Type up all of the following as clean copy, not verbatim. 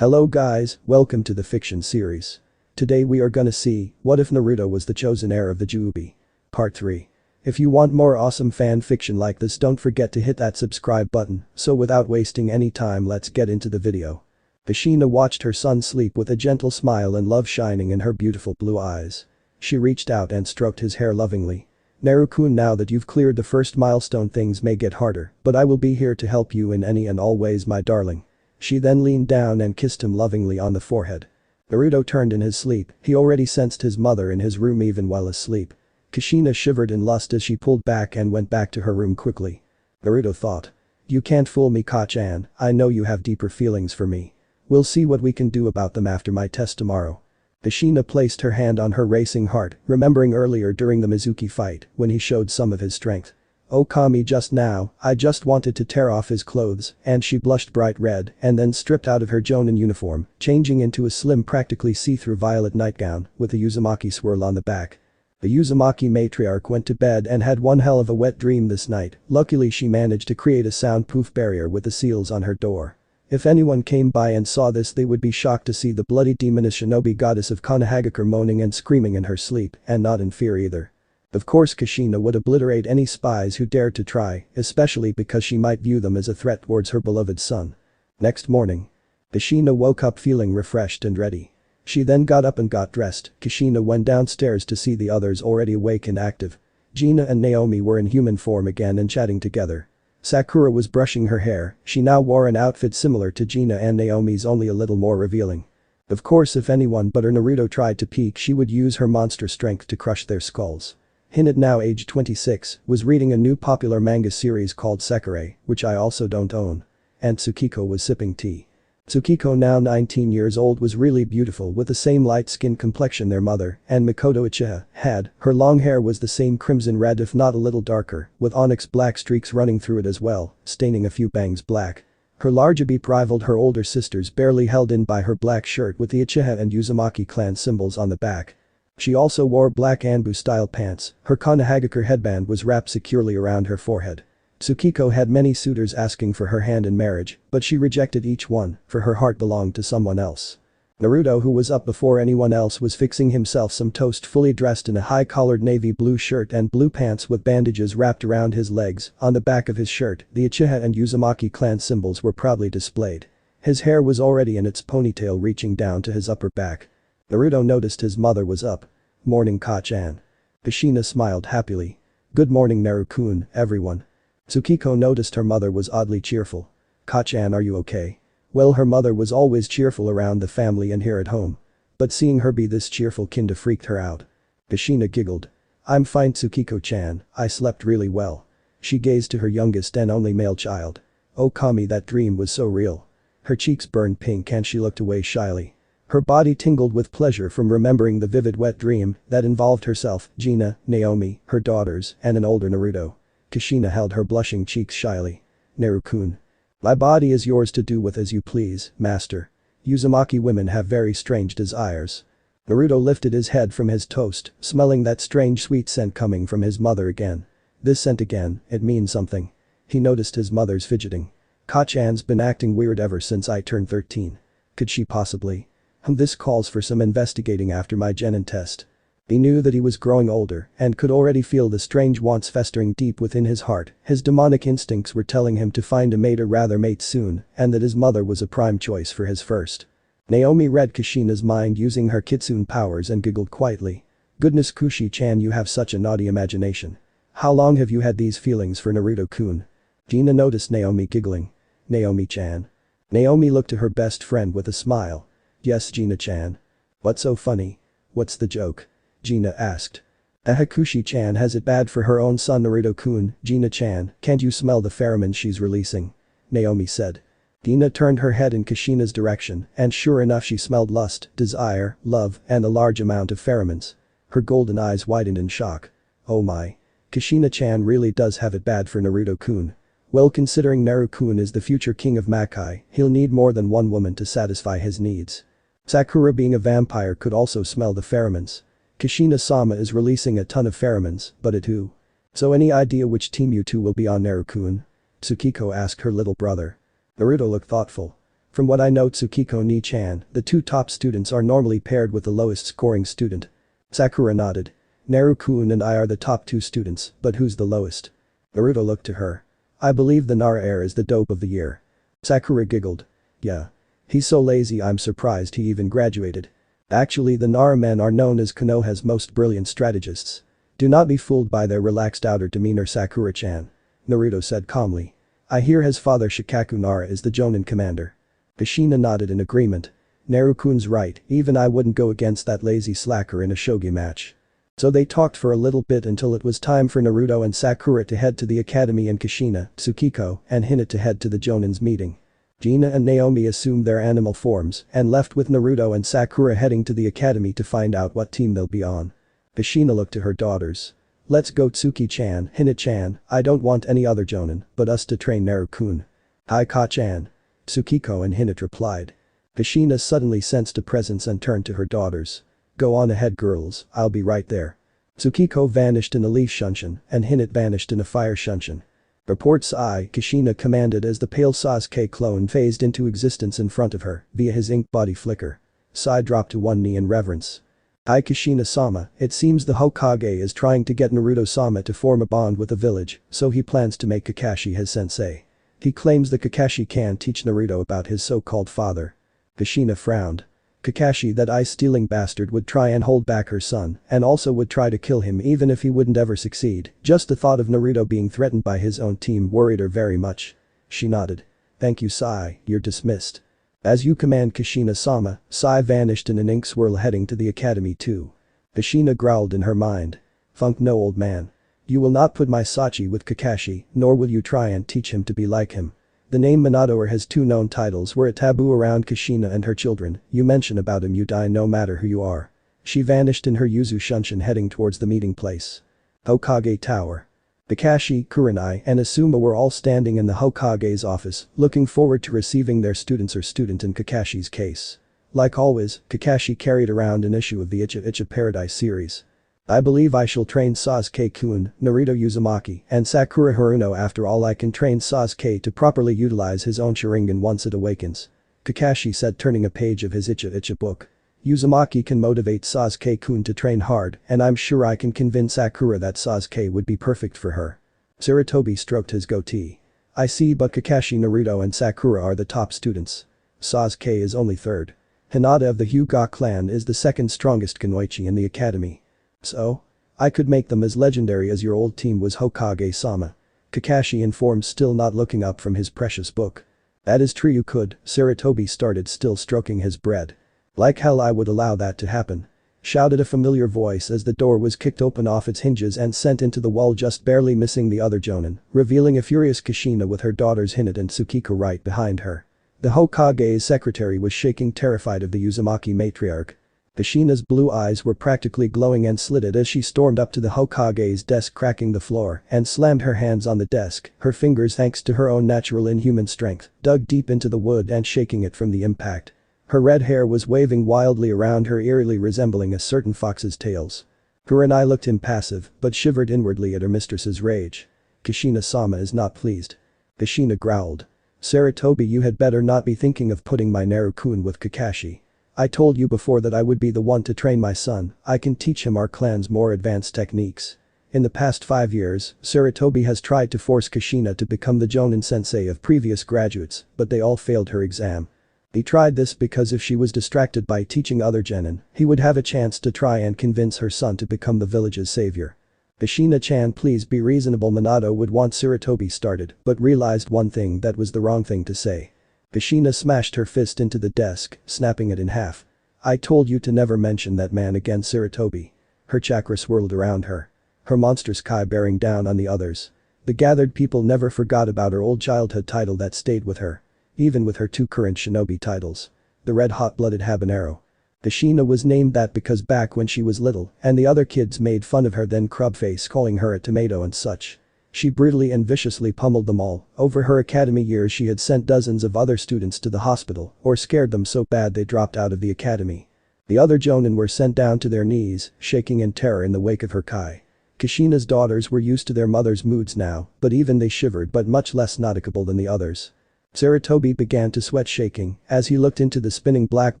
Hello guys, welcome to the fiction series. Today we are gonna see, what if Naruto was the chosen heir of the Juubi? Part 3. If you want more awesome fan fiction like this, don't forget to hit that subscribe button, so without wasting any time, let's get into the video. Kushina watched her son sleep with a gentle smile and love shining in her beautiful blue eyes. She reached out and stroked his hair lovingly. Naruto, now that you've cleared the first milestone, things may get harder, but I will be here to help you in any and all ways, my darling. She then leaned down and kissed him lovingly on the forehead. Naruto turned in his sleep. He already sensed his mother in his room even while asleep. Kushina shivered in lust as she pulled back and went back to her room quickly. Naruto thought. You can't fool me, Ka-chan, I know you have deeper feelings for me. We'll see what we can do about them after my test tomorrow. Kushina placed her hand on her racing heart, remembering earlier during the Mizuki fight when he showed some of his strength. Oh Kami, just now, I just wanted to tear off his clothes, and she blushed bright red and then stripped out of her jonin uniform, changing into a slim, practically see-through violet nightgown with a Uzumaki swirl on the back. The Uzumaki matriarch went to bed and had one hell of a wet dream this night. Luckily she managed to create a soundproof barrier with the seals on her door. If anyone came by and saw this, they would be shocked to see the bloody demoness shinobi goddess of Konoha moaning and screaming in her sleep, and not in fear either. Of course Kushina would obliterate any spies who dared to try, especially because she might view them as a threat towards her beloved son. Next morning. Kushina woke up feeling refreshed and ready. She then got up and got dressed. Kushina went downstairs to see the others already awake and active. Gina and Naomi were in human form again and chatting together. Sakura was brushing her hair. She now wore an outfit similar to Gina and Naomi's, only a little more revealing. Of course, if anyone but her Naruto tried to peek, she would use her monster strength to crush their skulls. Hinata, now aged 26, was reading a new popular manga series called Sakura, which I also don't own. And Tsukiko was sipping tea. Tsukiko, now 19 years old, was really beautiful with the same light-skinned complexion their mother and Makoto Uchiha had. Her long hair was the same crimson red, if not a little darker, with onyx black streaks running through it as well, staining a few bangs black. Her large beep rivaled her older sister's, barely held in by her black shirt with the Uchiha and Uzumaki clan symbols on the back. She also wore black Anbu-style pants. Her Konoha headband was wrapped securely around her forehead. Tsukiko had many suitors asking for her hand in marriage, but she rejected each one, for her heart belonged to someone else. Naruto, who was up before anyone else, was fixing himself some toast, fully dressed in a high-collared navy blue shirt and blue pants with bandages wrapped around his legs. On the back of his shirt, the Uchiha and Uzumaki clan symbols were proudly displayed. His hair was already in its ponytail reaching down to his upper back. Naruto noticed his mother was up. Morning, Ka-chan. Kushina smiled happily. Good morning, Naruto, everyone. Tsukiko noticed her mother was oddly cheerful. Ka-chan, are you okay? Well, her mother was always cheerful around the family and here at home. But seeing her be this cheerful kinda freaked her out. Kushina giggled. I'm fine, Tsukiko-chan, I slept really well. She gazed to her youngest and only male child. Oh Kami, that dream was so real. Her cheeks burned pink and she looked away shyly. Her body tingled with pleasure from remembering the vivid wet dream that involved herself, Gina, Naomi, her daughters, and an older Naruto. Kushina held her blushing cheeks shyly. Naruto. My body is yours to do with as you please, master. Uzumaki women have very strange desires. Naruto lifted his head from his toast, smelling that strange sweet scent coming from his mother again. This scent again, it means something. He noticed his mother's fidgeting. Ka-chan's been acting weird ever since I turned 13. Could she possibly? This calls for some investigating after my genin test. He knew that he was growing older and could already feel the strange wants festering deep within his heart. His demonic instincts were telling him to find a mate, or rather mate soon, and that his mother was a prime choice for his first. Naomi read Kushina's mind using her kitsune powers and giggled quietly. Goodness, Kushi-chan, you have such a naughty imagination. How long have you had these feelings for Naruto-kun? Gina noticed Naomi giggling. Naomi-chan. Naomi looked to her best friend with a smile. Yes, Gina-chan. What's so funny? What's the joke? Gina asked. Kushi-chan has it bad for her own son Naruto-kun. Gina-chan, can't you smell the pheromones she's releasing? Naomi said. Gina turned her head in Kushina's direction, and sure enough she smelled lust, desire, love, and a large amount of pheromones. Her golden eyes widened in shock. Oh my. Kushina-chan really does have it bad for Naruto-kun. Well, considering Naruto-kun is the future king of Makai, he'll need more than one woman to satisfy his needs. Sakura, being a vampire, could also smell the pheromones. Kushina-sama is releasing a ton of pheromones, but it who? So any idea which team you two will be on, Naruto-kun? Tsukiko asked her little brother. Naruto looked thoughtful. From what I know Tsukiko Ni-chan, the two top students are normally paired with the lowest scoring student. Sakura nodded. Naruto and I are the top two students, but who's the lowest? Naruto looked to her. I believe the Nara heir is the dope of the year. Sakura giggled. Yeah. He's so lazy I'm surprised he even graduated. Actually the Nara men are known as Konoha's most brilliant strategists. Do not be fooled by their relaxed outer demeanor Sakura-chan. Naruto said calmly. I hear his father Shikaku Nara is the jonin commander. Kushina nodded in agreement. Naruto's right, even I wouldn't go against that lazy slacker in a shogi match. So they talked for a little bit until it was time for Naruto and Sakura to head to the academy and Kushina, Tsukiko, and Hinata to head to the Jonin's meeting. Gina and Naomi assumed their animal forms and left with Naruto and Sakura heading to the academy to find out what team they'll be on. Kushina looked to her daughters. Let's go Tsuki-chan, Hinata-chan, I don't want any other Jonin, but us to train Naruto. Hi Ka-chan. Tsukiko and Hinata replied. Kushina suddenly sensed a presence and turned to her daughters. Go on ahead girls, I'll be right there. Tsukiko vanished in a leaf shunshin and Hinata vanished in a fire shunshin. Reports I, Kushina commanded as the pale Sasuke clone phased into existence in front of her via his ink body flicker. Sai dropped to one knee in reverence. I Kushina-sama, it seems the Hokage is trying to get Naruto-sama to form a bond with the village, so he plans to make Kakashi his sensei. He claims that Kakashi can teach Naruto about his so-called father. Kushina frowned. Kakashi, that eye-stealing bastard, would try and hold back her son and also would try to kill him even if he wouldn't ever succeed. Just the thought of Naruto being threatened by his own team worried her very much. She nodded. Thank you Sai, you're dismissed. As you command Kushina-sama, Sai vanished in an ink swirl heading to the academy too. Kushina growled in her mind. Funk no old man. You will not put my Sachi with Kakashi, nor will you try and teach him to be like him. The name Minato has two known titles were a taboo around Kushina and her children, you mention about him you die no matter who you are. She vanished in her Yuzu Shunshin heading towards the meeting place. Hokage Tower. Kakashi, Kurenai and Asuma were all standing in the Hokage's office, looking forward to receiving their student in Kakashi's case. Like always, Kakashi carried around an issue of the Uchiha Paradise series. I believe I shall train Sasuke-kun, Naruto Uzumaki, and Sakura Haruno. After all I can train Sasuke to properly utilize his own Sharingan once it awakens. Kakashi said turning a page of his Uchiha book. Uzumaki can motivate Sasuke-kun to train hard and I'm sure I can convince Sakura that Sasuke would be perfect for her. Sarutobi stroked his goatee. I see but Kakashi, Naruto and Sakura are the top students. Sasuke is only third. Hinata of the Hyuga clan is the second strongest kunoichi in the academy. So? I could make them as legendary as your old team was Hokage-sama. Kakashi informed, still not looking up from his precious book. That is true you could, Sarutobi started, still stroking his bread. Like hell I would allow that to happen. Shouted a familiar voice as the door was kicked open off its hinges and sent into the wall, just barely missing the other Jonin, revealing a furious Kushina with her daughters Hinata and Tsukiko right behind her. The Hokage's secretary was shaking, terrified of the Uzumaki matriarch. Kushina's blue eyes were practically glowing and slitted as she stormed up to the Hokage's desk, cracking the floor and slammed her hands on the desk, her fingers, thanks to her own natural inhuman strength, dug deep into the wood and shaking it from the impact. Her red hair was waving wildly around her, eerily resembling a certain fox's tails. Kurenai looked impassive but shivered inwardly at her mistress's rage. Kushina-sama is not pleased. Kushina growled. Sarutobi, you had better not be thinking of putting my Naruto with Kakashi. I told you before that I would be the one to train my son, I can teach him our clan's more advanced techniques. In the past 5 years, Sarutobi has tried to force Kushina to become the Jonin sensei of previous graduates, but they all failed her exam. He tried this because if she was distracted by teaching other genin, he would have a chance to try and convince her son to become the village's savior. Kushina-chan, please be reasonable. Minato would want Sarutobi started, but realized one thing, that was the wrong thing to say. Kushina smashed her fist into the desk, snapping it in half. I told you to never mention that man again, Sarutobi. Her chakra swirled around her. Her monstrous kai bearing down on the others. The gathered people never forgot about her old childhood title that stayed with her. Even with her 2 current shinobi titles. The red hot-blooded habanero. Kushina was named that because back when she was little and the other kids made fun of her, then Crubface, calling her a tomato and such. She brutally and viciously pummeled them all. Over her academy years she had sent dozens of other students to the hospital or scared them so bad they dropped out of the academy. The other Jonin were sent down to their knees, shaking in terror in the wake of her kai. Kushina's daughters were used to their mother's moods now, but even they shivered, but much less noticeable than the others. Sarutobi began to sweat shaking as he looked into the spinning black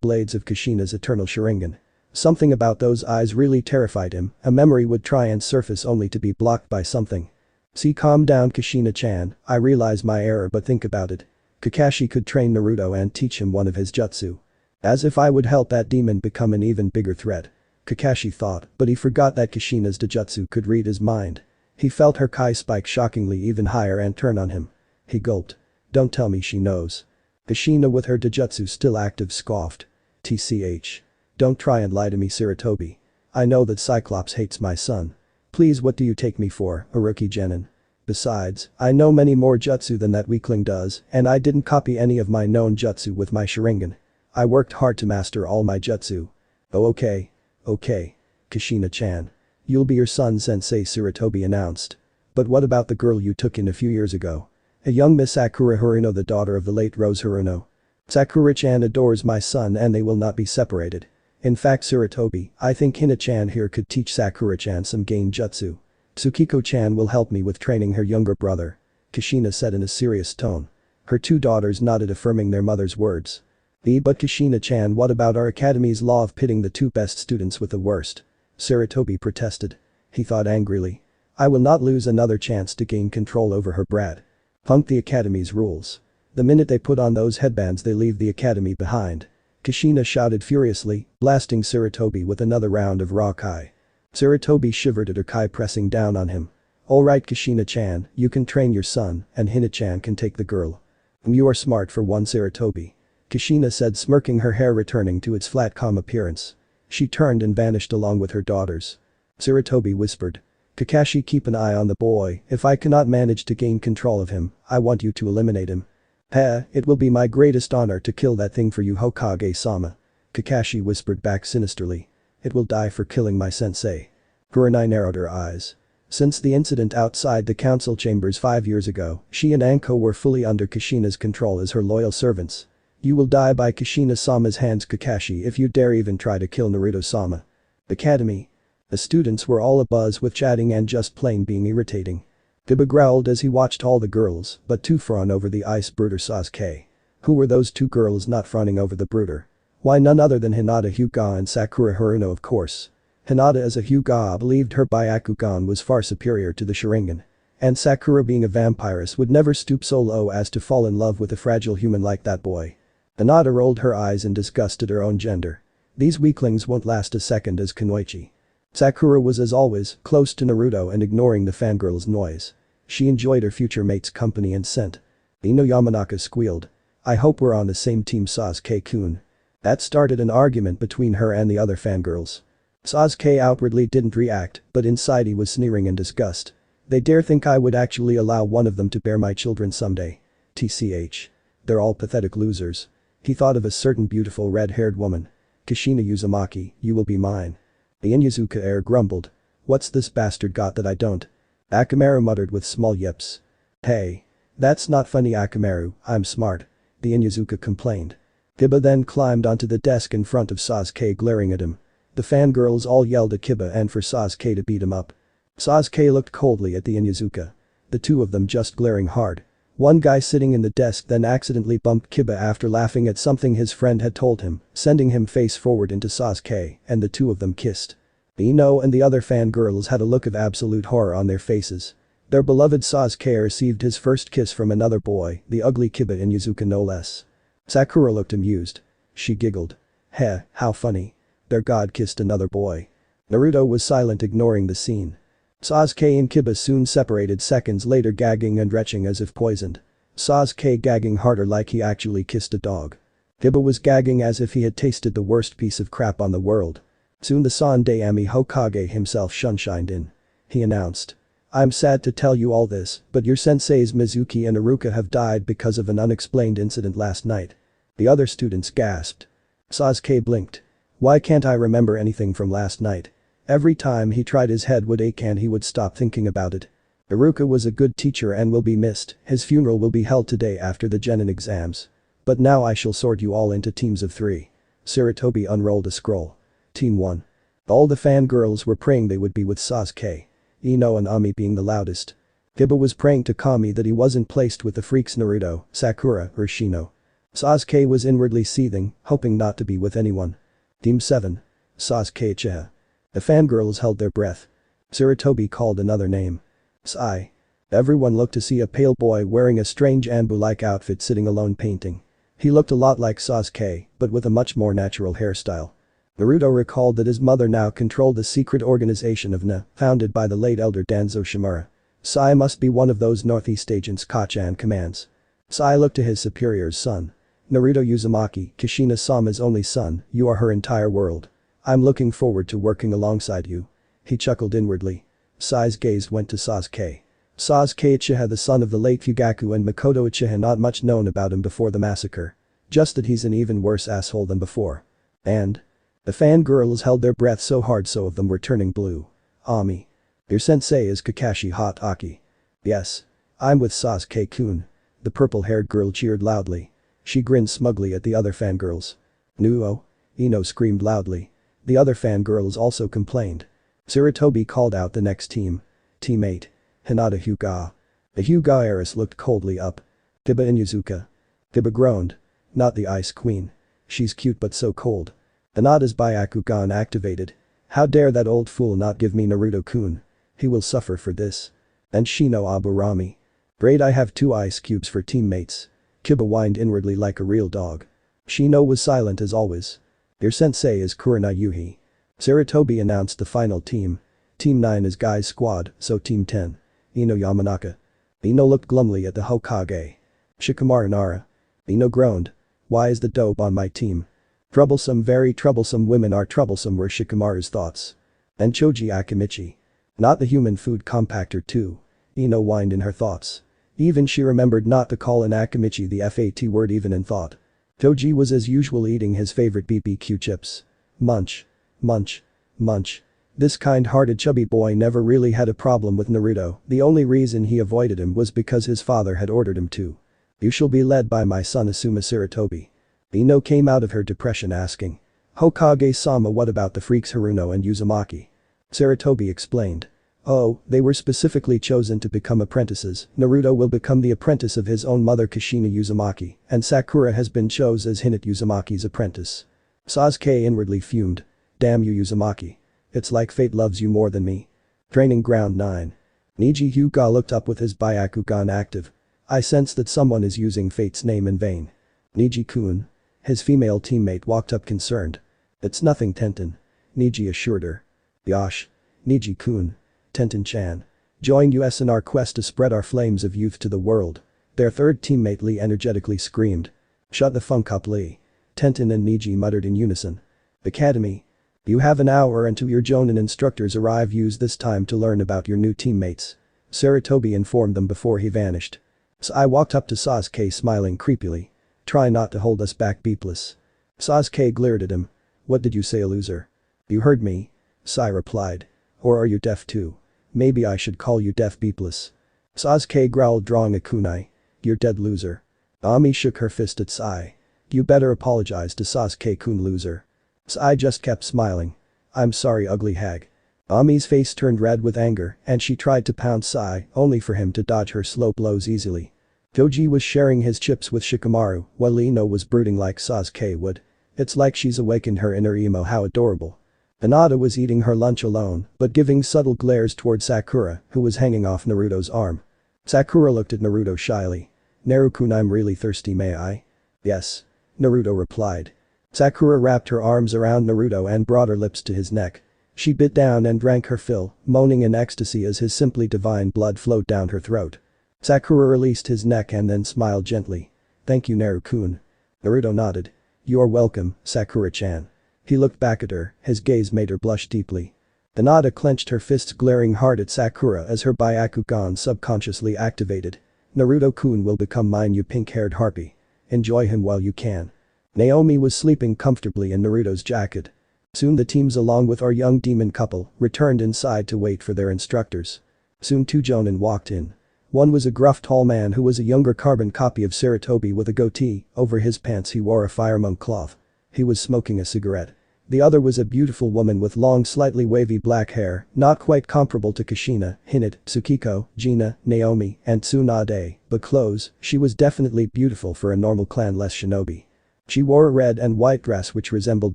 blades of Kushina's eternal Sharingan. Something about those eyes really terrified him, a memory would try and surface only to be blocked by something. See, calm down Kushina-chan, I realize my error but think about it. Kakashi could train Naruto and teach him one of his jutsu. As if I would help that demon become an even bigger threat. Kakashi thought, but he forgot that Kushina's Dojutsu could read his mind. He felt her Kai spike shockingly even higher and turn on him. He gulped. Don't tell me she knows. Kushina with her Dojutsu still active scoffed. TCH. Don't try and lie to me Sarutobi. I know that Cyclops hates my son. Please, what do you take me for, a rookie genin? Besides, I know many more jutsu than that weakling does, and I didn't copy any of my known jutsu with my Sharingan. I worked hard to master all my jutsu. Oh okay. Okay. Kushina-chan. You'll be your son sensei Sarutobi announced. But what about the girl you took in a few years ago? A young Miss Sakura Haruno, the daughter of the late Rose Haruno. Sakura-chan adores my son and they will not be separated. In fact Sarutobi, I think Hina-chan here could teach Sakura-chan some gain jutsu. Tsukiko-chan will help me with training her younger brother. Kushina said in a serious tone. Her two daughters nodded affirming their mother's words. But Kushina-chan, what about our academy's law of pitting the two best students with the worst? Sarutobi protested. He thought angrily. I will not lose another chance to gain control over her brat. Punk the academy's rules. The minute they put on those headbands they leave the academy behind. Kushina shouted furiously, blasting Sarutobi with another round of raw Kai. Sarutobi shivered at her Kai pressing down on him. Alright Kushina-chan, you can train your son, and Hina-chan can take the girl. You are smart for one Sarutobi. Kushina said, smirking, her hair returning to its flat calm appearance. She turned and vanished along with her daughters. Sarutobi whispered. Kakashi, keep an eye on the boy, if I cannot manage to gain control of him, I want you to eliminate him. It will be my greatest honor to kill that thing for you Hokage-sama. Kakashi whispered back sinisterly. It will die for killing my sensei. Kurenai narrowed her eyes. Since the incident outside the council chambers 5 years ago, she and Anko were fully under Kushina's control as her loyal servants. You will die by Kushina-sama's hands Kakashi if you dare even try to kill Naruto-sama. Academy. The students were all abuzz with chatting and just plain being irritating. Kiba growled as he watched all the girls, but too frown over the ice brooder Sasuke. Who were those two girls not frowning over the brooder? Why, none other than Hinata Hyuga and Sakura Haruno, of course. Hinata as a Hyuga believed her Byakugan was far superior to the Sharingan. And Sakura, being a vampiress, would never stoop so low as to fall in love with a fragile human like that boy. Hinata rolled her eyes in disgust at her own gender. These weaklings won't last a second as Kunoichi. Sakura was as always close to Naruto and ignoring the fangirl's noise. She enjoyed her future mate's company and scent. Ino Yamanaka squealed. I hope we're on the same team Sasuke-kun. That started an argument between her and the other fangirls. Sasuke outwardly didn't react, but inside he was sneering in disgust. They dare think I would actually allow one of them to bear my children someday. TCH. They're all pathetic losers. He thought of a certain beautiful red-haired woman. Kushina Uzumaki, you will be mine. The Inyazuka heir grumbled. What's this bastard got that I don't? Akamaru muttered with small yips. Hey. That's not funny Akamaru, I'm smart. The Inyazuka complained. Kiba then climbed onto the desk in front of Sasuke glaring at him. The fangirls all yelled at Kiba and for Sasuke to beat him up. Sasuke looked coldly at the Inyazuka. The two of them just glaring hard. One guy sitting in the desk then accidentally bumped Kiba after laughing at something his friend had told him, sending him face forward into Sasuke, and the two of them kissed. Ino and the other fangirls had a look of absolute horror on their faces. Their beloved Sasuke received his first kiss from another boy, the ugly Kiba Inyazuka no less. Sakura looked amused. She giggled. Heh, how funny. Their god kissed another boy. Naruto was silent, ignoring the scene. Sasuke and Kiba soon separated, seconds later gagging and retching as if poisoned. Sasuke gagging harder like he actually kissed a dog. Kiba was gagging as if he had tasted the worst piece of crap on the world. Soon the Sandaime Hokage himself shunshined in. He announced. I'm sad to tell you all this, but your senseis Mizuki and Iruka have died because of an unexplained incident last night. The other students gasped. Sasuke blinked. Why can't I remember anything from last night? Every time he tried his head would ache and he would stop thinking about it. Iruka was a good teacher and will be missed, his funeral will be held today after the genin exams. But now I shall sort you all into teams of 3. Sarutobi unrolled a scroll. Team 1. All the fangirls were praying they would be with Sasuke. Ino and Ami being the loudest. Kiba was praying to Kami that he wasn't placed with the freaks Naruto, Sakura, or Shino. Sasuke was inwardly seething, hoping not to be with anyone. Team 7. Sasuke Uchiha. The fangirls held their breath. Sarutobi called another name. Sai. Everyone looked to see a pale boy wearing a strange Anbu-like outfit sitting alone painting. He looked a lot like Sasuke, but with a much more natural hairstyle. Naruto recalled that his mother now controlled the secret organization of Na, founded by the late elder Danzo Shimura. Sai must be one of those Northeast agents Kachan commands. Sai looked to his superior's son. Naruto Uzumaki Kushina-sama's only son, you are her entire world. I'm looking forward to working alongside you. He chuckled inwardly. Sai's gaze went to Sasuke. Sasuke Uchiha, the son of the late Fugaku and Makoto Uchiha, not much known about him before the massacre. Just that he's an even worse asshole than before. And? The fangirls held their breath so hard some of them were turning blue. Ami. Your sensei is Kakashi Hot Aki. Yes. I'm with Sasuke-kun. The purple-haired girl cheered loudly. She grinned smugly at the other fangirls. Nuo. Ino screamed loudly. The other fangirls also complained. Sarutobi called out the next team. Team 8. Hinata Hyuga. The Hyuga heiress looked coldly up. Kiba Inuzuka. Kiba groaned. Not the Ice Queen. She's cute but so cold. Hinata's Byakugan activated. How dare that old fool not give me Naruto-kun. He will suffer for this. And Shino Aburami. Great, I have 2 ice cubes for teammates. Kiba whined inwardly like a real dog. Shino was silent as always. Your sensei is Kurina Yuhi. Sarutobi announced the final team. Team 9 is Guy's squad, so Team 10. Ino Yamanaka. Ino looked glumly at the Hokage. Shikamaru Nara. Ino groaned. Why is the dope on my team? Troublesome, very troublesome women are troublesome were Shikamaru's thoughts. And Choji Akimichi. Not the human food compactor too. Ino whined in her thoughts. Even she remembered not to call an Akimichi the FAT word even in thought. Choji was as usual eating his favorite BBQ chips. Munch. Munch. Munch. This kind-hearted chubby boy never really had a problem with Naruto, the only reason he avoided him was because his father had ordered him to. You shall be led by my son Asuma Sarutobi. Ino came out of her depression asking. Hokage-sama, what about the freaks Haruno and Uzumaki? Sarutobi explained. Oh, they were specifically chosen to become apprentices. Naruto will become the apprentice of his own mother Kushina Uzumaki, and Sakura has been chosen as Hinata Uzumaki's apprentice. Sasuke inwardly fumed. Damn you Uzumaki. It's like fate loves you more than me. Training Ground 9. Niji Hyuga looked up with his Byakugan active. I sense that someone is using fate's name in vain. Niji-kun. His female teammate walked up concerned. It's nothing Tenten. Niji assured her. Yosh. Niji-kun. Tenten-chan. Join us in our quest to spread our flames of youth to the world. Their third teammate Lee energetically screamed. Shut the funk up Lee. Tenten and Niji muttered in unison. Academy. You have an hour until your jonin instructors arrive. Use this time to learn about your new teammates. Sarutobi informed them before he vanished. Sai walked up to Sasuke smiling creepily. Try not to hold us back beepless. Sasuke glared at him. What did you say, a loser? You heard me. Sai replied. Or are you deaf too? Maybe I should call you deaf beepless. Sasuke growled, drawing a kunai. You're dead loser. Ami shook her fist at Sai. You better apologize to Sasuke-kun, loser. Sai just kept smiling. I'm sorry, ugly hag. Ami's face turned red with anger and she tried to pound Sai only for him to dodge her slow blows easily. Choji was sharing his chips with Shikamaru while Ino was brooding like Sasuke would. It's like she's awakened her inner emo, how adorable. Hinata was eating her lunch alone but giving subtle glares toward Sakura who was hanging off Naruto's arm. Sakura looked at Naruto shyly. Naruto-kun, I'm really thirsty, may I? Yes. Naruto replied. Sakura wrapped her arms around Naruto and brought her lips to his neck. She bit down and drank her fill, moaning in ecstasy as his simply divine blood flowed down her throat. Sakura released his neck and then smiled gently. Thank you, Naruto-kun. Naruto nodded. You are welcome, Sakura-chan. He looked back at her, his gaze made her blush deeply. Hinata clenched her fists, glaring hard at Sakura as her Byakugan subconsciously activated. Naruto-kun will become mine, you pink-haired harpy. Enjoy him while you can. Naomi was sleeping comfortably in Naruto's jacket. Soon the teams along with our young demon couple returned inside to wait for their instructors. Soon 2 jonin walked in. One was a gruff tall man who was a younger carbon copy of Sarutobi with a goatee. Over his pants he wore a firemonk cloth. He was smoking a cigarette. The other was a beautiful woman with long slightly wavy black hair, not quite comparable to Kushina, Hinata, Tsukiko, Gina, Naomi, and Tsunade, but clothes, she was definitely beautiful for a normal clan-less shinobi. She wore a red and white dress which resembled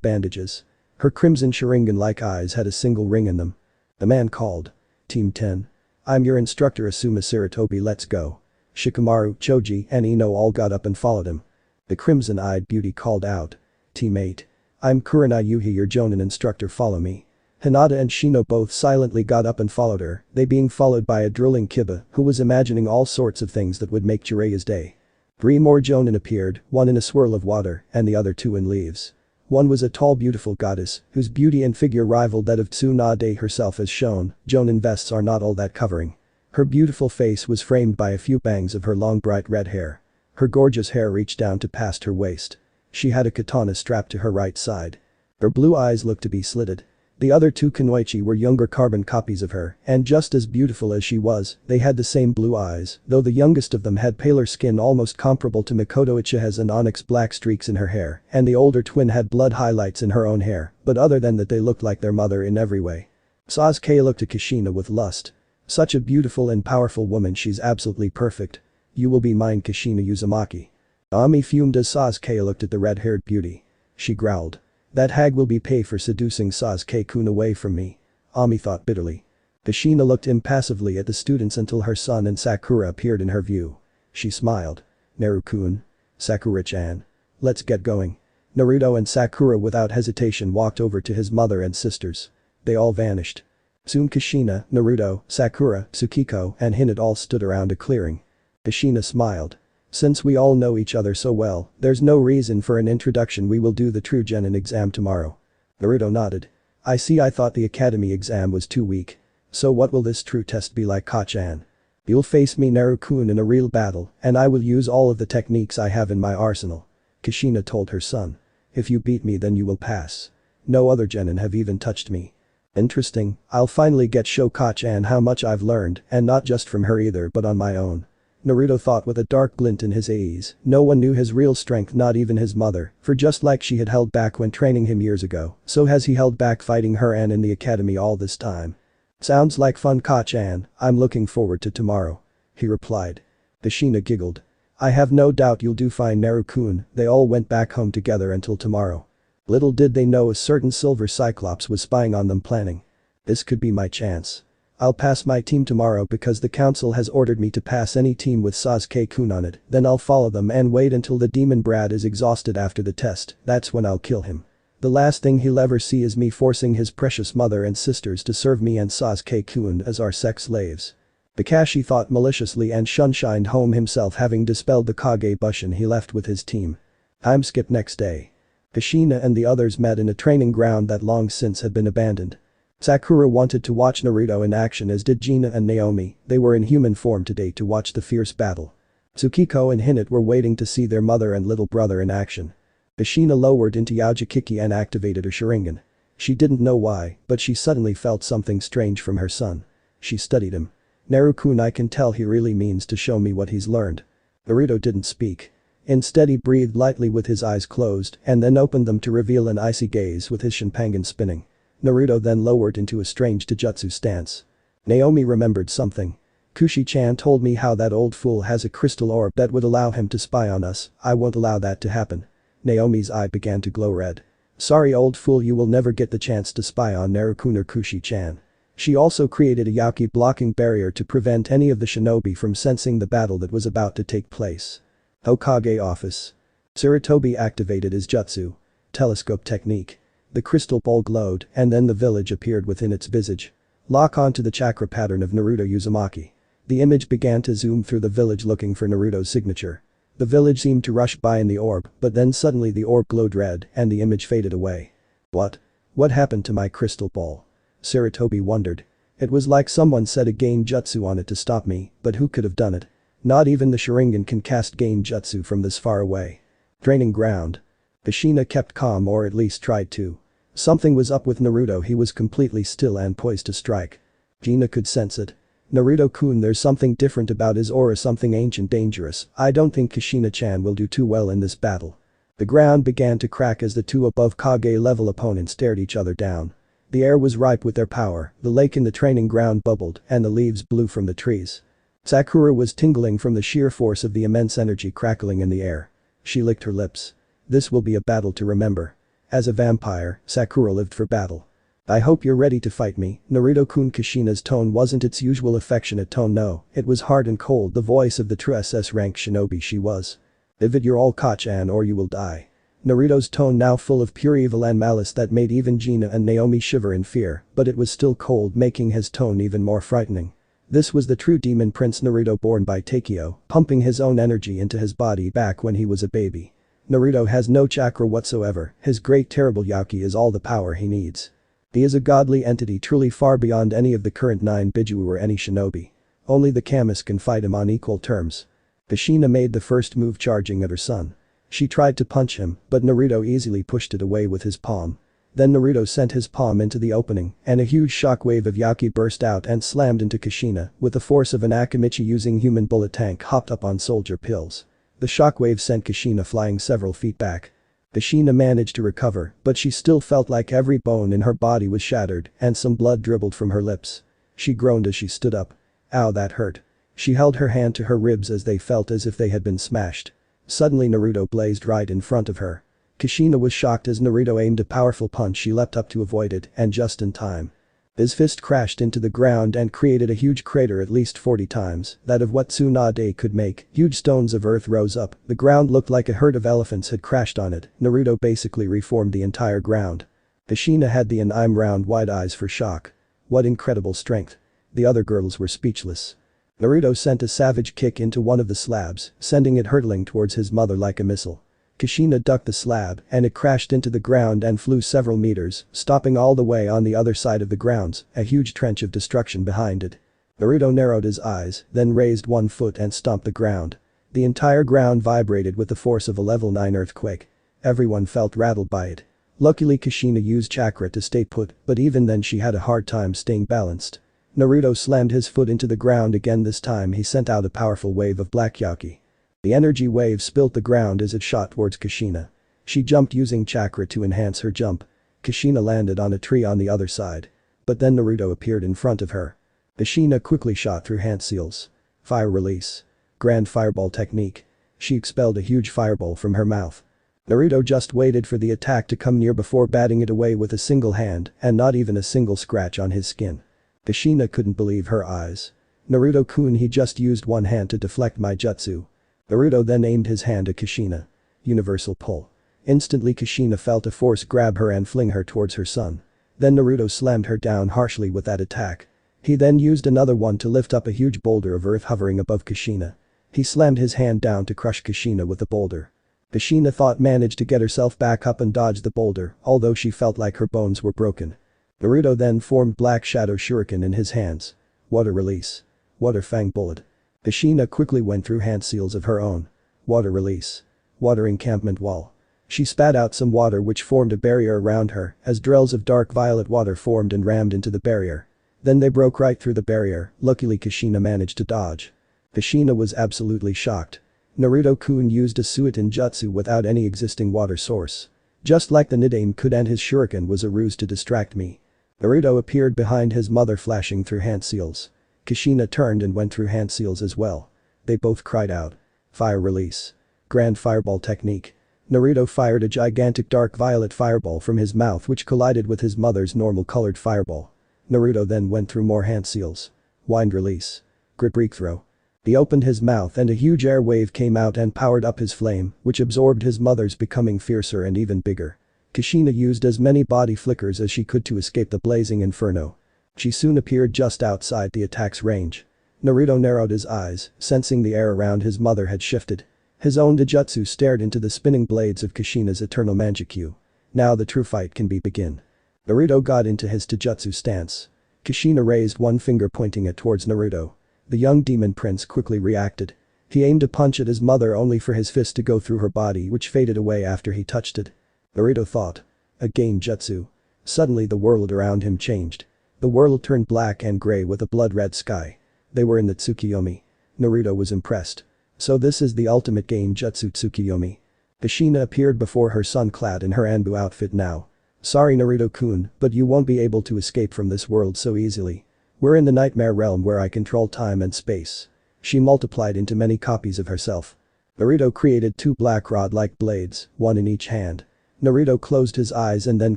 bandages. Her crimson Sharingan-like eyes had a single ring in them. The man called. Team 10. I'm your instructor Asuma Sarutobi, let's go. Shikamaru, Choji, and Ino all got up and followed him. The crimson-eyed beauty called out. Team 8. I'm Kurina Yuhi, your jonin instructor, follow me. Hinata and Shino both silently got up and followed her, they being followed by a drooling Kiba who was imagining all sorts of things that would make Jireya's day. 3 more jonin appeared, one in a swirl of water and the other 2 in leaves. One was a tall beautiful goddess whose beauty and figure rivaled that of Tsunade herself as shown, jonin vests are not all that covering. Her beautiful face was framed by a few bangs of her long bright red hair. Her gorgeous hair reached down to past her waist. She had a katana strapped to her right side. Her blue eyes looked to be slitted. The other 2 kunoichi were younger carbon copies of her, and just as beautiful as she was, they had the same blue eyes, though the youngest of them had paler skin almost comparable to Mikoto Uchiha's and onyx black streaks in her hair, and the older twin had blood highlights in her own hair, but other than that they looked like their mother in every way. Sasuke looked at Kushina with lust. Such a beautiful and powerful woman, she's absolutely perfect. You will be mine, Kushina Uzumaki. Ami fumed as Sasuke looked at the red-haired beauty. She growled. That hag will be pay for seducing Sasuke-kun away from me. Ami thought bitterly. Kushina looked impassively at the students until her son and Sakura appeared in her view. She smiled. Naruto-kun. Sakura-chan. Let's get going. Naruto and Sakura without hesitation walked over to his mother and sisters. They all vanished. Soon Kushina, Naruto, Sakura, Tsukiko, and Hinata all stood around a clearing. Kushina smiled. Since we all know each other so well, there's no reason for an introduction, we will do the true genin exam tomorrow. Naruto nodded. I see, I thought the academy exam was too weak. So what will this true test be like, Ka-chan? You'll face me, Naruto-kun, in a real battle, and I will use all of the techniques I have in my arsenal. Kushina told her son. If you beat me then you will pass. No other genin have even touched me. Interesting, I'll finally get show Ka-chan how much I've learned, and not just from her either but on my own. Naruto thought with a dark glint in his eyes. No one knew his real strength, not even his mother, for just like she had held back when training him years ago, so has he held back fighting her and in the academy all this time. Sounds like fun, Ka-chan, I'm looking forward to tomorrow. He replied. Kushina giggled. I have no doubt you'll do fine, Naruto-kun. They all went back home together until tomorrow. Little did they know a certain silver cyclops was spying on them, planning. This could be my chance. I'll pass my team tomorrow because the council has ordered me to pass any team with Sasuke-kun on it, then I'll follow them and wait until the demon brat is exhausted after the test, that's when I'll kill him. The last thing he'll ever see is me forcing his precious mother and sisters to serve me and Sasuke-kun as our sex slaves. Kakashi thought maliciously and shunshined home himself, having dispelled the Kage Bushin he left with his team. Time skip next day. Kushina and the others met in a training ground that long since had been abandoned. Sakura wanted to watch Naruto in action, as did Gina and Naomi, they were in human form today to watch the fierce battle. Tsukiko and Hinata were waiting to see their mother and little brother in action. Kushina lowered into Yajakiki and activated her Sharingan. She didn't know why, but she suddenly felt something strange from her son. She studied him. Naruto-kun, I can tell he really means to show me what he's learned. Naruto didn't speak. Instead he breathed lightly with his eyes closed and then opened them to reveal an icy gaze with his Shinpangan spinning. Naruto then lowered into a strange taijutsu stance. Naomi remembered something. Kushi-chan told me how that old fool has a crystal orb that would allow him to spy on us, I won't allow that to happen. Naomi's eye began to glow red. Sorry old fool, you will never get the chance to spy on Naruto or Kushi-chan. She also created a Yaki blocking barrier to prevent any of the shinobi from sensing the battle that was about to take place. Hokage office. Sarutobi activated his jutsu. Telescope technique. The crystal ball glowed and then the village appeared within its visage. Lock onto the chakra pattern of Naruto Uzumaki. The image began to zoom through the village looking for Naruto's signature. The village seemed to rush by in the orb, but then suddenly the orb glowed red and the image faded away. What? What happened to my crystal ball? Sarutobi wondered. It was like someone set a gain jutsu on it to stop me, but who could have done it? Not even the Sharingan can cast gain jutsu from this far away. Training ground. Kushina kept calm, or at least tried to. Something was up with Naruto, he was completely still and poised to strike. Gina could sense it. Naruto-kun, there's something different about his aura, something ancient, dangerous. I don't think Kushina-chan will do too well in this battle. The ground began to crack as the two above Kage-level opponents stared each other down. The air was ripe with their power, the lake in the training ground bubbled, and the leaves blew from the trees. Sakura was tingling from the sheer force of the immense energy crackling in the air. She licked her lips. This will be a battle to remember. As a vampire, Sakura lived for battle. I hope you're ready to fight me, Naruto-kun. Kushina's tone wasn't its usual affectionate tone, no, it was hard and cold, the voice of the true SS-rank shinobi she was. If you're all Kachan or you will die. Naruto's tone now full of pure evil and malice that made even Gina and Naomi shiver in fear, but it was still cold, making his tone even more frightening. This was the true demon prince Naruto, born by Takeo, pumping his own energy into his body back when he was a baby. Naruto has no chakra whatsoever, his great terrible Yaki is all the power he needs. He is a godly entity truly far beyond any of the current 9 Biju or any shinobi. Only the Kamis can fight him on equal terms. Kushina made the first move, charging at her son. She tried to punch him, but Naruto easily pushed it away with his palm. Then Naruto sent his palm into the opening, and a huge shockwave of Yaki burst out and slammed into Kushina with the force of an Akimichi using human bullet tank hopped up on soldier pills. The shockwave sent Kushina flying several feet back. Kushina managed to recover, but she still felt like every bone in her body was shattered and some blood dribbled from her lips. She groaned as she stood up. Ow, that hurt. She held her hand to her ribs as they felt as if they had been smashed. Suddenly Naruto blazed right in front of her. Kushina was shocked as Naruto aimed a powerful punch. She leapt up to avoid it, and just in time. His fist crashed into the ground and created a huge crater at least 40 times that of what Tsunade could make. Huge stones of earth rose up, the ground looked like a herd of elephants had crashed on it. Naruto basically reformed the entire ground. Kushina had the round wide eyes for shock. What incredible strength. The other girls were speechless. Naruto sent a savage kick into one of the slabs, sending it hurtling towards his mother like a missile. Kushina ducked the slab and it crashed into the ground and flew several meters, stopping all the way on the other side of the grounds, a huge trench of destruction behind it. Naruto narrowed his eyes, then raised one foot and stomped the ground. The entire ground vibrated with the force of a level 9 earthquake. Everyone felt rattled by it. Luckily Kushina used chakra to stay put, but even then she had a hard time staying balanced. Naruto slammed his foot into the ground again. This time he sent out a powerful wave of black Yaki. The energy wave spilt the ground as it shot towards Kushina. She jumped using chakra to enhance her jump. Kushina landed on a tree on the other side. But then Naruto appeared in front of her. Kushina quickly shot through hand seals. Fire release. Grand fireball technique. She expelled a huge fireball from her mouth. Naruto just waited for the attack to come near before batting it away with a single hand and not even a single scratch on his skin. Kushina couldn't believe her eyes. Naruto-kun, he just used one hand to deflect my jutsu. Naruto then aimed his hand at Kushina. Universal pull. Instantly Kushina felt a force grab her and fling her towards her son. Then Naruto slammed her down harshly with that attack. He then used another one to lift up a huge boulder of earth hovering above Kushina. He slammed his hand down to crush Kushina with the boulder. Kushina thought managed to get herself back up and dodge the boulder, although she felt like her bones were broken. Naruto then formed Black Shadow Shuriken in his hands. Water release. Water Fang bullet. Kushina quickly went through hand seals of her own. Water release. Water encampment wall. She spat out some water which formed a barrier around her as drills of dark violet water formed and rammed into the barrier. Then they broke right through the barrier. Luckily Kushina managed to dodge. Kushina was absolutely shocked. Naruto-kun used a Suiton jutsu without any existing water source. Just like the Nidaime could, and his shuriken was a ruse to distract me. Naruto appeared behind his mother flashing through hand seals. Kushina turned and went through hand seals as well. They both cried out. Fire release. Grand fireball technique. Naruto fired a gigantic dark violet fireball from his mouth which collided with his mother's normal colored fireball. Naruto then went through more hand seals. Wind release. Grip throw. He opened his mouth and a huge air wave came out and powered up his flame, which absorbed his mother's, becoming fiercer and even bigger. Kushina used as many body flickers as she could to escape the blazing inferno. She soon appeared just outside the attack's range. Naruto narrowed his eyes, sensing the air around his mother had shifted. His own Dojutsu stared into the spinning blades of Kushina's eternal Manjikyu. Now the true fight can begin. Naruto got into his Taijutsu stance. Kushina raised one finger pointing it towards Naruto. The young demon prince quickly reacted. He aimed a punch at his mother only for his fist to go through her body, which faded away after he touched it. Naruto thought. A gain jutsu. Suddenly the world around him changed. The world turned black and grey with a blood-red sky. They were in the Tsukiyomi. Naruto was impressed. So this is the ultimate gain jutsu, Tsukiyomi. Kushina appeared before her son clad in her Anbu outfit now. "Sorry Naruto-kun, but you won't be able to escape from this world so easily. We're in the nightmare realm where I control time and space." She multiplied into many copies of herself. Naruto created 2 black rod-like blades, one in each hand. Naruto closed his eyes and then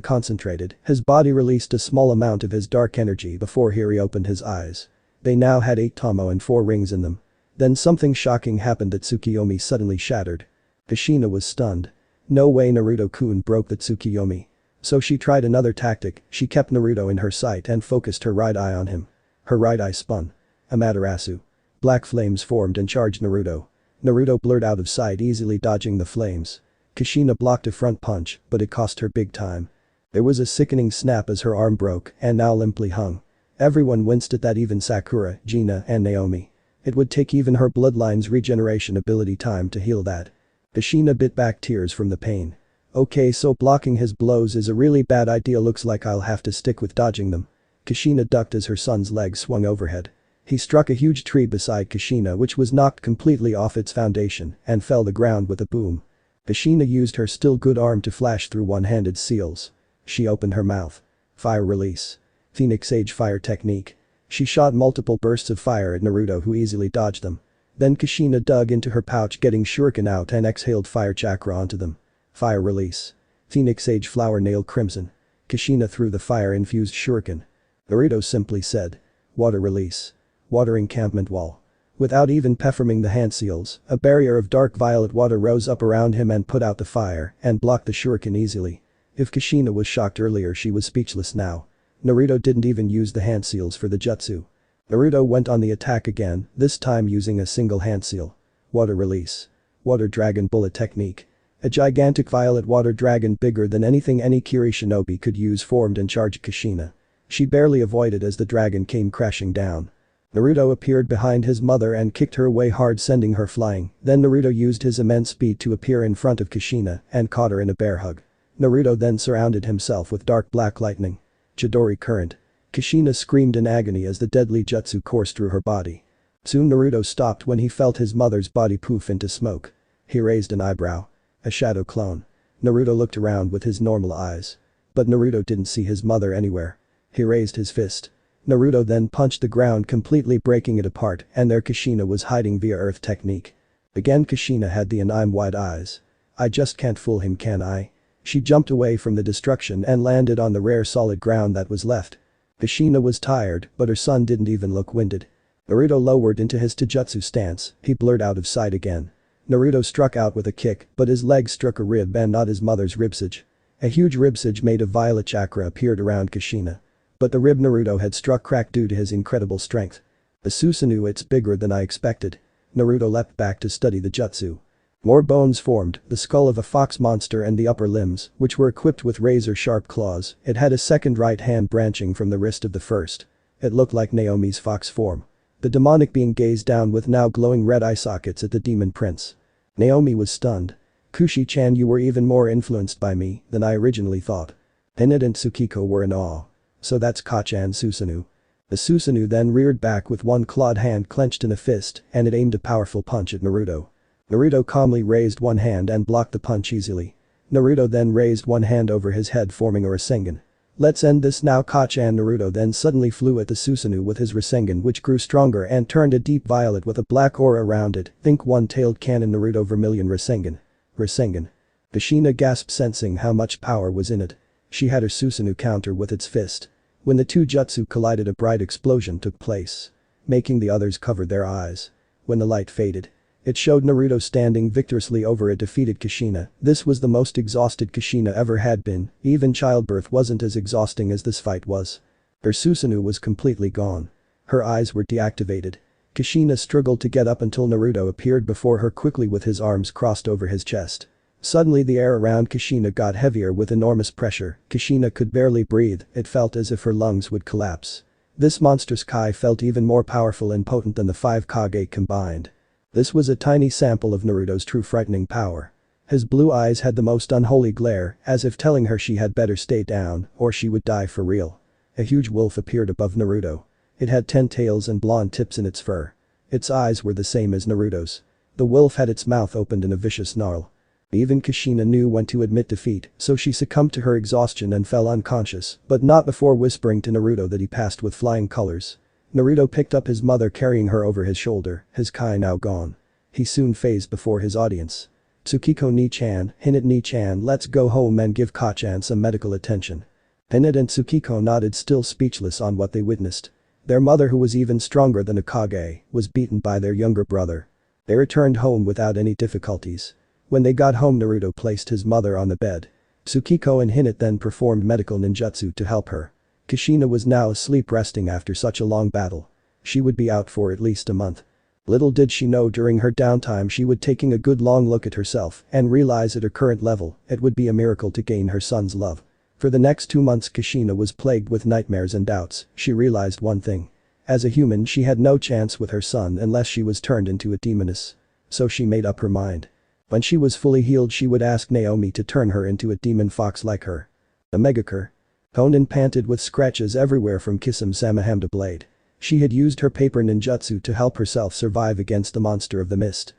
concentrated, his body released a small amount of his dark energy before he reopened his eyes. They now had 8 tomo and 4 rings in them. Then something shocking happened that Tsukiyomi suddenly shattered. Kushina was stunned. No way Naruto-kun broke the Tsukiyomi. So she tried another tactic, she kept Naruto in her sight and focused her right eye on him. Her right eye spun. Amaterasu. Black flames formed and charged Naruto. Naruto blurred out of sight, easily dodging the flames. Kushina blocked a front punch, but it cost her big time. There was a sickening snap as her arm broke and now limply hung. Everyone winced at that, even Sakura, Gina and Naomi. It would take even her bloodline's regeneration ability time to heal that. Kushina bit back tears from the pain. Okay, so blocking his blows is a really bad idea, looks like I'll have to stick with dodging them. Kushina ducked as her son's legs swung overhead. He struck a huge tree beside Kushina, which was knocked completely off its foundation and fell the ground with a boom. Kushina used her still good arm to flash through one-handed seals. She opened her mouth. Fire release. Phoenix Age fire technique. She shot multiple bursts of fire at Naruto, who easily dodged them. Then Kushina dug into her pouch, getting shuriken out and exhaled fire chakra onto them. Fire release. Phoenix Age flower nail crimson. Kushina threw the fire-infused shuriken. Naruto simply said. Water release. Water encampment wall. Without even performing the hand seals, a barrier of dark violet water rose up around him and put out the fire and blocked the shuriken easily. If Kushina was shocked earlier, she was speechless now. Naruto didn't even use the hand seals for the jutsu. Naruto went on the attack again, this time using a single hand seal. Water release. Water dragon bullet technique. A gigantic violet water dragon bigger than anything any Kiri shinobi could use formed and charged Kushina. She barely avoided as the dragon came crashing down. Naruto appeared behind his mother and kicked her away hard, sending her flying. Then Naruto used his immense speed to appear in front of Kushina and caught her in a bear hug. Naruto then surrounded himself with dark black lightning. Chidori current. Kushina screamed in agony as the deadly jutsu coursed through her body. Soon Naruto stopped when he felt his mother's body poof into smoke. He raised an eyebrow. A shadow clone. Naruto looked around with his normal eyes. But Naruto didn't see his mother anywhere. He raised his fist. Naruto then punched the ground, completely breaking it apart, and there Kushina was hiding via earth technique. Again Kushina had the anime wide eyes. I just can't fool him, can I? She jumped away from the destruction and landed on the rare solid ground that was left. Kushina was tired, but her son didn't even look winded. Naruto lowered into his taijutsu stance, he blurred out of sight again. Naruto struck out with a kick, but his leg struck a rib and not his mother's ribsage. A huge ribsage made of violet chakra appeared around Kushina. But the rib Naruto had struck cracked due to his incredible strength. The Susanoo, it's bigger than I expected. Naruto leapt back to study the jutsu. More bones formed, the skull of a fox monster and the upper limbs, which were equipped with razor-sharp claws. It had a second right hand branching from the wrist of the first. It looked like Naomi's fox form. The demonic being gazed down with now glowing red eye sockets at the demon prince. Naomi was stunned. Kushi-chan, you were even more influenced by me than I originally thought. Hinata and Tsukiko were in awe. So that's Kachan Susanoo. The Susanoo then reared back with one clawed hand clenched in a fist and it aimed a powerful punch at Naruto. Naruto calmly raised one hand and blocked the punch easily. Naruto then raised one hand over his head, forming a Rasengan. Let's end this now, Kachan. Naruto then suddenly flew at the Susanoo with his Rasengan, which grew stronger and turned a deep violet with a black aura around it. Think one-tailed cannon. Naruto Vermilion Rasengan. Rasengan. Kushina gasped, sensing how much power was in it. She had her Susanoo counter with its fist. When the two jutsu collided, a bright explosion took place, making the others cover their eyes. When the light faded, it showed Naruto standing victoriously over a defeated Kushina. This was the most exhausted Kushina ever had been. Even childbirth wasn't as exhausting as this fight was. Her Susanoo was completely gone. Her eyes were deactivated. Kushina struggled to get up until Naruto appeared before her quickly with his arms crossed over his chest. Suddenly the air around Kushina got heavier with enormous pressure. Kushina could barely breathe, it felt as if her lungs would collapse. This monstrous Kai felt even more powerful and potent than the 5 Kage combined. This was a tiny sample of Naruto's true frightening power. His blue eyes had the most unholy glare, as if telling her she had better stay down or she would die for real. A huge wolf appeared above Naruto. It had 10 tails and blonde tips in its fur. Its eyes were the same as Naruto's. The wolf had its mouth opened in a vicious snarl. Even Kushina knew when to admit defeat, so she succumbed to her exhaustion and fell unconscious, but not before whispering to Naruto that he passed with flying colors. Naruto picked up his mother carrying her over his shoulder, his kai now gone. He soon phased before his audience. Tsukiko ni-chan, Hinata ni-chan, let's go home and give Ka-chan some medical attention. Hinata and Tsukiko nodded, still speechless on what they witnessed. Their mother, who was even stronger than a Kage, was beaten by their younger brother. They returned home without any difficulties. When they got home, Naruto placed his mother on the bed. Tsukiko and Hinata then performed medical ninjutsu to help her. Kushina was now asleep, resting after such a long battle. She would be out for at least a month. Little did she know during her downtime she would taking a good long look at herself and realize at her current level it would be a miracle to gain her son's love. For the next 2 months Kushina was plagued with nightmares and doubts. She realized one thing. As a human she had no chance with her son unless she was turned into a demoness. So she made up her mind. When she was fully healed she would ask Naomi to turn her into a demon fox like her. A Megacure. Konan panted with scratches everywhere from Kisame-sama Hamda blade. She had used her paper ninjutsu to help herself survive against the monster of the mist.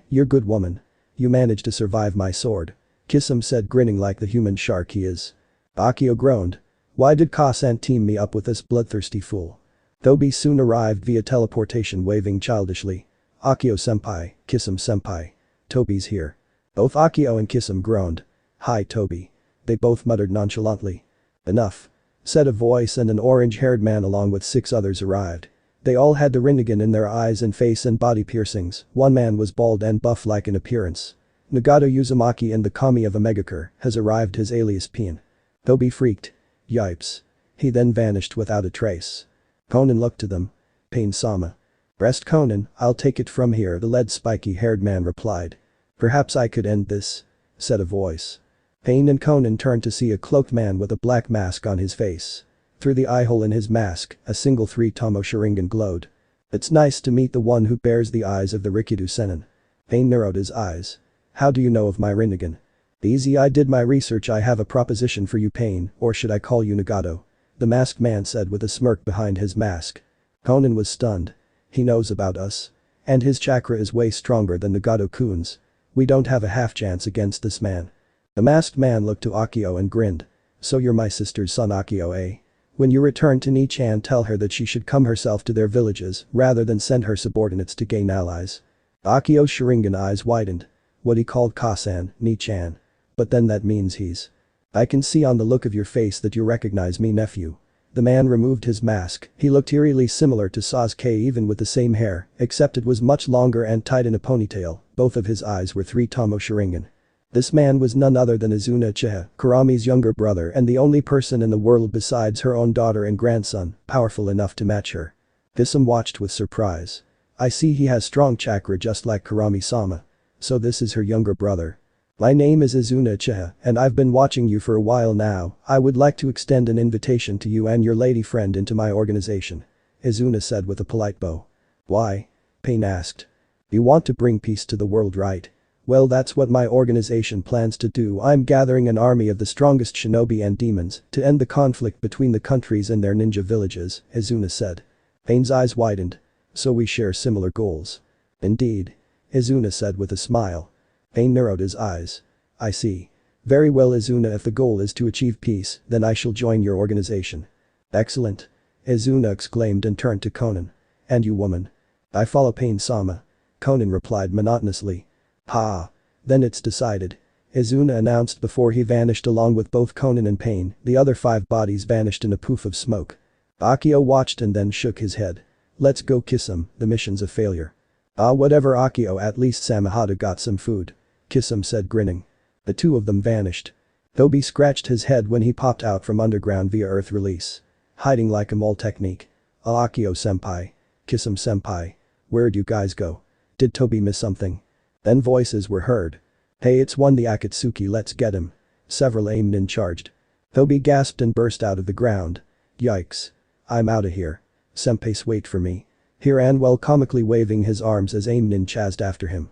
You're good woman. You managed to survive my sword. Kisame said, grinning like the human shark he is. Akio groaned. Why did Ka-san team me up with this bloodthirsty fool? Tobi soon arrived via teleportation, waving childishly. Akio-senpai, Kisame-senpai. Tobi's here. Both Akio and Kisame groaned. Hi Tobi. They both muttered nonchalantly. Enough. Said a voice, and an orange-haired man along with 6 others arrived. They all had the Rinnegan in their eyes and face and body piercings. One man was bald and buff-like in appearance. Nagato Uzumaki and the Kami of a Megacure has arrived, his alias Pien. Tobi freaked. Yipes. He then vanished without a trace. Konan looked to them. Pain-sama. Rest Konan, I'll take it from here, the lead spiky-haired man replied. Perhaps I could end this, said a voice. Pain and Konan turned to see a cloaked man with a black mask on his face. Through the eye hole in his mask, a single 3-tomo Sharingan glowed. It's nice to meet the one who bears the eyes of the Rikido Sennin. Pain narrowed his eyes. How do you know of my Rinnegan? Easy, I did my research. I have a proposition for you, Pain, or should I call you Nagato? The masked man said with a smirk behind his mask. Konan was stunned. He knows about us. And his chakra is way stronger than Nagato-kun's. We don't have a half chance against this man. The masked man looked to Akio and grinned. So you're my sister's son, Akio, eh? When you return to Ni-chan, tell her that she should come herself to their villages rather than send her subordinates to gain allies. Akio's Sharingan eyes widened. What he called Ka-san, Ni-chan. But then that means he's. I can see on the look of your face that you recognize me, nephew. The man removed his mask. He looked eerily similar to Sasuke, even with the same hair, except it was much longer and tied in a ponytail. Both of his eyes were 3-tomo Sharingan. This man was none other than Izuna Uchiha, Kurami's younger brother and the only person in the world besides her own daughter and grandson, powerful enough to match her. Kisame watched with surprise. I see he has strong chakra just like Kurami-sama. So this is her younger brother. My name is Izuna Uchiha, and I've been watching you for a while now. I would like to extend an invitation to you and your lady friend into my organization. Izuna said with a polite bow. Why? Pain asked. You want to bring peace to the world, right? Well, that's what my organization plans to do. I'm gathering an army of the strongest shinobi and demons to end the conflict between the countries and their ninja villages, Izuna said. Pain's eyes widened. So we share similar goals. Indeed. Izuna said with a smile. Pain narrowed his eyes. I see. Very well, Izuna, if the goal is to achieve peace, then I shall join your organization. Excellent. Izuna exclaimed and turned to Konan. And you, woman? I follow Pain-sama. Konan replied monotonously. Ha. Then it's decided. Izuna announced before he vanished along with both Konan and Pain. The other 5 bodies vanished in a poof of smoke. Akio watched and then shook his head. Let's go, Kisame, the mission's a failure. Whatever, Akio, at least Samahata got some food. Kisame said, grinning. The 2 of them vanished. Tobi scratched his head when he popped out from underground via earth release. Hiding like a mole technique. Akio-senpai. Kisame-senpai. Where'd you guys go? Did Tobi miss something? Then voices were heard. Hey, it's one the Akatsuki, let's get him. Several aimed and charged. Tobi gasped and burst out of the ground. Yikes. I'm outta here. Senpais, wait for me. Here, Anwell comically waving his arms as Aimnin chased after him.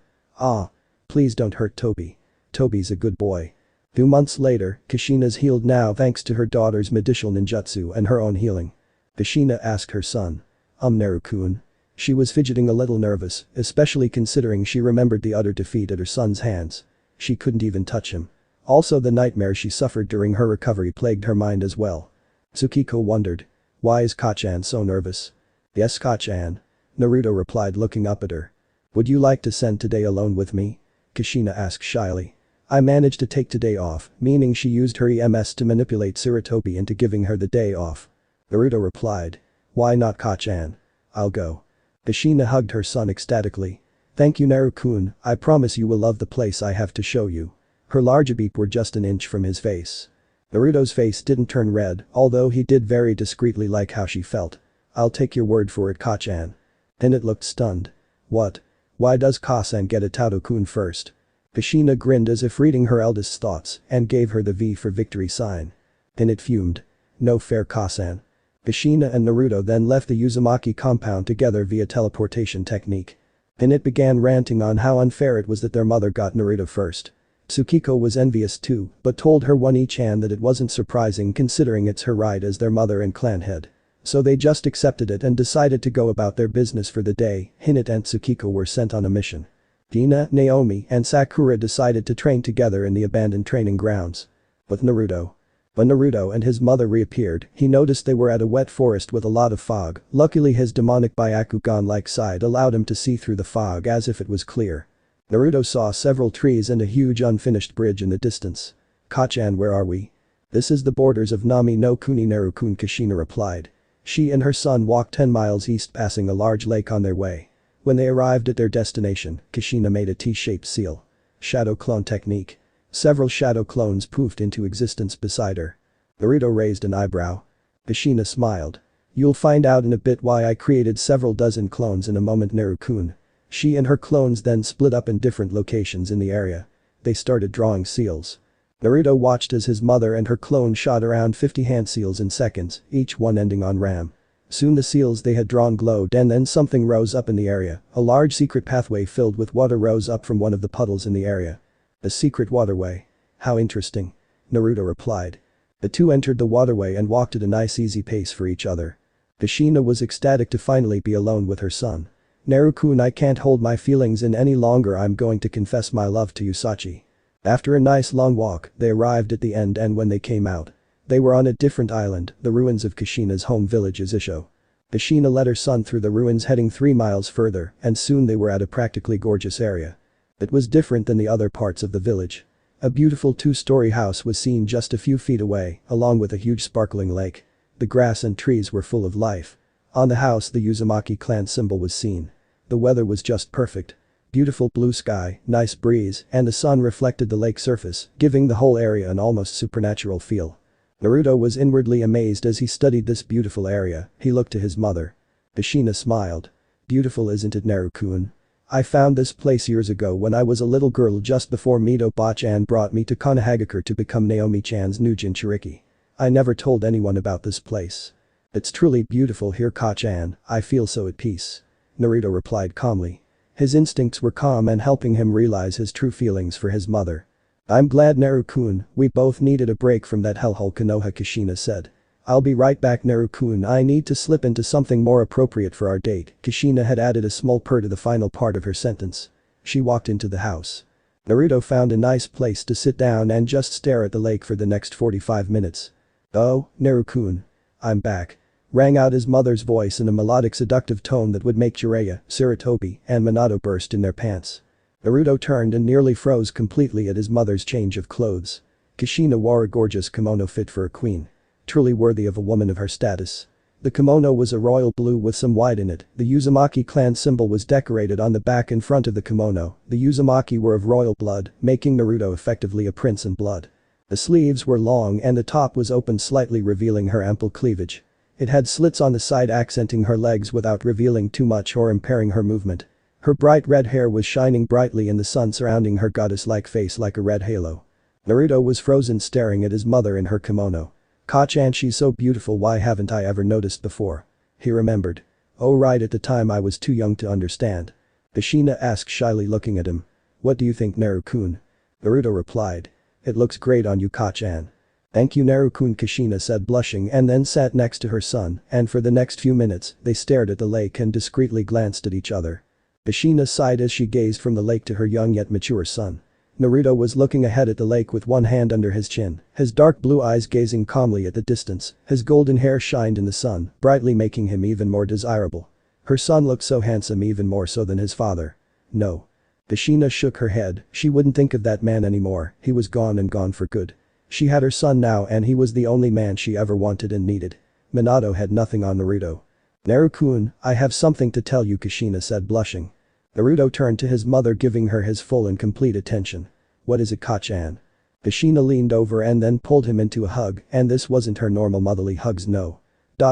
Please don't hurt Tobi. Tobi's a good boy. 2 months later, Kushina's healed now thanks to her daughter's medicinal ninjutsu and her own healing. Kushina asked her son. Naru-kun. She was fidgeting a little nervous, especially considering she remembered the utter defeat at her son's hands. She couldn't even touch him. Also the nightmare she suffered during her recovery plagued her mind as well. Tsukiko wondered. Why is Kachan so nervous? Yes, Kachan. Naruto replied, looking up at her. Would you like to spend today alone with me? Kushina asked shyly. I managed to take today off, meaning she used her EMS to manipulate Sarutobi into giving her the day off. Naruto replied. Why not, Kachan? I'll go. Kushina hugged her son ecstatically. Thank you, Naru-kun, I promise you will love the place I have to show you. Her large beak were just an inch from his face. Naruto's face didn't turn red, although he did very discreetly like how she felt. I'll take your word for it, Kachan. Then it looked stunned. What? Why does Kasan get a Tato-kun first? Kushina grinned as if reading her eldest's thoughts and gave her the V for victory sign. Then it fumed. No fair, Kasan. Kushina and Naruto then left the Uzumaki compound together via teleportation technique. Then it began ranting on how unfair it was that their mother got Naruto first. Tsukiko was envious too, but told her One-chan that it wasn't surprising considering it's her right as their mother and clan head. So they just accepted it and decided to go about their business for the day. Hinata and Tsukiko were sent on a mission. Dina, Naomi, and Sakura decided to train together in the abandoned training grounds. With Naruto. When Naruto and his mother reappeared, he noticed they were at a wet forest with a lot of fog. Luckily his demonic Byakugan-like side allowed him to see through the fog as if it was clear. Naruto saw several trees and a huge unfinished bridge in the distance. Kachan, where are we? This is the borders of Nami no Kuni, Naru-kun, Kushina replied. She and her son walked 10 miles east, passing a large lake on their way. When they arrived at their destination, Kushina made a T-shaped seal. Shadow clone technique. Several shadow clones poofed into existence beside her. Naruto raised an eyebrow. Kushina smiled. You'll find out in a bit why I created several dozen clones in a moment, Naru-kun. She and her clones then split up in different locations in the area. They started drawing seals. Naruto watched as his mother and her clone shot around 50 hand seals in seconds, each one ending on ram. Soon the seals they had drawn glowed and then something rose up in the area. A large secret pathway filled with water rose up from one of the puddles in the area. A secret waterway. How interesting. Naruto replied. The two entered the waterway and walked at a nice easy pace for each other. Kushina was ecstatic to finally be alone with her son. Naru-kun, I can't hold my feelings in any longer, I'm going to confess my love to you, Sachi. After a nice long walk, they arrived at the end, and when they came out, they were on a different island, the ruins of Kushina's home village Izisho. Kushina led her son through the ruins heading 3 miles further and soon they were at a practically gorgeous area. It was different than the other parts of the village. A beautiful 2-story house was seen just a few feet away, along with a huge sparkling lake. The grass and trees were full of life. On the house the Uzumaki clan symbol was seen. The weather was just perfect. Beautiful blue sky, nice breeze, and the sun reflected the lake surface, giving the whole area an almost supernatural feel. Naruto was inwardly amazed as he studied this beautiful area. He looked to his mother. Kushina smiled. Beautiful, isn't it, Naru-kun? I found this place years ago when I was a little girl, just before Mito-chan brought me to Konoha to become Naomi-chan's new Jinchuriki. I never told anyone about this place. It's truly beautiful here, Ka-chan, I feel so at peace. Naruto replied calmly. His instincts were calm and helping him realize his true feelings for his mother. I'm glad, Naru-kun, we both needed a break from that hellhole, Konoha, Kushina said. I'll be right back, Naru-kun, I need to slip into something more appropriate for our date. Kushina had added a small purr to the final part of her sentence. She walked into the house. Naruto found a nice place to sit down and just stare at the lake for the next 45 minutes. Oh, Naru-kun. I'm back. Rang out his mother's voice in a melodic seductive tone that would make Jiraiya, Sarutobi, and Minato burst in their pants. Naruto turned and nearly froze completely at his mother's change of clothes. Kushina wore a gorgeous kimono fit for a queen. Truly worthy of a woman of her status. The kimono was a royal blue with some white in it. The Uzumaki clan symbol was decorated on the back and front of the kimono. The Uzumaki were of royal blood, making Naruto effectively a prince in blood. The sleeves were long and the top was open, slightly revealing her ample cleavage. It had slits on the side accenting her legs without revealing too much or impairing her movement. Her bright red hair was shining brightly in the sun, surrounding her goddess-like face like a red halo. Naruto was frozen, staring at his mother in her kimono. Ka-chan, she's so beautiful, why haven't I ever noticed before? He remembered. Oh right, at the time I was too young to understand. Kushina asked shyly, looking at him. What do you think, Naru-kun? Naruto replied. It looks great on you, Ka-chan. Thank you, Naru-kun, Kushina said, blushing, and then sat next to her son, and for the next few minutes, they stared at the lake and discreetly glanced at each other. Kushina sighed as she gazed from the lake to her young yet mature son. Naruto was looking ahead at the lake with one hand under his chin, his dark blue eyes gazing calmly at the distance, his golden hair shined in the sun, brightly making him even more desirable. Her son looked so handsome, even more so than his father. No. Kushina shook her head, she wouldn't think of that man anymore, he was gone and gone for good. She had her son now and he was the only man she ever wanted and needed. Minato had nothing on Naruto. "Naru-kun, I have something to tell you," Kushina said, blushing. Naruto turned to his mother, giving her his full and complete attention. "What is it, Ka-chan?" Kushina leaned over and then pulled him into a hug, and this wasn't her normal motherly hugs, no.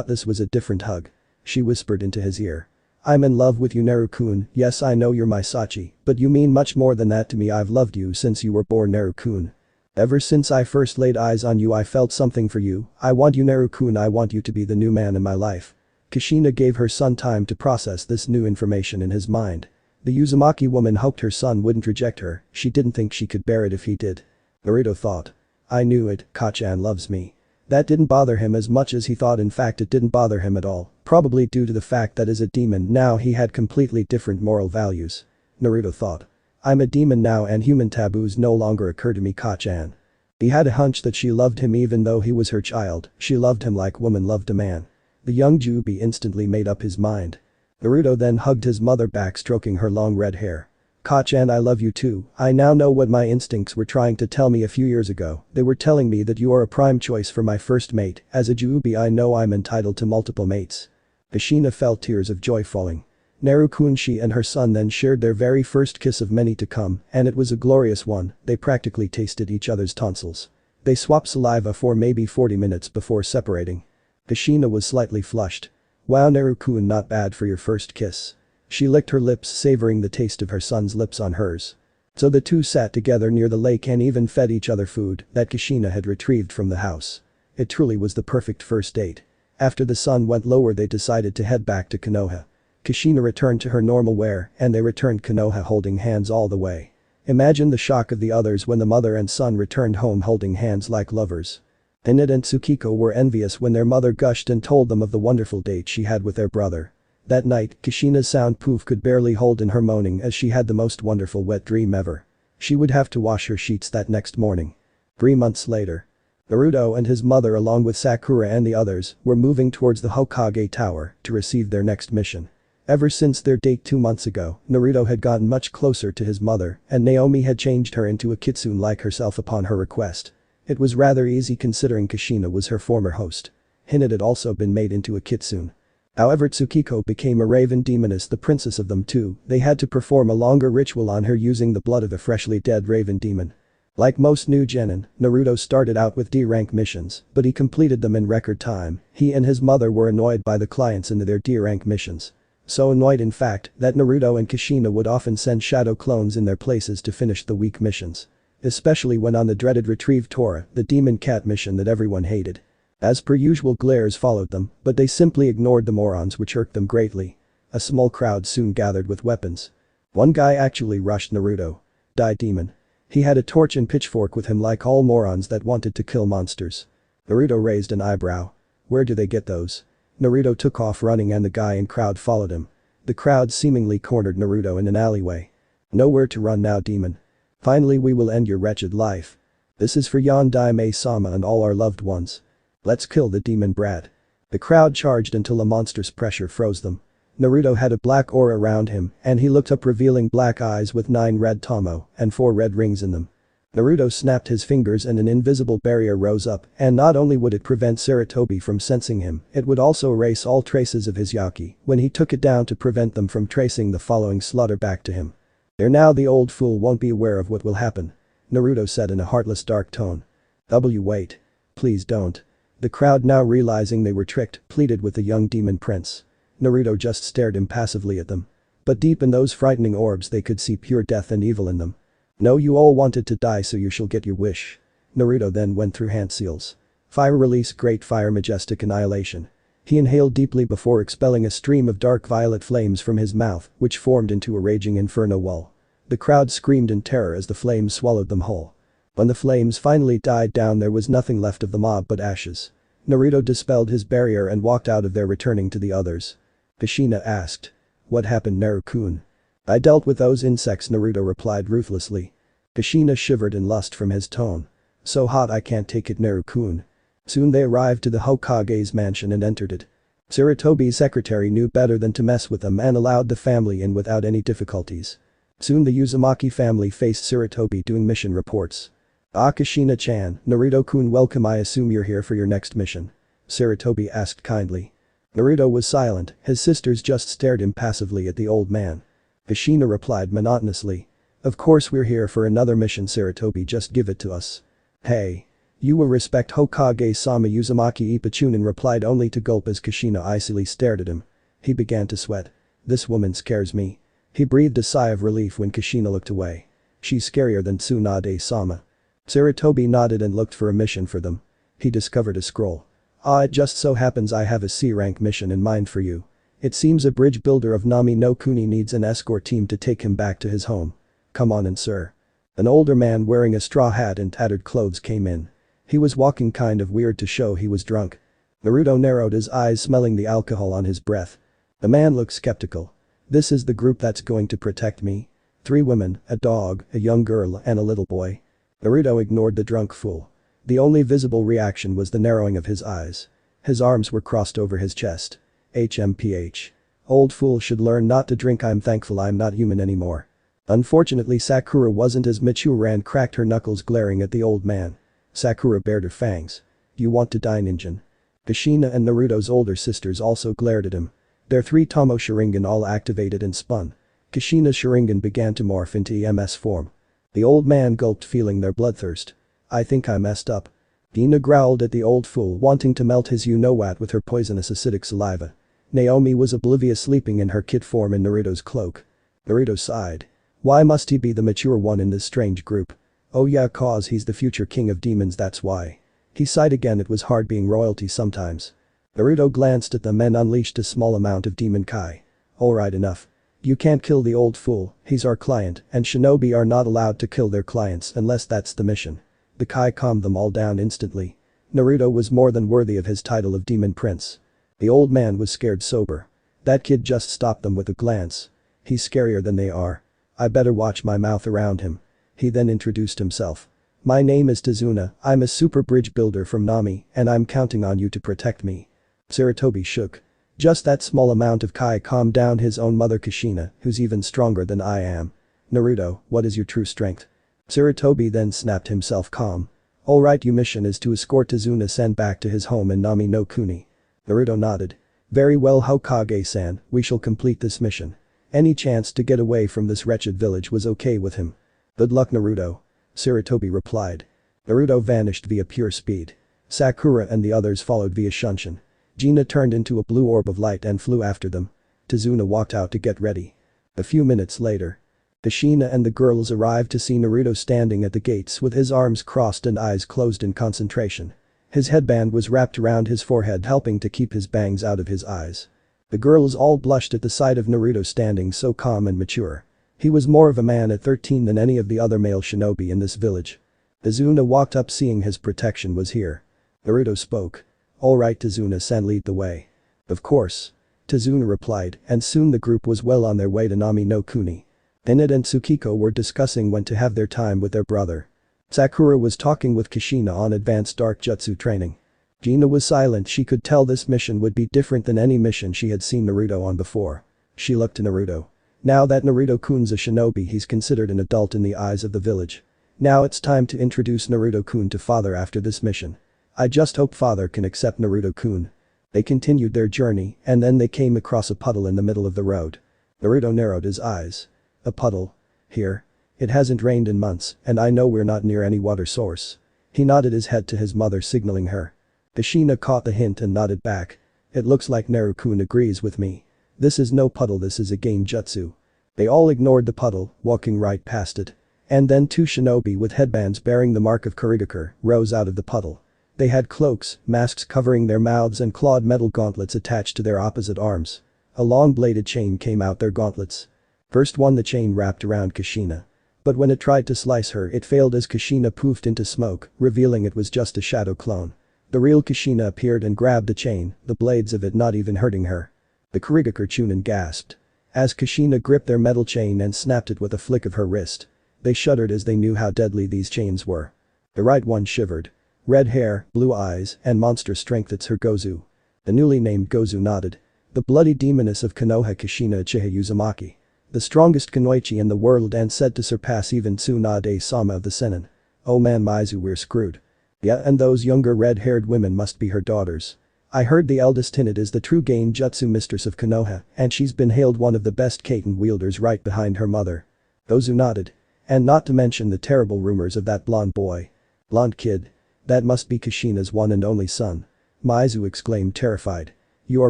This was a different hug. She whispered into his ear. "I'm in love with you, Naru-kun, yes I know you're my Sachi, but you mean much more than that to me. I've loved you since you were born, Naru-kun. Ever since I first laid eyes on you I felt something for you. I want you, Naru-kun, I want you to be the new man in my life." Kushina gave her son time to process this new information in his mind. The Uzumaki woman hoped her son wouldn't reject her, she didn't think she could bear it if he did. Naruto thought. "I knew it, Ka-chan loves me." That didn't bother him as much as he thought, in fact it didn't bother him at all, probably due to the fact that as a demon now he had completely different moral values. Naruto thought. "I'm a demon now and human taboos no longer occur to me, Ka-chan." He had a hunch that she loved him even though he was her child, she loved him like woman loved a man. The young Juubi instantly made up his mind. Naruto then hugged his mother back, stroking her long red hair. "Ka-chan, I love you too. I now know what my instincts were trying to tell me a few years ago. They were telling me that you are a prime choice for my first mate. As a Juubi I know I'm entitled to multiple mates." Kushina felt tears of joy falling. Naru-kun, she and her son then shared their very first kiss of many to come, and it was a glorious one. They practically tasted each other's tonsils. They swapped saliva for maybe 40 minutes before separating. Kushina was slightly flushed. "Wow, Naru-kun, not bad for your first kiss." She licked her lips, savoring the taste of her son's lips on hers. So the two sat together near the lake and even fed each other food that Kushina had retrieved from the house. It truly was the perfect first date. After the sun went lower they decided to head back to Konoha. Kushina returned to her normal wear and they returned Konoha holding hands all the way. Imagine the shock of the others when the mother and son returned home holding hands like lovers. Hinata and Tsukiko were envious when their mother gushed and told them of the wonderful date she had with their brother. That night, Kushina's sound poof could barely hold in her moaning as she had the most wonderful wet dream ever. She would have to wash her sheets that next morning. 3 months later. Naruto and his mother along with Sakura and the others were moving towards the Hokage Tower to receive their next mission. Ever since their date 2 months ago, Naruto had gotten much closer to his mother and Naomi had changed her into a kitsune like herself upon her request. It was rather easy considering Kushina was her former host. Hinata had also been made into a kitsune. However, Tsukiko became a raven demoness, the princess of them too. They had to perform a longer ritual on her using the blood of a freshly dead raven demon. Like most new genin, Naruto started out with D-rank missions, but he completed them in record time. He and his mother were annoyed by the clients into their D-rank missions. So annoyed in fact that Naruto and Kushina would often send shadow clones in their places to finish the weak missions. Especially when on the dreaded Retrieve Tora, the demon cat mission that everyone hated. As per usual, glares followed them, but they simply ignored the morons, which irked them greatly. A small crowd soon gathered with weapons. One guy actually rushed Naruto. Die demon. He had a torch and pitchfork with him like all morons that wanted to kill monsters. Naruto raised an eyebrow. Where do they get those? Naruto took off running and the guy and crowd followed him. The crowd seemingly cornered Naruto in an alleyway. Nowhere to run now, demon. Finally we will end your wretched life. This is for Yondaime-sama and all our loved ones. Let's kill the demon brat. The crowd charged until a monstrous pressure froze them. Naruto had a black aura around him and he looked up, revealing black eyes with 9 red tomo and 4 red rings in them. Naruto snapped his fingers and an invisible barrier rose up, and not only would it prevent Sarutobi from sensing him, it would also erase all traces of his Yaki when he took it down to prevent them from tracing the following slaughter back to him. There now the old fool won't be aware of what will happen. Naruto said in a heartless dark tone. Wait. Please don't. The crowd, now realizing they were tricked, pleaded with the young demon prince. Naruto just stared impassively at them. But deep in those frightening orbs they could see pure death and evil in them. No, you all wanted to die, so you shall get your wish. Naruto then went through hand seals. Fire release, great fire, majestic annihilation. He inhaled deeply before expelling a stream of dark violet flames from his mouth, which formed into a raging inferno wall. The crowd screamed in terror as the flames swallowed them whole. When the flames finally died down there was nothing left of the mob but ashes. Naruto dispelled his barrier and walked out of there, returning to the others. Kushina asked. What happened, Naru-kun? I dealt with those insects, Naruto replied ruthlessly. Kushina shivered in lust from his tone. So hot I can't take it, Naru-kun. Soon they arrived to the Hokage's mansion and entered it. Sarutobi's secretary knew better than to mess with them and allowed the family in without any difficulties. Soon the Uzumaki family faced Sarutobi doing mission reports. Kushina-chan, Naruto-kun, welcome. I assume you're here for your next mission. Sarutobi asked kindly. Naruto was silent, his sisters just stared impassively at the old man. Kushina replied monotonously. Of course we're here for another mission, Sarutobi, just give it to us. Hey. You will respect Hokage-sama. Uzumaki Ipachunin replied only to gulp as Kushina icily stared at him. He began to sweat. This woman scares me. He breathed a sigh of relief when Kushina looked away. She's scarier than Tsunade-sama. Sarutobi nodded and looked for a mission for them. He discovered a scroll. It just so happens I have a C-rank mission in mind for you. It seems a bridge builder of Nami no Kuni needs an escort team to take him back to his home. Come on in, sir. An older man wearing a straw hat and tattered clothes came in. He was walking kind of weird to show he was drunk. Naruto narrowed his eyes, smelling the alcohol on his breath. The man looked skeptical. This is the group that's going to protect me? 3 women, a dog, a young girl and a little boy. Naruto ignored the drunk fool. The only visible reaction was the narrowing of his eyes. His arms were crossed over his chest. HMPH. Old fool should learn not to drink. I'm thankful I'm not human anymore. Unfortunately Sakura wasn't as mature and cracked her knuckles, glaring at the old man. Sakura bared her fangs. You want to die, ninja? Kushina and Naruto's older sisters also glared at him. Their 3 Tomo Sharingan all activated and spun. Kushina's Sharingan began to morph into EMS form. The old man gulped, feeling their bloodthirst. I think I messed up. Dina growled at the old fool, wanting to melt his you-know-what with her poisonous acidic saliva. Naomi was oblivious, sleeping in her kid form in Naruto's cloak. Naruto sighed. Why must he be the mature one in this strange group? Oh yeah, cause he's the future king of demons, that's why. He sighed again. It was hard being royalty sometimes. Naruto glanced at them and unleashed a small amount of demon kai. Alright, enough. You can't kill the old fool, he's our client, and shinobi are not allowed to kill their clients unless that's the mission. The kai calmed them all down instantly. Naruto was more than worthy of his title of demon prince. The old man was scared sober. That kid just stopped them with a glance. He's scarier than they are. I better watch my mouth around him. He then introduced himself. My name is Tazuna, I'm a super bridge builder from Nami, and I'm counting on you to protect me. Sarutobi shook. Just that small amount of kai calmed down his own mother Kushina, who's even stronger than I am. Naruto, what is your true strength? Sarutobi then snapped himself calm. Alright, your mission is to escort Tazuna-san back to his home in Nami no Kuni. Naruto nodded. Very well, Hokage-san, we shall complete this mission. Any chance to get away from this wretched village was okay with him. Good luck, Naruto. Sarutobi replied. Naruto vanished via pure speed. Sakura and the others followed via Shunshin. Gina turned into a blue orb of light and flew after them. Tazuna walked out to get ready. A few minutes later. Kushina and the girls arrived to see Naruto standing at the gates with his arms crossed and eyes closed in concentration. His headband was wrapped around his forehead, helping to keep his bangs out of his eyes. The girls all blushed at the sight of Naruto standing so calm and mature. He was more of a man at 13 than any of the other male shinobi in this village. Tazuna walked up, seeing his protection was here. Naruto spoke. Alright, Tazuna-san, lead the way. Of course. Tazuna replied, and soon the group was well on their way to Nami no Kuni. Hinata and Tsukiko were discussing when to have their time with their brother. Sakura was talking with Kushina on advanced dark jutsu training. Gina was silent. She could tell this mission would be different than any mission she had seen Naruto on before. She looked to Naruto. Now that Naruto-kun's a shinobi, he's considered an adult in the eyes of the village. Now it's time to introduce Naruto-kun to father after this mission. I just hope father can accept Naruto-kun. They continued their journey and then they came across a puddle in the middle of the road. Naruto narrowed his eyes. A puddle? Here? It hasn't rained in months and I know we're not near any water source. He nodded his head to his mother, signaling her. Kushina caught the hint and nodded back. It looks like Naruto-kun agrees with me. This is no puddle, this is a game jutsu. They all ignored the puddle, walking right past it. And then 2 shinobi with headbands bearing the mark of Kurigakure rose out of the puddle. They had cloaks, masks covering their mouths and clawed metal gauntlets attached to their opposite arms. A long bladed chain came out their gauntlets. First one, the chain wrapped around Kushina. But when it tried to slice her, it failed as Kushina poofed into smoke, revealing it was just a shadow clone. The real Kushina appeared and grabbed the chain, the blades of it not even hurting her. The Kurigakure Chunin gasped. As Kushina gripped their metal chain and snapped it with a flick of her wrist. They shuddered as they knew how deadly these chains were. The right one shivered. Red hair, blue eyes, and monster strength, it's her Gozu. The newly named Gozu nodded. The bloody demoness of Konoha Kushina Uchiha Uzumaki. The strongest kunoichi in the world and said to surpass even Tsunade-sama of the Sennin. Oh man Maizu, we're screwed. Yeah, and those younger red-haired women must be her daughters. I heard the eldest Hinata is the true Genjutsu mistress of Konoha, and she's been hailed one of the best Kaiten wielders right behind her mother. Gozu nodded. And not to mention the terrible rumors of that blonde boy. Blonde kid. That must be Kushina's one and only son. Maizu exclaimed terrified. You are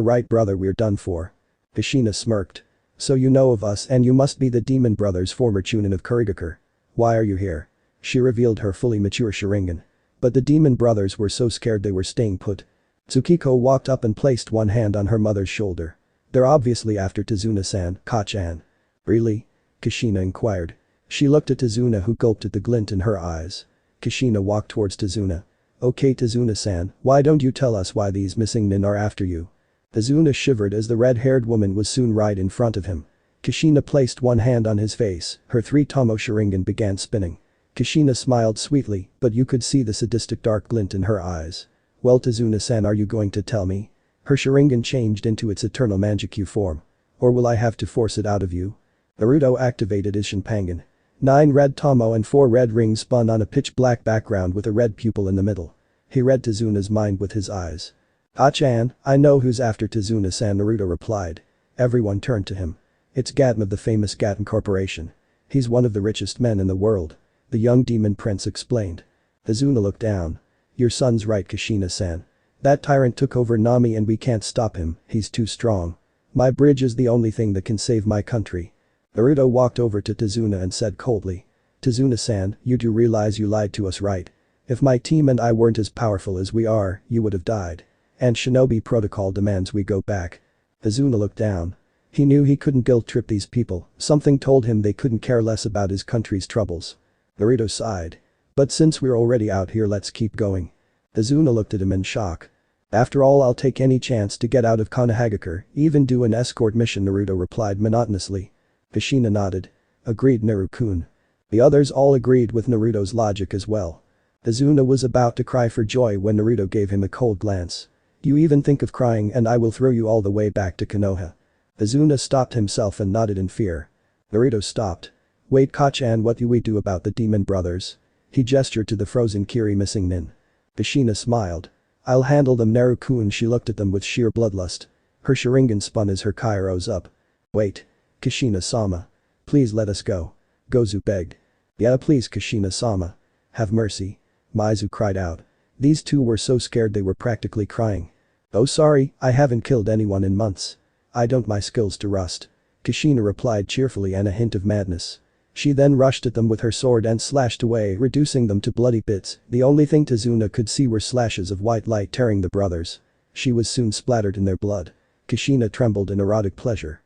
right brother, we're done for. Kushina smirked. So you know of us and you must be the Demon Brothers' former Chunin of Kurigakure. Why are you here? She revealed her fully mature Sharingan. But the Demon Brothers were so scared they were staying put. Tsukiko walked up and placed one hand on her mother's shoulder. They're obviously after Tazuna-san, Kachan. Really? Kushina inquired. She looked at Tazuna who gulped at the glint in her eyes. Kushina walked towards Tazuna. Okay Tazuna-san, why don't you tell us why these missing nin are after you? Tazuna shivered as the red-haired woman was soon right in front of him. Kushina placed one hand on his face, her 3-tomo Sharingan began spinning. Kushina smiled sweetly, but you could see the sadistic dark glint in her eyes. Well Tazuna-san, are you going to tell me? Her Sharingan changed into its eternal Manjikyu form. Or will I have to force it out of you? Naruto activated his Shinpangan. 9 red tomo and 4 red rings spun on a pitch-black background with a red pupil in the middle. He read Tazuna's mind with his eyes. Ah-chan, I know who's after Tazuna-san, Naruto replied. Everyone turned to him. It's Gaten of the famous Gaten Corporation. He's one of the richest men in the world. The young demon prince explained. Tazuna looked down. Your son's right Kushina-san. That tyrant took over Nami and we can't stop him, he's too strong. My bridge is the only thing that can save my country. Naruto walked over to Tazuna and said coldly. Tazuna-san, you do realize you lied to us right? If my team and I weren't as powerful as we are, you would have died. And Shinobi Protocol demands we go back. Tazuna looked down. He knew he couldn't guilt-trip these people, something told him they couldn't care less about his country's troubles. Naruto sighed. But since we're already out here, let's keep going. Tazuna looked at him in shock. After all, I'll take any chance to get out of Konohagakure, even do an escort mission, Naruto replied monotonously. Kushina nodded. Agreed Naru-kun. The others all agreed with Naruto's logic as well. Tazuna was about to cry for joy when Naruto gave him a cold glance. You even think of crying and I will throw you all the way back to Konoha. Tazuna stopped himself and nodded in fear. Naruto stopped. Wait Kachan, what do we do about the Demon Brothers? He gestured to the frozen Kiri missing nin. Kushina smiled. I'll handle them Naru-kun. She looked at them with sheer bloodlust. Her Sharingan spun as her Kai rose up. Wait. Kushina-sama. Please let us go. Gozu begged. Yeah please Kushina-sama. Have mercy. Maizu cried out. These two were so scared they were practically crying. Oh sorry, I haven't killed anyone in months. I don't my skills to rust. Kushina replied cheerfully and a hint of madness. She then rushed at them with her sword and slashed away, reducing them to bloody bits. The only thing Tazuna could see were slashes of white light tearing the brothers. She was soon splattered in their blood. Kushina trembled in erotic pleasure.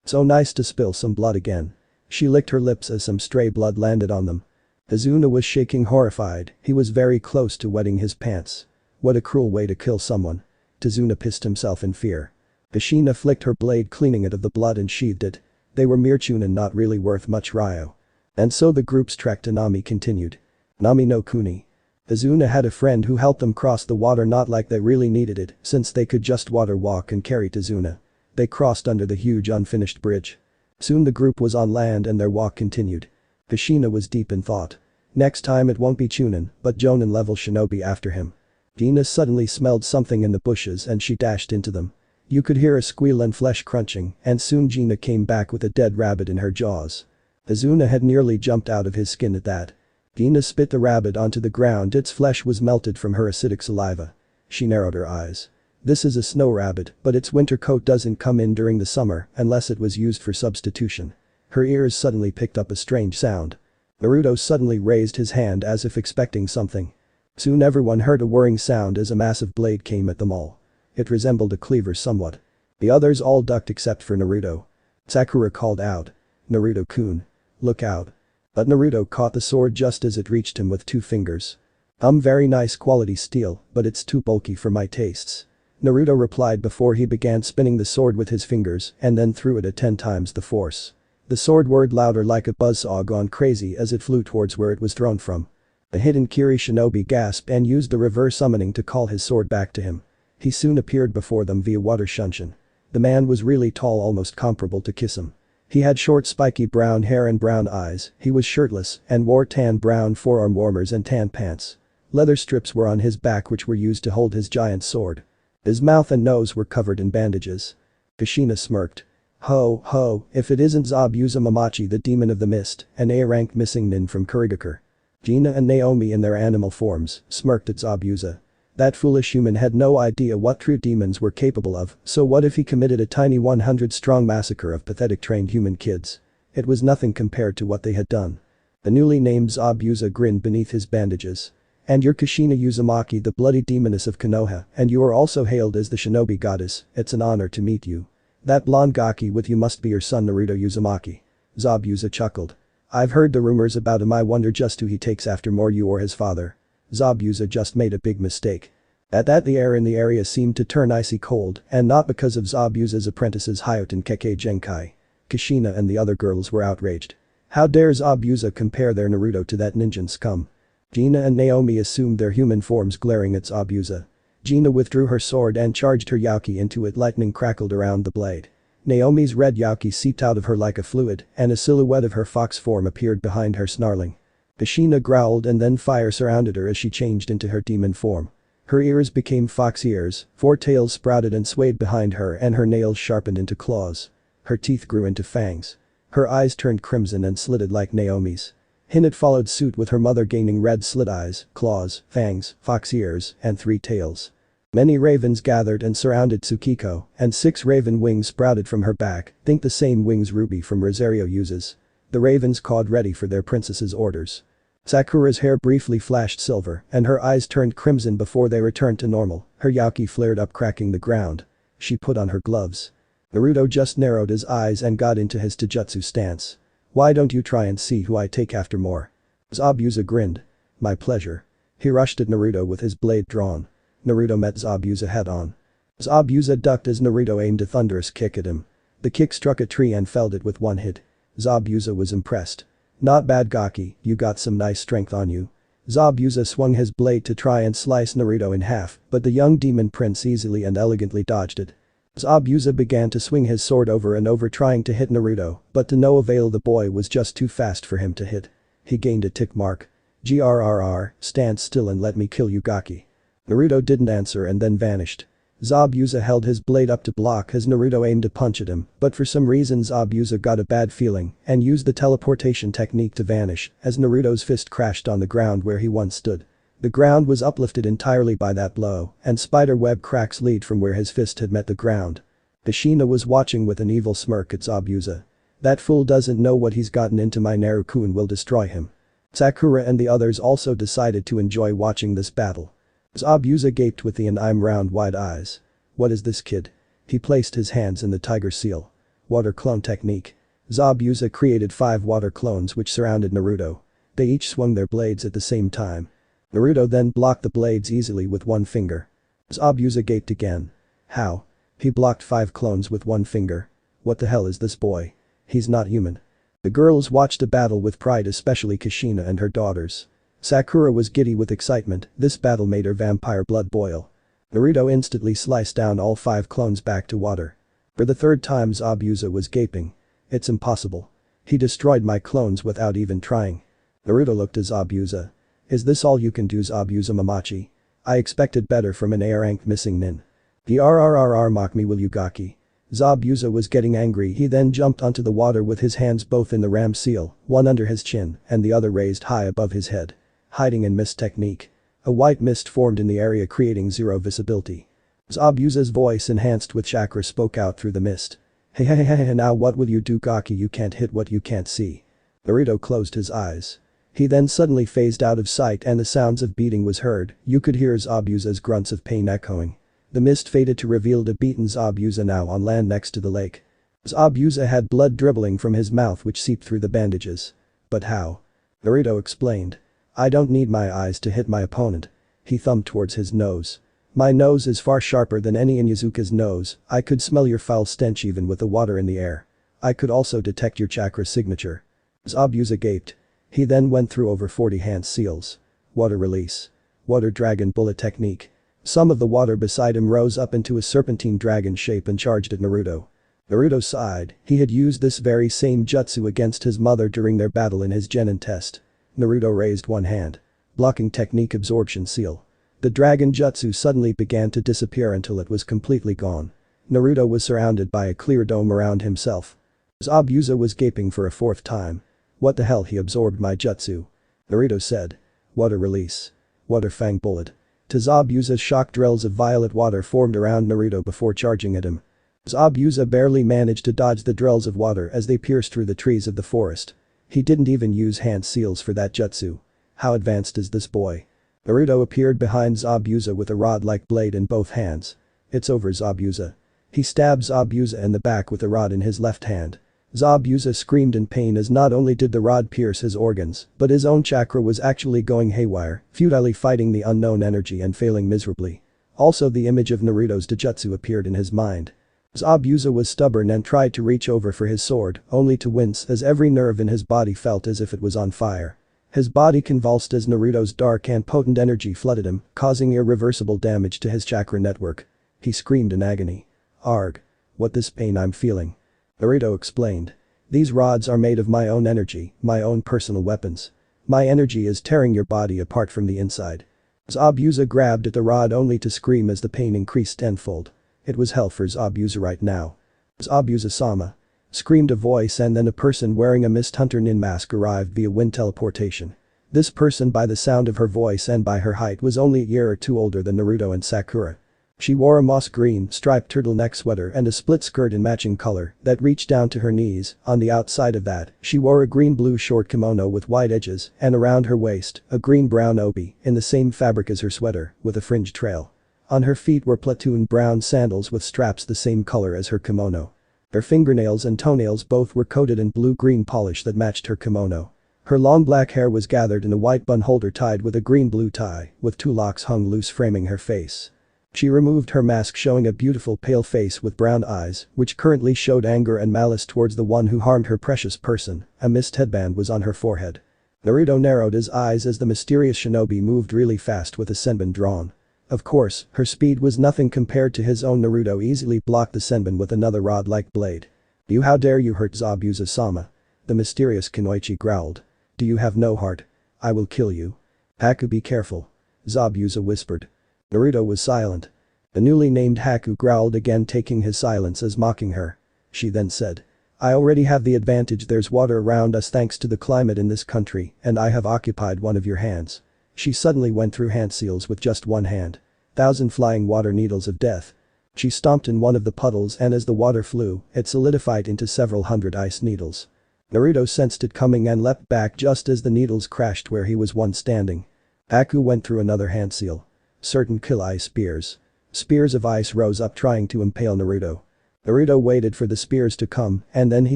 So nice to spill some blood again. She licked her lips as some stray blood landed on them. Tazuna was shaking horrified, he was very close to wetting his pants. What a cruel way to kill someone. Tazuna pissed himself in fear. Kushina flicked her blade, cleaning it of the blood, and sheathed it. They were mere chunin, not really worth much Ryo. And so the group's trek to Nami continued. Nami no Kuni. Tazuna had a friend who helped them cross the water, not like they really needed it, since they could just water walk and carry Tazuna. They crossed under the huge unfinished bridge. Soon the group was on land and their walk continued. Kushina was deep in thought. Next time it won't be Chunin, but Jonin level shinobi after him. Gina suddenly smelled something in the bushes and she dashed into them. You could hear a squeal and flesh crunching, and soon Gina came back with a dead rabbit in her jaws. Tazuna had nearly jumped out of his skin at that. Gina spit the rabbit onto the ground, its flesh was melted from her acidic saliva. She narrowed her eyes. This is a snow rabbit, but its winter coat doesn't come in during the summer unless it was used for substitution. Her ears suddenly picked up a strange sound. Naruto suddenly raised his hand as if expecting something. Soon everyone heard a whirring sound as a massive blade came at them all. It resembled a cleaver somewhat. The others all ducked except for Naruto. Sakura called out. Naruto-kun. Look out. But Naruto caught the sword just as it reached him with 2 fingers. Very nice quality steel, but it's too bulky for my tastes. Naruto replied before he began spinning the sword with his fingers and then threw it at 10 times the force. The sword whirred louder like a buzzsaw gone crazy as it flew towards where it was thrown from. The hidden Kiri shinobi gasped and used the reverse summoning to call his sword back to him. He soon appeared before them via water shunshin. The man was really tall, almost comparable to Kisum. He had short spiky brown hair and brown eyes, he was shirtless and wore tan brown forearm warmers and tan pants. Leather strips were on his back which were used to hold his giant sword. His mouth and nose were covered in bandages. Kushina smirked. Ho, ho, if it isn't Zabuza Mamachi, the demon of the mist, an A-rank missing nin from Kurigakure. Gina and Naomi in their animal forms smirked at Zabuza. That foolish human had no idea what true demons were capable of, so what if he committed a tiny 100-strong massacre of pathetic trained human kids? It was nothing compared to what they had done. The newly named Zabuza grinned beneath his bandages. And you're Kushina Uzumaki, the bloody demoness of Konoha, and you are also hailed as the shinobi goddess, it's an honor to meet you. That blonde gaki with you must be your son Naruto Uzumaki. Zabuza chuckled. I've heard the rumors about him, I wonder just who he takes after, more you or his father. Zabuza just made a big mistake. At that the air in the area seemed to turn icy cold, and not because of Zabuza's apprentices Hayote and Keke Genkai. Kushina and the other girls were outraged. How dare Zabuza compare their Naruto to that ninja scum? Gina and Naomi assumed their human forms, glaring at Zabuza. Gina withdrew her sword and charged her Yauki into it. Lightning crackled around the blade. Naomi's red Yauki seeped out of her like a fluid, and a silhouette of her fox form appeared behind her, snarling. Kushina growled and then fire surrounded her as she changed into her demon form. Her ears became fox ears, 4 tails sprouted and swayed behind her, and her nails sharpened into claws. Her teeth grew into fangs. Her eyes turned crimson and slitted like Naomi's. Hinata followed suit with her mother, gaining red slit eyes, claws, fangs, fox ears, and 3 tails. Many ravens gathered and surrounded Tsukiko, and 6 raven wings sprouted from her back, think the same wings Ruby from Rosario uses. The ravens cawed ready for their princess's orders. Sakura's hair briefly flashed silver, and her eyes turned crimson before they returned to normal. Her Yauki flared up, cracking the ground. She put on her gloves. Naruto just narrowed his eyes and got into his taijutsu stance. Why don't you try and see who I take after more? Zabuza grinned. My pleasure. He rushed at Naruto with his blade drawn. Naruto met Zabuza head on. Zabuza ducked as Naruto aimed a thunderous kick at him. The kick struck a tree and felled it with one hit. Zabuza was impressed. Not bad Gaki, you got some nice strength on you. Zabuza swung his blade to try and slice Naruto in half, but the young demon prince easily and elegantly dodged it. Zabuza began to swing his sword over and over, trying to hit Naruto, but to no avail. The boy was just too fast for him to hit. He gained a tick mark. Grrr, stand still and let me kill you Gaki. Naruto didn't answer and then vanished. Zabuza held his blade up to block as Naruto aimed a punch at him, but for some reason Zabuza got a bad feeling and used the teleportation technique to vanish as Naruto's fist crashed on the ground where he once stood. The ground was uplifted entirely by that blow, and spider web cracks lead from where his fist had met the ground. Kushina was watching with an evil smirk at Zabuza. That fool doesn't know what he's gotten into. My Naruto will destroy him. Sakura and the others also decided to enjoy watching this battle. Zabuza gaped with the I'm round wide eyes. What is this kid? He placed his hands in the tiger seal. Water clone technique. Zabuza created 5 water clones which surrounded Naruto. They each swung their blades at the same time. Naruto then blocked the blades easily with one finger. Zabuza gaped again. How? He blocked 5 clones with one finger. What the hell is this boy? He's not human. The girls watched the battle with pride, especially Kushina and her daughters. Sakura was giddy with excitement. This battle made her vampire blood boil. Naruto instantly sliced down all 5 clones back to water. For the 3rd time Zabuza was gaping. It's impossible. He destroyed my clones without even trying. Naruto looked at Zabuza. Is this all you can do Zabuza Mamachi? I expected better from an A-rank missing nin. Grrr, mock me will you Gaki? Zabuza was getting angry. He then jumped onto the water with his hands both in the ram seal, one under his chin and the other raised high above his head. Hiding in mist technique. A white mist formed in the area, creating 0 visibility. Zabuza's voice, enhanced with chakra, spoke out through the mist. Hey, now what will you do Gaki? You can't hit what you can't see. Naruto closed his eyes. He then suddenly phased out of sight and the sounds of beating was heard. You could hear Zabuza's grunts of pain echoing. The mist faded to reveal the beaten Zabuza now on land next to the lake. Zabuza had blood dribbling from his mouth which seeped through the bandages. But how? Naruto explained. I don't need my eyes to hit my opponent. He thumbed towards his nose. My nose is far sharper than any Inyazuka's nose. I could smell your foul stench even with the water in the air. I could also detect your chakra signature. Zabuza gaped. He then went through over 40 hand seals. Water release. Water dragon bullet technique. Some of the water beside him rose up into a serpentine dragon shape and charged at Naruto. Naruto sighed. He had used this very same jutsu against his mother during their battle in his genin test. Naruto raised one hand. Blocking technique absorption seal. The dragon jutsu suddenly began to disappear until it was completely gone. Naruto was surrounded by a clear dome around himself. Zabuza was gaping for a fourth time. What the hell, he absorbed my jutsu. Naruto said. Water release. Water fang bullet. To Zabuza's shock, drills of violet water formed around Naruto before charging at him. Zabuza barely managed to dodge the drills of water as they pierced through the trees of the forest. He didn't even use hand seals for that jutsu. How advanced is this boy? Naruto appeared behind Zabuza with a rod-like blade in both hands. It's over, Zabuza. He stabbed Zabuza in the back with the rod in his left hand. Zabuza screamed in pain as not only did the rod pierce his organs, but his own chakra was actually going haywire, futilely fighting the unknown energy and failing miserably. Also, the image of Naruto's Dojutsu appeared in his mind. Zabuza was stubborn and tried to reach over for his sword, only to wince as every nerve in his body felt as if it was on fire. His body convulsed as Naruto's dark and potent energy flooded him, causing irreversible damage to his chakra network. He screamed in agony. Arg. What this pain I'm feeling. Naruto explained. These rods are made of my own energy, my own personal weapons. My energy is tearing your body apart from the inside. Zabuza grabbed at the rod only to scream as the pain increased tenfold. It was hell for Zabuza right now. Zabuza-sama. Screamed a voice, and then a person wearing a Mist Hunter Nin mask arrived via wind teleportation. This person, by the sound of her voice and by her height, was only a year or two older than Naruto and Sakura. She wore a moss green striped turtleneck sweater and a split skirt in matching color that reached down to her knees. On the outside of that, she wore a green-blue short kimono with wide edges, and around her waist, a green-brown obi in the same fabric as her sweater, with a fringe trail. On her feet were platoon brown sandals with straps the same color as her kimono. Her fingernails and toenails both were coated in blue-green polish that matched her kimono. Her long black hair was gathered in a white bun holder tied with a green-blue tie, with 2 locks hung loose framing her face. She removed her mask, showing a beautiful pale face with brown eyes, which currently showed anger and malice towards the one who harmed her precious person. A mist headband was on her forehead. Naruto narrowed his eyes as the mysterious shinobi moved really fast with a senbon drawn. Of course, her speed was nothing compared to his own. Naruto easily blocked the senbon with another rod-like blade. You, how dare you hurt Zabuza-sama? The mysterious Kunoichi growled. Do you have no heart? I will kill you. Haku, be careful. Zabuza whispered. Naruto was silent. The newly named Haku growled again, taking his silence as mocking her. She then said. I already have the advantage. There's water around us thanks to the climate in this country, and I have occupied one of your hands. She suddenly went through hand seals with just one hand. 1,000 flying water needles of death. She stomped in one of the puddles, and as the water flew, it solidified into several hundred ice needles. Naruto sensed it coming and leapt back just as the needles crashed where he was once standing. Haku went through another hand seal. Certain kill ice spears. Spears of ice rose up trying to impale Naruto. Naruto waited for the spears to come, and then he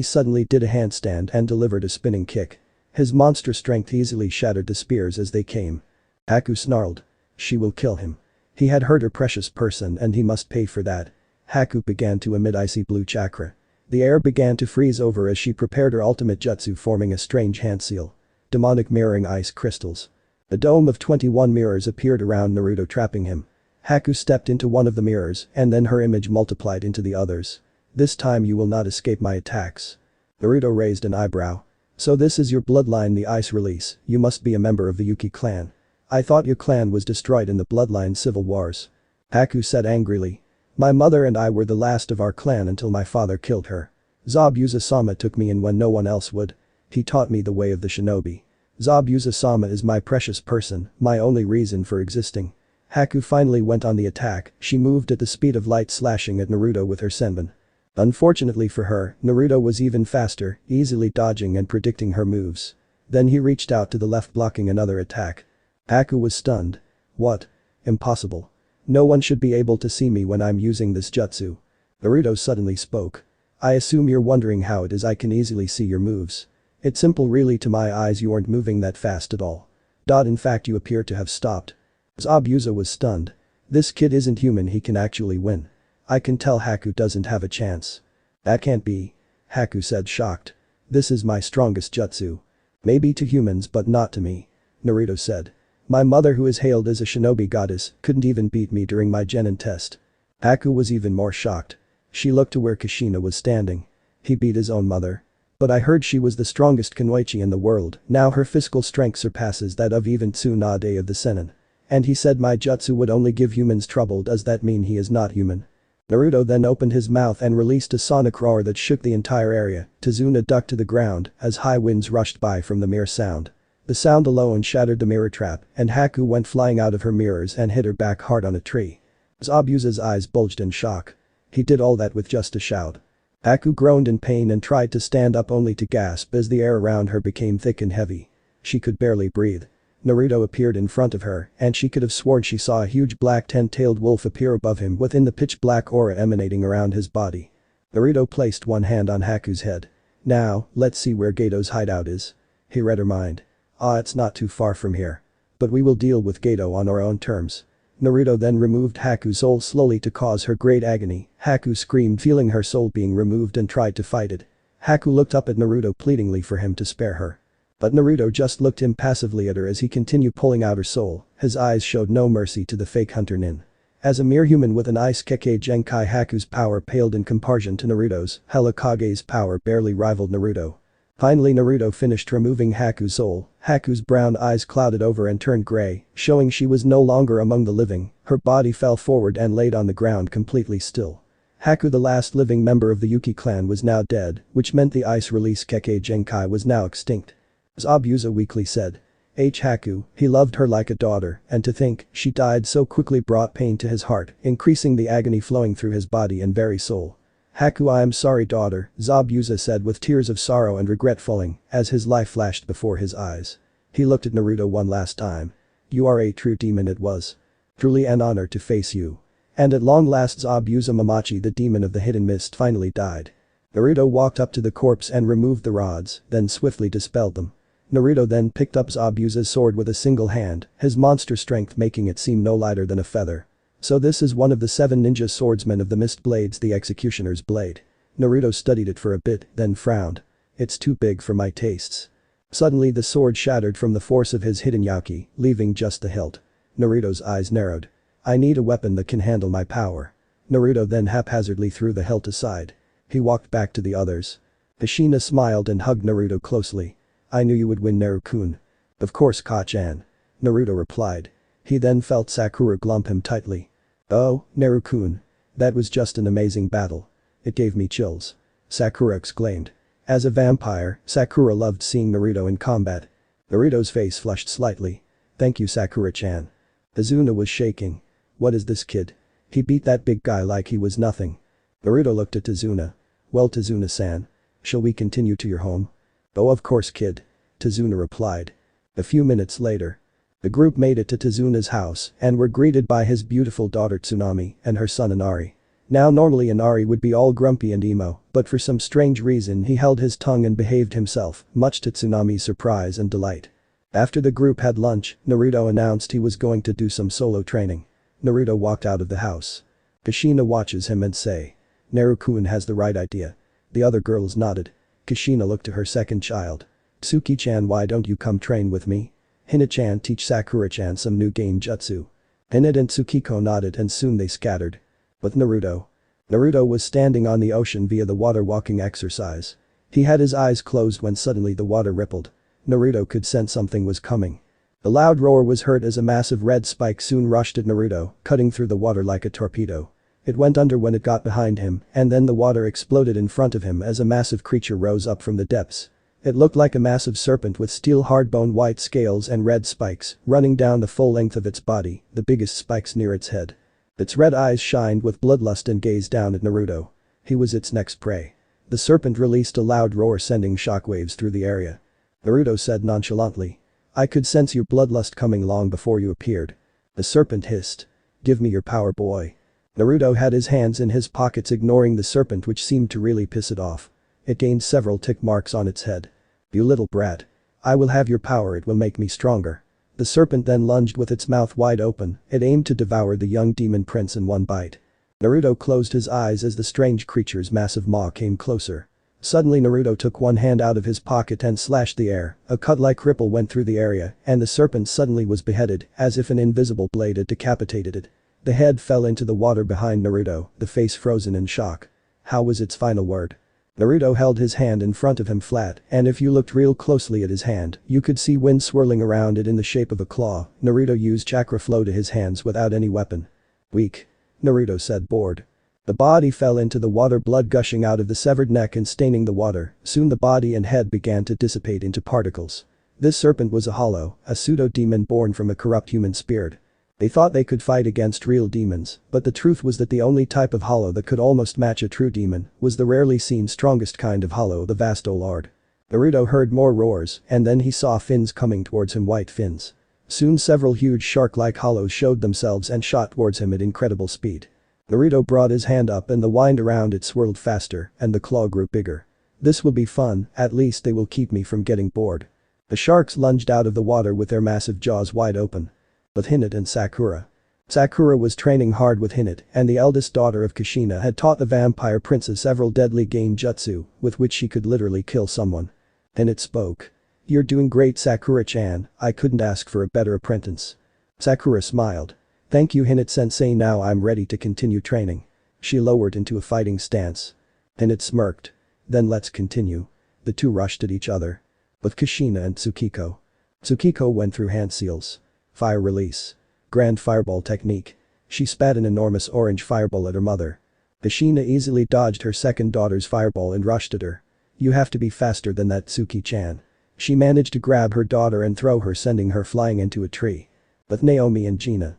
suddenly did a handstand and delivered a spinning kick. His monster strength easily shattered the spears as they came. Haku snarled. She will kill him. He had hurt her precious person and he must pay for that. Haku began to emit icy blue chakra. The air began to freeze over as she prepared her ultimate jutsu, forming a strange hand seal. Demonic mirroring ice crystals. A dome of 21 mirrors appeared around Naruto, trapping him. Haku stepped into one of the mirrors, and then her image multiplied into the others. This time you will not escape my attacks. Naruto raised an eyebrow. So this is your bloodline, the ice release. You must be a member of the Yuki clan. I thought your clan was destroyed in the bloodline civil wars. Haku said angrily. My mother and I were the last of our clan until my father killed her. Zabuza-sama took me in when no one else would. He taught me the way of the shinobi. Zabuza-sama is my precious person, my only reason for existing. Haku finally went on the attack. She moved at the speed of light, slashing at Naruto with her senbon. Unfortunately for her, Naruto was even faster, easily dodging and predicting her moves. Then he reached out to the left, blocking another attack. Haku was stunned. What? Impossible. No one should be able to see me when I'm using this jutsu. Naruto suddenly spoke. I assume you're wondering how it is I can easily see your moves. It's simple really, to my eyes you aren't moving that fast at all. In fact you appear to have stopped. Zabuza was stunned. This kid isn't human, he can actually win. I can tell Haku doesn't have a chance. That can't be. Haku said, shocked. This is my strongest jutsu. Maybe to humans but not to me. Naruto said. My mother, who is hailed as a shinobi goddess, couldn't even beat me during my genin test. Haku was even more shocked. She looked to where Kushina was standing. He beat his own mother. But I heard she was the strongest kunoichi in the world, now her physical strength surpasses that of even Tsunade of the Sennin. And he said my jutsu would only give humans trouble. Does that mean he is not human? Naruto then opened his mouth and released a sonic roar that shook the entire area. Tazuna ducked to the ground as high winds rushed by from the mere sound. The sound alone shattered the mirror trap, and Haku went flying out of her mirrors and hit her back hard on a tree. Zabuza's eyes bulged in shock. He did all that with just a shout. Haku groaned in pain and tried to stand up only to gasp as the air around her became thick and heavy. She could barely breathe. Naruto appeared in front of her, and she could have sworn she saw a huge black 10-tailed wolf appear above him within the pitch-black aura emanating around his body. Naruto placed one hand on Haku's head. Now, let's see where Gato's hideout is. He read her mind. It's not too far from here. But we will deal with Gato on our own terms. Naruto then removed Haku's soul slowly to cause her great agony. Haku screamed, feeling her soul being removed, and tried to fight it. Haku looked up at Naruto pleadingly for him to spare her. But Naruto just looked impassively at her as he continued pulling out her soul. His eyes showed no mercy to the fake hunter nin. As a mere human with an ice Kekkei Genkai, Haku's power paled in comparison to Naruto's. Hellakage's power barely rivaled Naruto. Finally Naruto finished removing Haku's soul. Haku's brown eyes clouded over and turned gray, showing she was no longer among the living. Her body fell forward and laid on the ground completely still. Haku, the last living member of the Yuki clan, was now dead, which meant the ice release Kekkei Genkai was now extinct. Zabuza weakly said. Haku, he loved her like a daughter, and to think she died so quickly brought pain to his heart, increasing the agony flowing through his body and very soul. Haku, I am sorry, daughter, Zabuza said with tears of sorrow and regret falling as his life flashed before his eyes. He looked at Naruto one last time. You are a true demon. It was truly an honor to face you. And at long last Zabuza Mamachi, the demon of the hidden mist, finally died. Naruto walked up to the corpse and removed the rods, then swiftly dispelled them. Naruto then picked up Zabuza's sword with a single hand, his monster strength making it seem no lighter than a feather. So this is one of the 7 ninja swordsmen of the mist blades, the executioner's blade. Naruto studied it for a bit, then frowned. It's too big for my tastes. Suddenly the sword shattered from the force of his hidden yaki, leaving just the hilt. Naruto's eyes narrowed. I need a weapon that can handle my power. Naruto then haphazardly threw the hilt aside. He walked back to the others. Kushina smiled and hugged Naruto closely. I knew you would win, Naru-kun. Of course, Ka-chan. Naruto replied. He then felt Sakura glump him tightly. Oh, Naru-kun. That was just an amazing battle. It gave me chills. Sakura exclaimed. As a vampire, Sakura loved seeing Naruto in combat. Naruto's face flushed slightly. Thank you, Sakura-chan. Azuna was shaking. What is this kid? He beat that big guy like he was nothing. Naruto looked at Tazuna. Well, Tazuna-san. Shall we continue to your home? Oh, of course, kid. Tazuna replied. A few minutes later. The group made it to Tazuna's house and were greeted by his beautiful daughter Tsunami and her son Inari. Now normally Inari would be all grumpy and emo, but for some strange reason he held his tongue and behaved himself, much to Tsunami's surprise and delight. After the group had lunch, Naruto announced he was going to do some solo training. Naruto walked out of the house. Kushina watches him and say. Naru-kun has the right idea. The other girls nodded. Kushina looked to her second child. Tsuki-chan, why don't you come train with me? Hina-chan, teach Sakura-chan some new game jutsu. Hinata and Tsukiko nodded and soon they scattered. With Naruto. Naruto was standing on the ocean via the water walking exercise. He had his eyes closed when suddenly the water rippled. Naruto could sense something was coming. The loud roar was heard as a massive red spike soon rushed at Naruto, cutting through the water like a torpedo. It went under when it got behind him, and then the water exploded in front of him as a massive creature rose up from the depths. It looked like a massive serpent with steel hard-bone white scales and red spikes running down the full length of its body, the biggest spikes near its head. Its red eyes shined with bloodlust and gazed down at Naruto. He was its next prey. The serpent released a loud roar sending shockwaves through the area. Naruto said nonchalantly. I could sense your bloodlust coming long before you appeared. The serpent hissed. Give me your power, boy. Naruto had his hands in his pockets ignoring the serpent, which seemed to really piss it off. It gained several tick marks on its head. You little brat. I will have your power, it will make me stronger. The serpent then lunged with its mouth wide open, it aimed to devour the young demon prince in one bite. Naruto closed his eyes as the strange creature's massive maw came closer. Suddenly Naruto took one hand out of his pocket and slashed the air, a cut-like ripple went through the area, and the serpent suddenly was beheaded, as if an invisible blade had decapitated it. The head fell into the water behind Naruto, the face frozen in shock. How was its final word? Naruto held his hand in front of him flat, and if you looked real closely at his hand, you could see wind swirling around it in the shape of a claw. Naruto used chakra flow to his hands without any weapon. Weak. Naruto said, bored. The body fell into the water, blood gushing out of the severed neck and staining the water. Soon the body and head began to dissipate into particles. This serpent was a hollow, a pseudo-demon born from a corrupt human spirit. They thought they could fight against real demons, but the truth was that the only type of hollow that could almost match a true demon was the rarely seen strongest kind of hollow, the Vasto Lord. Naruto heard more roars, and then he saw fins coming towards him, white fins. Soon several huge shark-like hollows showed themselves and shot towards him at incredible speed. Naruto brought his hand up and the wind around it swirled faster, and the claw grew bigger. This will be fun, at least they will keep me from getting bored. The sharks lunged out of the water with their massive jaws wide open. With Hinata and Sakura. Sakura was training hard with Hinata, and the eldest daughter of Kushina had taught the vampire princess several deadly genjutsu, with which she could literally kill someone. Hinata spoke. You're doing great, Sakura-chan, I couldn't ask for a better apprentice. Sakura smiled. Thank you, Hinata-sensei, now I'm ready to continue training. She lowered into a fighting stance. Hinata smirked. Then let's continue. The two rushed at each other. With Kushina and Tsukiko. Tsukiko went through hand seals. Fire release. Grand fireball technique. She spat an enormous orange fireball at her mother. Kushina easily dodged her second daughter's fireball and rushed at her. You have to be faster than that, Tsuki-chan. She managed to grab her daughter and throw her, sending her flying into a tree. But Naomi and Gina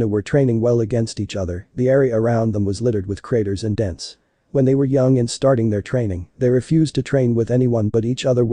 were training well against each other, the area around them was littered with craters and dents. When they were young and starting their training, they refused to train with anyone but each other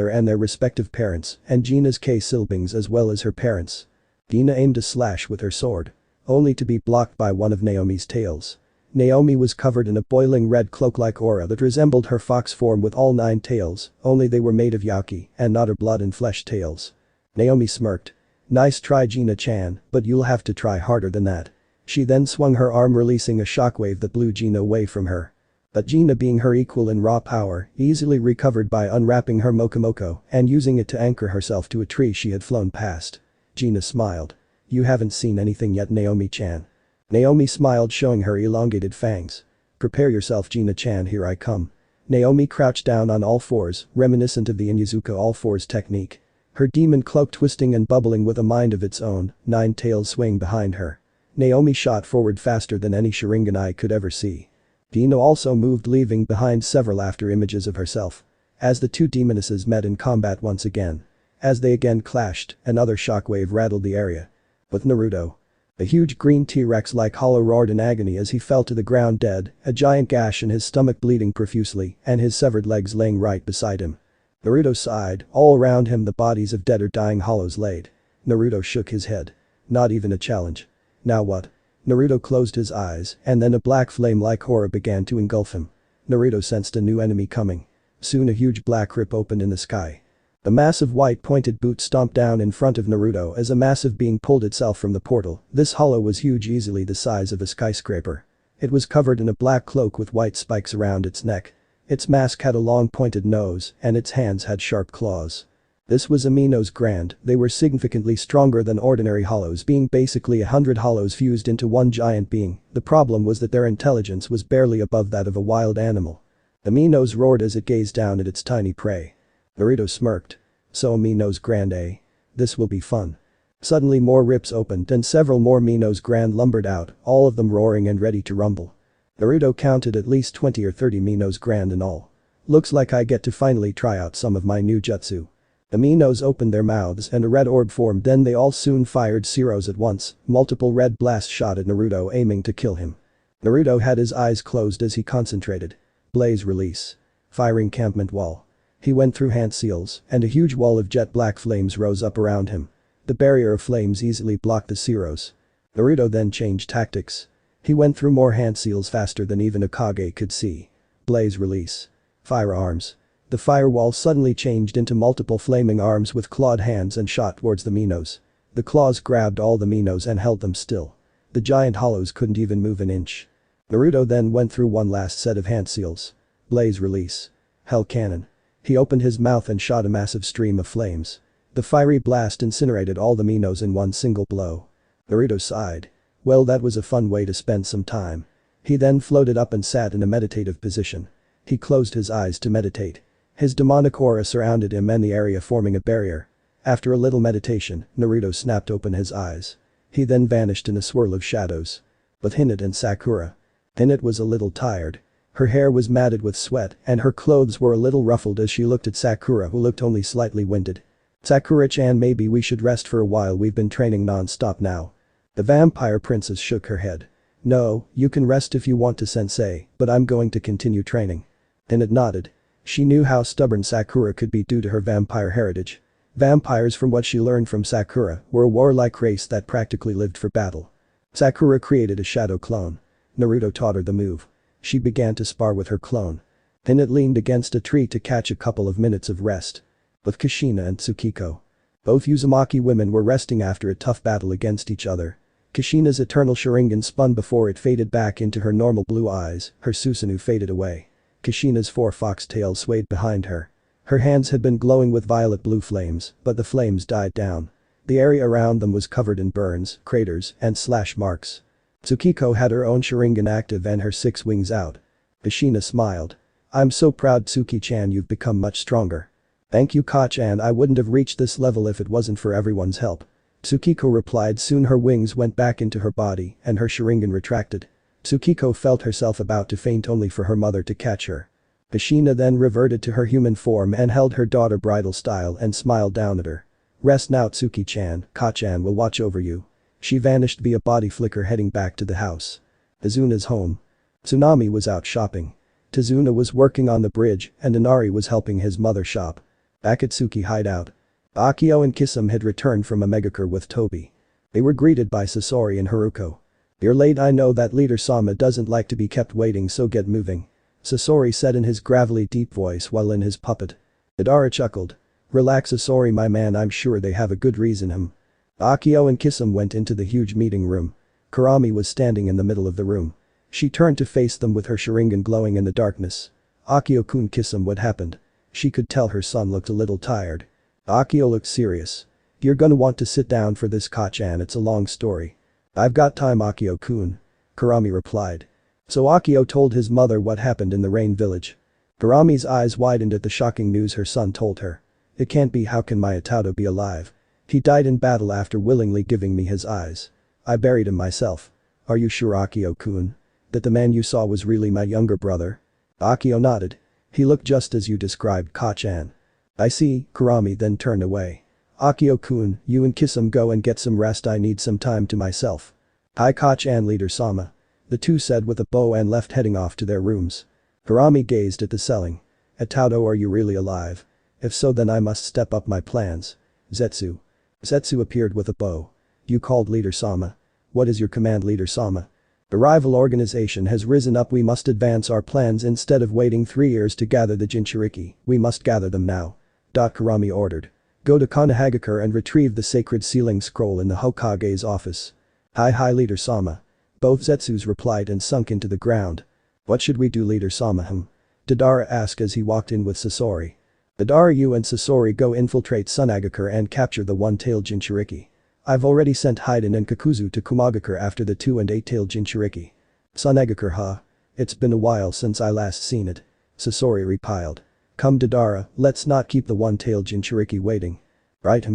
and their respective parents, and Gina's siblings as well as her parents. Gina aimed a slash with her sword. Only to be blocked by one of Naomi's tails. Naomi was covered in a boiling red cloak-like aura that resembled her fox form with all 9 tails, only they were made of yaki and not her blood and flesh tails. Naomi smirked. Nice try, Gina-chan, but you'll have to try harder than that. She then swung her arm, releasing a shockwave that blew Gina away from her. But Gina, being her equal in raw power, easily recovered by unwrapping her mokomoko and using it to anchor herself to a tree she had flown past. Gina smiled. You haven't seen anything yet, Naomi-chan. Naomi smiled, showing her elongated fangs. Prepare yourself, Gina-chan, here I come. Naomi crouched down on all fours, reminiscent of the Inyazuka all fours technique. Her demon cloak twisting and bubbling with a mind of its own, 9 tails swaying behind her. Naomi shot forward faster than any Sharingan eye could ever see. Gina also moved, leaving behind several after images of herself. As the two demonesses met in combat once again. As they again clashed, another shockwave rattled the area. With Naruto. A huge green T-Rex-like hollow roared in agony as he fell to the ground dead, a giant gash in his stomach bleeding profusely, and his severed legs laying right beside him. Naruto sighed, all around him the bodies of dead or dying hollows laid. Naruto shook his head. Not even a challenge. Now what? Naruto closed his eyes, and then a black flame-like aura began to engulf him. Naruto sensed a new enemy coming. Soon a huge black rip opened in the sky. The massive white pointed boot stomped down in front of Naruto as a massive being pulled itself from the portal. This hollow was huge, easily the size of a skyscraper. It was covered in a black cloak with white spikes around its neck. Its mask had a long pointed nose, and its hands had sharp claws. This was Amino's Grand. They were significantly stronger than ordinary hollows, being basically 100 hollows fused into one giant being. The problem was that their intelligence was barely above that of a wild animal. Amino's roared as it gazed down at its tiny prey. Naruto smirked. So Amino's Grand, eh? This will be fun. Suddenly more rips opened and several more Amino's Grand lumbered out, all of them roaring and ready to rumble. Naruto counted at least 20 or 30 Amino's Grand in all. Looks like I get to finally try out some of my new jutsu. The Minos opened their mouths and a red orb formed, then they all soon fired zeros at once. Multiple red blasts shot at Naruto, aiming to kill him. Naruto had his eyes closed as he concentrated. Blaze release. Fire encampment wall. He went through hand seals, and a huge wall of jet black flames rose up around him. The barrier of flames easily blocked the zeros. Naruto then changed tactics. He went through more hand seals faster than even a Kage could see. Blaze release. Firearms. The firewall suddenly changed into multiple flaming arms with clawed hands and shot towards the Minos. The claws grabbed all the Minos and held them still. The giant hollows couldn't even move an inch. Naruto then went through one last set of hand seals. Blaze release. Hell cannon. He opened his mouth and shot a massive stream of flames. The fiery blast incinerated all the Minos in one single blow. Naruto sighed. Well, that was a fun way to spend some time. He then floated up and sat in a meditative position. He closed his eyes to meditate. His demonic aura surrounded him and the area forming a barrier. After a little meditation, Naruto snapped open his eyes. He then vanished in a swirl of shadows. With Hinata and Sakura. Hinata was a little tired. Her hair was matted with sweat and her clothes were a little ruffled as she looked at Sakura, who looked only slightly winded. Sakura-chan, maybe we should rest for a while, we've been training non-stop now. The vampire princess shook her head. No, you can rest if you want to, sensei, but I'm going to continue training. Hinata nodded. She knew how stubborn Sakura could be due to her vampire heritage. Vampires, from what she learned from Sakura, were a warlike race that practically lived for battle. Sakura created a shadow clone. Naruto taught her the move. She began to spar with her clone. Hinata leaned against a tree to catch a couple of minutes of rest. With Kushina and Tsukiko. Both Uzumaki women were resting after a tough battle against each other. Kushina's eternal Sharingan spun before it faded back into her normal blue eyes, her Susanoo faded away. Kushina's four-fox tail swayed behind her. Her hands had been glowing with violet blue flames, but the flames died down. The area around them was covered in burns, craters, and slash marks. Tsukiko had her own Sharingan active and her 6 wings out. Kushina smiled. I'm so proud, Tsuki-chan, you've become much stronger. Thank you, Ka-chan, I wouldn't have reached this level if it wasn't for everyone's help. Tsukiko replied. Soon her wings went back into her body and her Sharingan retracted. Tsukiko felt herself about to faint only for her mother to catch her. Kushina then reverted to her human form and held her daughter bridal style and smiled down at her. Rest now, Tsuki-chan, Ka-chan will watch over you. She vanished via body flicker, heading back to the house. Izuna's home. Tsunami was out shopping. Tazuna was working on the bridge and Inari was helping his mother shop. Akatsuki hideout. Akio and Kisame had returned from a megacar with Tobi. They were greeted by Sasori and Haruko. You're late, I know that leader Sama doesn't like to be kept waiting, so get moving. Sasori said in his gravelly deep voice while in his puppet. Madara chuckled. Relax, Sasori, my man, I'm sure they have a good reason. Akio and Kisame went into the huge meeting room. Kurami was standing in the middle of the room. She turned to face them with her Sharingan glowing in the darkness. Akio-kun, Kisame, what happened? She could tell her son looked a little tired. Akio looked serious. You're gonna want to sit down for this, Ka-chan, it's a long story. I've got time, Akio-kun. Kurami replied. So Akio told his mother what happened in the rain village. Kurami's eyes widened at the shocking news her son told her. It can't be, how can my Itato be alive? He died in battle after willingly giving me his eyes. I buried him myself. Are you sure, Akio-kun? That the man you saw was really my younger brother? Akio nodded. He looked just as you described, Ka-chan. I see, Kurami then turned away. Akio-kun, you and Kisame go and get some rest, I need some time to myself. Hi, Ka-chan, leader Sama. The two said with a bow and left, heading off to their rooms. Kurami gazed at the ceiling. Itato, are you really alive? If so, then I must step up my plans. Zetsu. Zetsu appeared with a bow. You called leader Sama. What is your command, leader Sama? The rival organization has risen up, we must advance our plans instead of waiting 3 years to gather the Jinchuriki, we must gather them now. Kurami ordered. Go to Konohagakure and retrieve the sacred sealing scroll in the Hokage's office. Hi, leader Sama. Both Zetsus replied and sunk into the ground. What should we do, leader Sama? Madara asked as he walked in with Sasori. Madara, you and Sasori go infiltrate Sunagakure and capture the one-tailed Jinchuriki. I've already sent Haiden and Kakuzu to Kumagakure after the 2- and 8-tailed Jinchuriki. Sunagakure, huh? It's been a while since I last seen it. Sasori replied. Come, Madara, let's not keep the one-tailed Jinchuriki waiting. Right,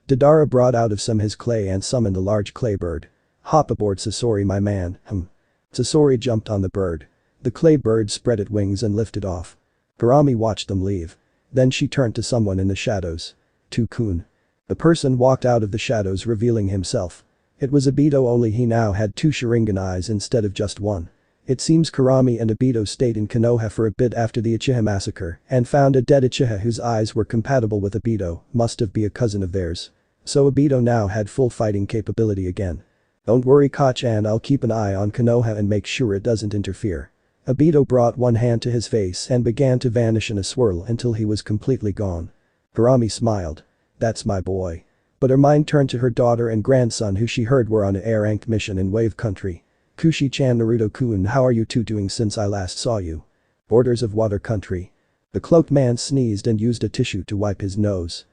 Madara brought out of some his clay and summoned a large clay bird. Hop aboard, Sasori, my man, Sasori jumped on the bird. The clay bird spread its wings and lifted off. Kurami watched them leave. Then she turned to someone in the shadows. To-kun. The person walked out of the shadows, revealing himself. It was Obito, only he now had 2 Sharingan eyes instead of just 1. It seems Kurami and Obito stayed in Konoha for a bit after the Uchiha massacre and found a dead Uchiha whose eyes were compatible with Obito, must have been a cousin of theirs. So Obito now had full fighting capability again. Don't worry, Ka-chan, I'll keep an eye on Konoha and make sure it doesn't interfere. Obito brought one hand to his face and began to vanish in a swirl until he was completely gone. Kurami smiled. That's my boy. But her mind turned to her daughter and grandson, who she heard were on an air-ranked mission in Wave Country. Kushi-chan, Naruto-kun, how are you two doing since I last saw you? Borders of water country. The cloaked man sneezed and used a tissue to wipe his nose.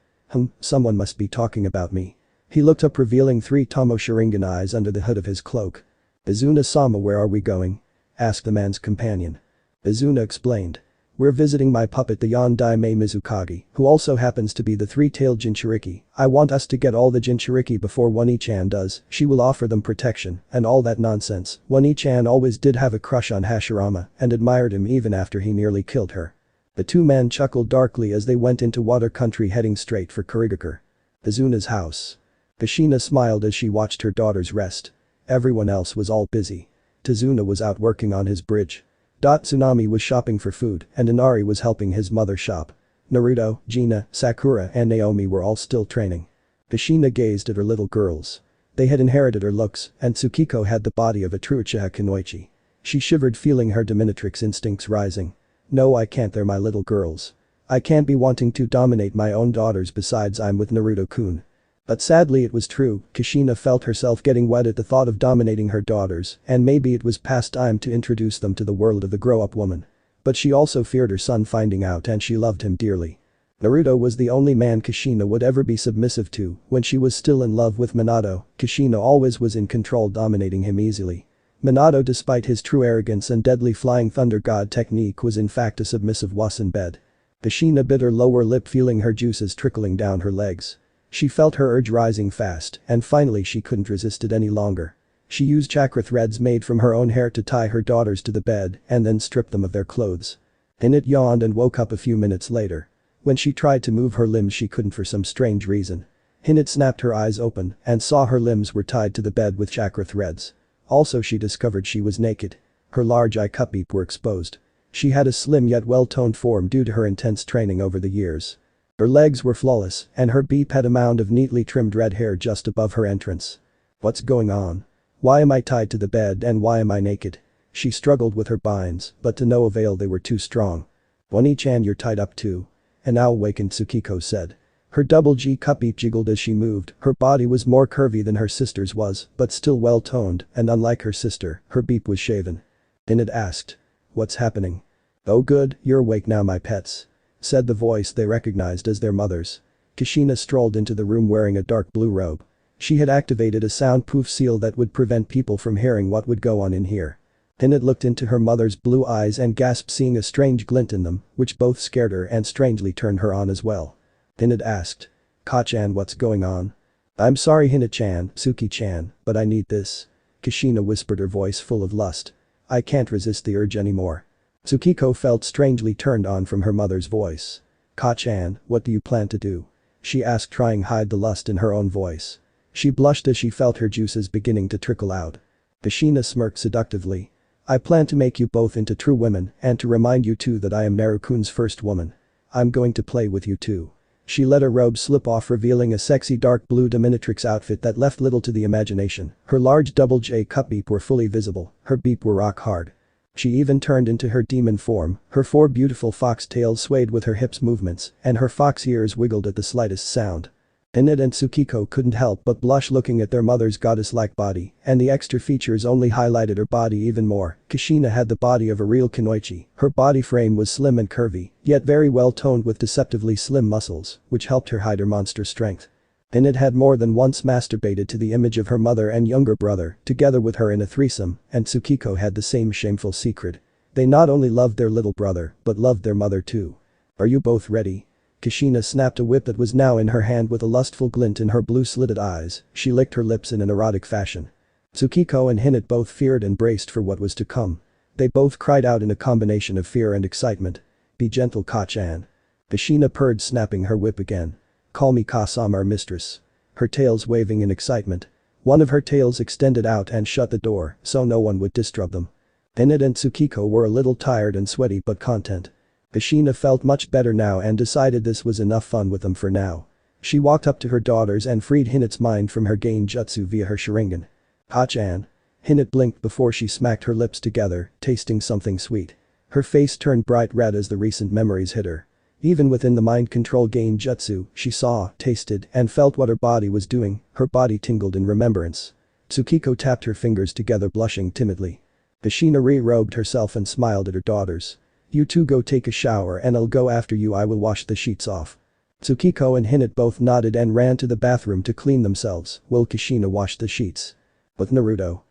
Someone must be talking about me. He looked up revealing 3 Tomo Sharingan eyes under the hood of his cloak. Izuna-sama, where are we going? Asked the man's companion. Izuna explained. We're visiting my puppet the Yondaime Mizukage, who also happens to be the 3-tailed Jinchuriki. I want us to get all the Jinchuriki before Oni-chan does, she will offer them protection, and all that nonsense. Oni-chan always did have a crush on Hashirama and admired him even after he nearly killed her. The 2 men chuckled darkly as they went into water country heading straight for Kurigakure. Izuna's house. Kushina smiled as she watched her daughters rest. Everyone else was all busy. Tazuna was out working on his bridge. Tsunami was shopping for food and Inari was helping his mother shop. Naruto, Gina, Sakura and Naomi were all still training. Kushina gazed at her little girls. They had inherited her looks and Tsukiko had the body of a true Uchiha kunoichi. She shivered feeling her dominatrix instincts rising. No, I can't, they're my little girls. I can't be wanting to dominate my own daughters, besides I'm with Naruto-kun. But sadly it was true, Kushina felt herself getting wet at the thought of dominating her daughters and maybe it was past time to introduce them to the world of the grow-up woman. But she also feared her son finding out and she loved him dearly. Naruto was the only man Kushina would ever be submissive to. When she was still in love with Minato, Kushina always was in control, dominating him easily. Minato, despite his true arrogance and deadly flying thunder god technique, was in fact a submissive wuss in bed. Kushina bit her lower lip, feeling her juices trickling down her legs. She felt her urge rising fast and finally she couldn't resist it any longer. She used chakra threads made from her own hair to tie her daughters to the bed and then stripped them of their clothes. Hinata yawned and woke up a few minutes later. When she tried to move her limbs she couldn't for some strange reason. Hinata snapped her eyes open and saw her limbs were tied to the bed with chakra threads. Also she discovered she was naked. Her large eye cup were exposed. She had a slim yet well-toned form due to her intense training over the years. Her legs were flawless and her beep had a mound of neatly trimmed red hair just above her entrance. What's going on? Why am I tied to the bed and why am I naked? She struggled with her binds, but to no avail, they were too strong. Oni-chan, you're tied up too. An owl awakened, Tsukiko said. Her double G cup jiggled as she moved. Her body was more curvy than her sister's was, but still well-toned, and unlike her sister, her beep was shaven. Hinata asked. What's happening? Oh good, you're awake now my pets. Said the voice they recognized as their mother's. Kushina strolled into the room wearing a dark blue robe. She had activated a soundproof seal that would prevent people from hearing what would go on in here. Hinata looked into her mother's blue eyes and gasped, seeing a strange glint in them, which both scared her and strangely turned her on as well. Hinata asked. Ka-chan, what's going on? I'm sorry Hinata-chan, Suki-chan, but I need this. Kushina whispered, her voice full of lust. I can't resist the urge anymore. Tsukiko felt strangely turned on from her mother's voice. Ka-chan, what do you plan to do? She asked, trying to hide the lust in her own voice. She blushed as she felt her juices beginning to trickle out. Kushina smirked seductively. I plan to make you both into true women and to remind you too that I am Naruto-kun's first woman. I'm going to play with you too. She let her robe slip off, revealing a sexy dark blue dominatrix outfit that left little to the imagination. Her large double J cup beep were fully visible, her beep were rock hard. She even turned into her demon form, her 4 beautiful fox tails swayed with her hips movements and her fox ears wiggled at the slightest sound. Hinata and Tsukiko couldn't help but blush looking at their mother's goddess-like body, and the extra features only highlighted her body even more. Kushina had the body of a real kunoichi. Her body frame was slim and curvy, yet very well toned with deceptively slim muscles, which helped her hide her monster strength. Hinata had more than once masturbated to the image of her mother and younger brother, together with her in a threesome, and Tsukiko had the same shameful secret. They not only loved their little brother, but loved their mother too. Are you both ready? Kushina snapped a whip that was now in her hand with a lustful glint in her blue-slitted eyes. She licked her lips in an erotic fashion. Tsukiko and Hinata both feared and braced for what was to come. They both cried out in a combination of fear and excitement. Be gentle, Ka-chan. Kushina purred, snapping her whip again. Call me Ka-sama, our mistress. Her tails waving in excitement. One of her tails extended out and shut the door so no one would disturb them. Hinata and Tsukiko were a little tired and sweaty but content. Kushina felt much better now and decided this was enough fun with them for now. She walked up to her daughters and freed Hinata's mind from her gain jutsu via her Sharingan. Ha-chan. Hinata blinked before she smacked her lips together, tasting something sweet. Her face turned bright red as the recent memories hit her. Even within the mind control gain jutsu, she saw, tasted, and felt what her body was doing. Her body tingled in remembrance. Tsukiko tapped her fingers together, blushing timidly. Kushina re-robed herself and smiled at her daughters. You two go take a shower and I'll go after you. I will wash the sheets off. Tsukiko and Hinata both nodded and ran to the bathroom to clean themselves while Kushina washed the sheets. But Naruto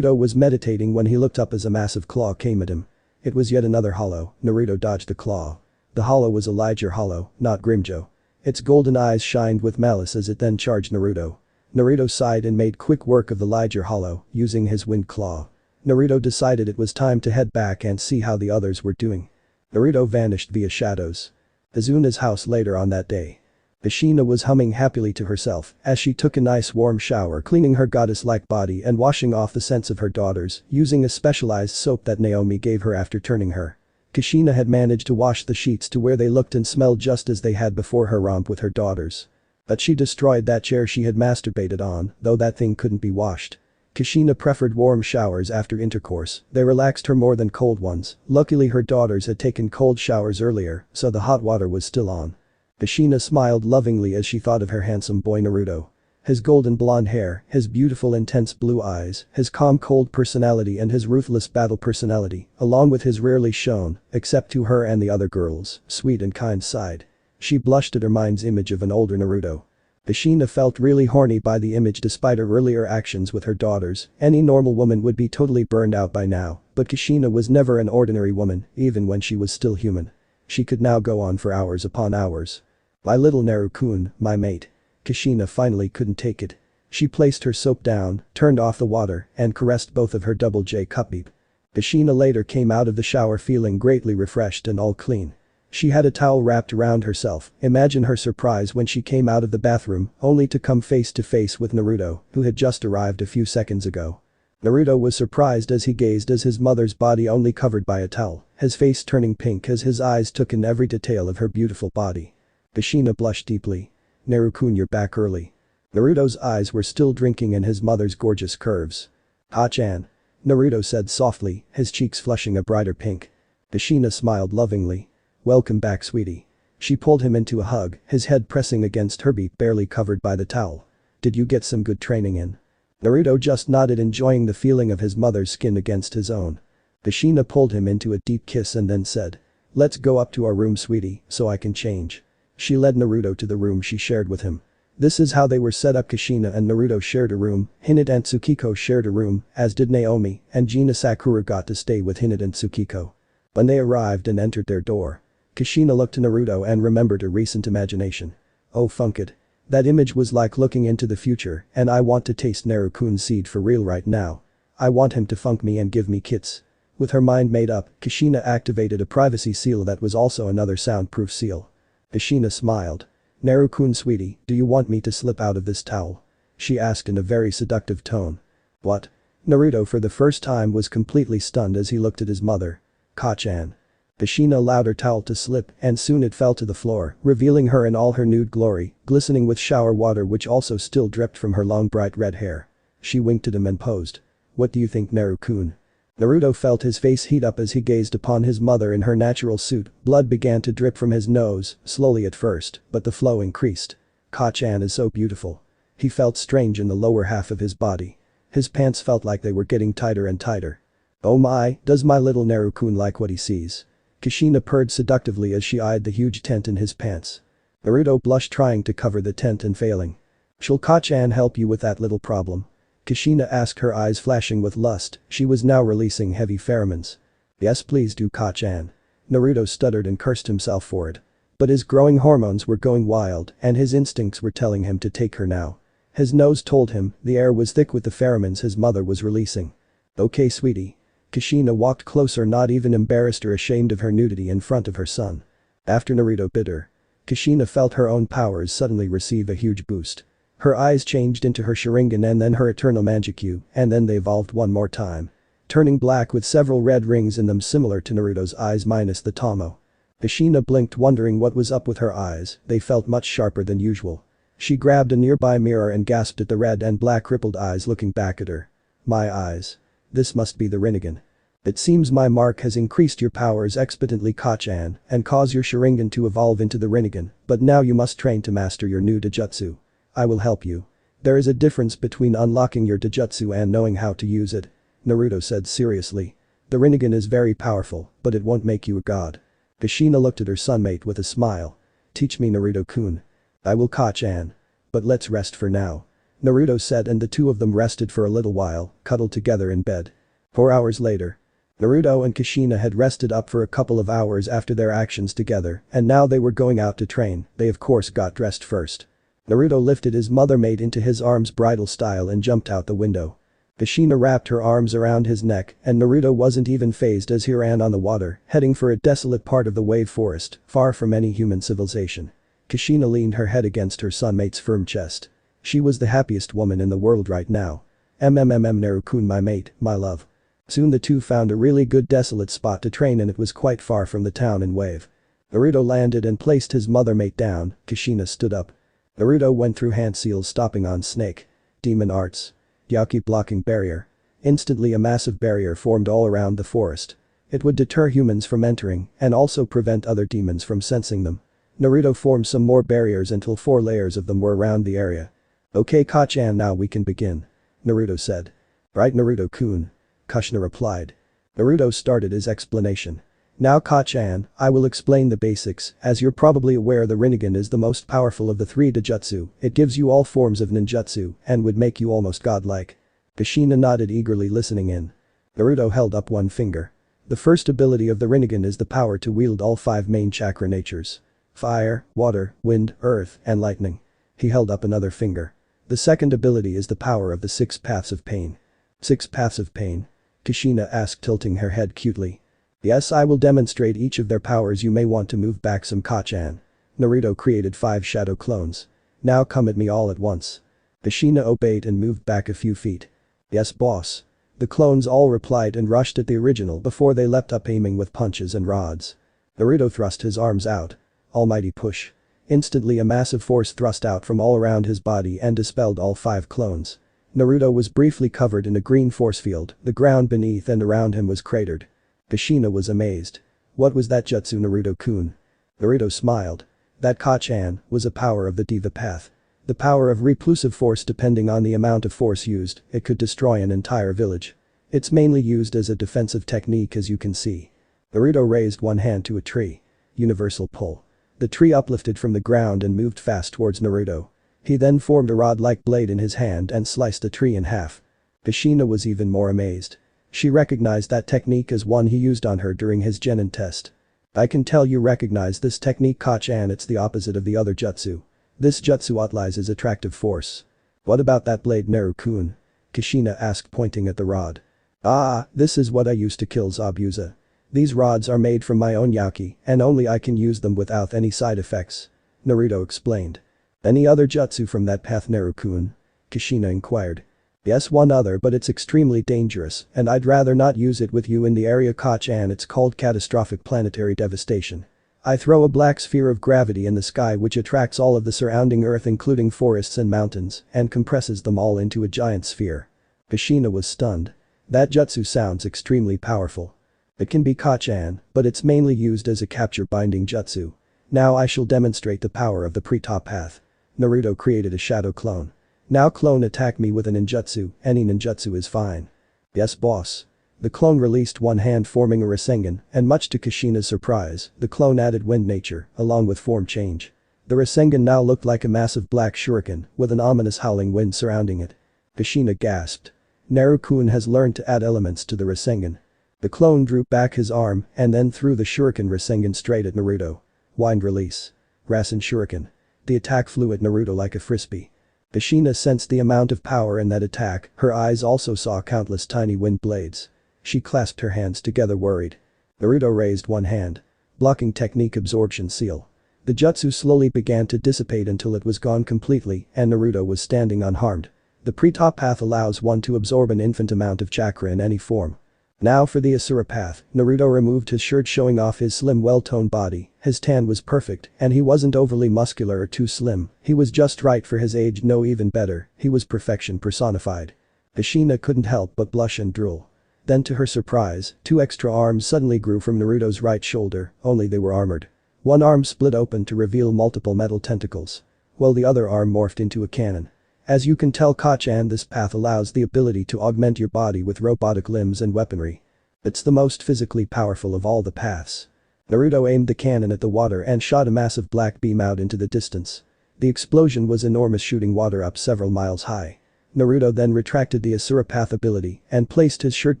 was meditating when he looked up as a massive claw came at him. It was yet another hollow. Naruto dodged the claw. The hollow was a larger hollow, not Grimjo. Its golden eyes shined with malice as it then charged Naruto. Naruto sighed and made quick work of the larger hollow, using his wind claw. Naruto decided it was time to head back and see how the others were doing. Naruto vanished via shadows. Azuna's house later on that day. Kushina was humming happily to herself as she took a nice warm shower, cleaning her goddess-like body and washing off the scents of her daughters using a specialized soap that Naomi gave her after turning her. Kushina had managed to wash the sheets to where they looked and smelled just as they had before her romp with her daughters. But she destroyed that chair she had masturbated on, though that thing couldn't be washed. Kushina preferred warm showers after intercourse, they relaxed her more than cold ones. Luckily her daughters had taken cold showers earlier, so the hot water was still on. Kushina smiled lovingly as she thought of her handsome boy Naruto. His golden blonde hair, his beautiful intense blue eyes, his calm cold personality and his ruthless battle personality, along with his rarely shown, except to her and the other girls, sweet and kind side. She blushed at her mind's image of an older Naruto. Kushina felt really horny by the image despite her earlier actions with her daughters. Any normal woman would be totally burned out by now, but Kushina was never an ordinary woman, even when she was still human. She could now go on for hours upon hours. My little Naru-kun, my mate. Kushina finally couldn't take it. She placed her soap down, turned off the water, and caressed both of her double J cupbeep. Kushina later came out of the shower feeling greatly refreshed and all clean. She had a towel wrapped around herself. Imagine her surprise when she came out of the bathroom, only to come face to face with Naruto, who had just arrived a few seconds ago. Naruto was surprised as he gazed as his mother's body only covered by a towel, his face turning pink as his eyes took in every detail of her beautiful body. Kushina blushed deeply. Naru-kun, you're back early. Naruto's eyes were still drinking in his mother's gorgeous curves. Ha-chan. Naruto said softly, his cheeks flushing a brighter pink. Kushina smiled lovingly. Welcome back, sweetie. She pulled him into a hug, his head pressing against her beak barely covered by the towel. Did you get some good training in? Naruto just nodded, enjoying the feeling of his mother's skin against his own. Kushina pulled him into a deep kiss and then said. Let's go up to our room, sweetie, so I can change. She led Naruto to the room she shared with him. This is how they were set up. Kushina and Naruto shared a room, Hinata and Tsukiko shared a room, as did Naomi, and Gina Sakura got to stay with Hinata and Tsukiko. When they arrived and entered their door, Kushina looked to Naruto and remembered a recent imagination. Oh funk it. That image was like looking into the future, and I want to taste Naru-kun's seed for real right now. I want him to funk me and give me kits. With her mind made up, Kushina activated a privacy seal that was also another soundproof seal. Kushina smiled. Naru-kun, sweetie, do you want me to slip out of this towel? She asked in a very seductive tone. What? Naruto for the first time was completely stunned as he looked at his mother. Ka-chan. Kushina allowed her towel to slip and soon it fell to the floor, revealing her in all her nude glory, glistening with shower water which also still dripped from her long bright red hair. She winked at him and posed. What do you think, Naru-kun? Naruto felt his face heat up as he gazed upon his mother in her natural suit. Blood began to drip from his nose, slowly at first, but the flow increased. Ka-chan is so beautiful. He felt strange in the lower half of his body. His pants felt like they were getting tighter and tighter. Oh my, does my little Naru-kun like what he sees? Kushina purred seductively as she eyed the huge tent in his pants. Naruto blushed, trying to cover the tent and failing. Shall Ka-chan help you with that little problem? Kushina asked, her eyes flashing with lust. She was now releasing heavy pheromones. Yes, please do, Ka-chan. Naruto stuttered and cursed himself for it. But his growing hormones were going wild and his instincts were telling him to take her now. His nose told him the air was thick with the pheromones his mother was releasing. Okay, sweetie. Kushina walked closer, not even embarrassed or ashamed of her nudity in front of her son. After Naruto bit her, Kushina felt her own powers suddenly receive a huge boost. Her eyes changed into her Sharingan and then her eternal Manjikyu, and then they evolved one more time. Turning black with several red rings in them similar to Naruto's eyes minus the Tomo. Kushina blinked, wondering what was up with her eyes. They felt much sharper than usual. She grabbed a nearby mirror and gasped at the red and black rippled eyes looking back at her. My eyes. This must be the Rinnegan. It seems my mark has increased your powers exponentially, Ka-chan, and cause your Sharingan to evolve into the Rinnegan, but now you must train to master your new Dojutsu. I will help you. There is a difference between unlocking your Dojutsu and knowing how to use it, Naruto said seriously. The Rinnegan is very powerful, but it won't make you a god. Kushina looked at her sonmate with a smile. Teach me, Naruto-kun. I will Ka-chan. But let's rest for now. Naruto said, and the two of them rested for a little while, cuddled together in bed. 4 hours later. Naruto and Kushina had rested up for a couple of hours after their actions together, and now they were going out to train. They of course got dressed first. Naruto lifted his mother maid into his arms bridal style and jumped out the window. Kushina wrapped her arms around his neck, and Naruto wasn't even fazed as he ran on the water, heading for a desolate part of the wave forest, far from any human civilization. Kushina leaned her head against her sonmate's firm chest. She was the happiest woman in the world right now. Naru-kun, my mate, my love. Soon the two found a really good desolate spot to train, and it was quite far from the town and wave. Naruto landed and placed his mother mate down. Kushina stood up. Naruto went through hand seals, stopping on snake. Demon arts. Yaki blocking barrier. Instantly a massive barrier formed all around the forest. It would deter humans from entering and also prevent other demons from sensing them. Naruto formed some more barriers until 4 layers of them were around the area. Okay, Ka-chan, now we can begin. Naruto said. Right, Naruto-kun. Kushina replied. Naruto started his explanation. Now, Ka-chan, I will explain the basics. As you're probably aware, the Rinnegan is the most powerful of the 3 Dojutsu. It gives you all forms of ninjutsu and would make you almost godlike. Kushina nodded, eagerly listening in. Naruto held up one finger. The first ability of the Rinnegan is the power to wield all 5 main chakra natures. Fire, water, wind, earth, and lightning. He held up another finger. The second ability is the power of the 6 paths of pain. 6 paths of pain? Kushina asked, tilting her head cutely. Yes, I will demonstrate each of their powers. You may want to move back some, Ka-chan. Naruto created 5 shadow clones. Now come at me all at once. Kushina obeyed and moved back a few feet. Yes, boss. The clones all replied and rushed at the original before they leapt up, aiming with punches and rods. Naruto thrust his arms out. Almighty push. Instantly a massive force thrust out from all around his body and dispelled all 5 clones. Naruto was briefly covered in a green force field. The ground beneath and around him was cratered. Kushina was amazed. What was that jutsu, Naruto-kun? Naruto smiled. That, Ka-chan, was a power of the Diva path. The power of repulsive force. Depending on the amount of force used, it could destroy an entire village. It's mainly used as a defensive technique, as you can see. Naruto raised one hand to a tree. Universal pull. The tree uplifted from the ground and moved fast towards Naruto. He then formed a rod-like blade in his hand and sliced the tree in half. Kushina was even more amazed. She recognized that technique as one he used on her during his genin test. I can tell you recognize this technique, Ka-chan. It's the opposite of the other jutsu. This jutsu utilizes attractive force. What about that blade, Naru-kun? Kushina asked, pointing at the rod. Ah, this is what I used to kill Zabuza. These rods are made from my own yaki and only I can use them without any side effects. Naruto explained. Any other jutsu from that path, Naru-kun? Kushina inquired. Yes, one other, but it's extremely dangerous and I'd rather not use it with you in the area, Ka-chan. It's called catastrophic planetary devastation. I throw a black sphere of gravity in the sky which attracts all of the surrounding earth, including forests and mountains, and compresses them all into a giant sphere. Kushina was stunned. That jutsu sounds extremely powerful. It can be, Ka-chan, but it's mainly used as a capture binding jutsu. Now I shall demonstrate the power of the pre-top path. Naruto created a shadow clone. Now clone, attack me with a ninjutsu. Any ninjutsu is fine. Yes, boss. The clone released one hand, forming a Rasengan, and much to Kushina's surprise, the clone added wind nature along with form change. The Rasengan now looked like a massive black shuriken with an ominous howling wind surrounding it. Kushina gasped. Naru-kun has learned to add elements to the Rasengan. The clone drew back his arm and then threw the shuriken Rasengan straight at Naruto. Wind release. Rasen shuriken. The attack flew at Naruto like a frisbee. Kushina sensed the amount of power in that attack. Her eyes also saw countless tiny wind blades. She clasped her hands together, worried. Naruto raised one hand. Blocking technique, absorption seal. The jutsu slowly began to dissipate until it was gone completely and Naruto was standing unharmed. The pre-top path allows one to absorb an infinite amount of chakra in any form. Now for the Asura path. Naruto removed his shirt, showing off his slim, well-toned body. His tan was perfect and he wasn't overly muscular or too slim. He was just right for his age. No, even better, he was perfection personified. Kushina couldn't help but blush and drool. Then to her surprise, 2 extra arms suddenly grew from Naruto's right shoulder, only they were armored. One arm split open to reveal multiple metal tentacles, while the other arm morphed into a cannon. As you can tell, Ka-chan, this path allows the ability to augment your body with robotic limbs and weaponry. It's the most physically powerful of all the paths. Naruto aimed the cannon at the water and shot a massive black beam out into the distance. The explosion was enormous, shooting water up several miles high. Naruto then retracted the Asura Path ability and placed his shirt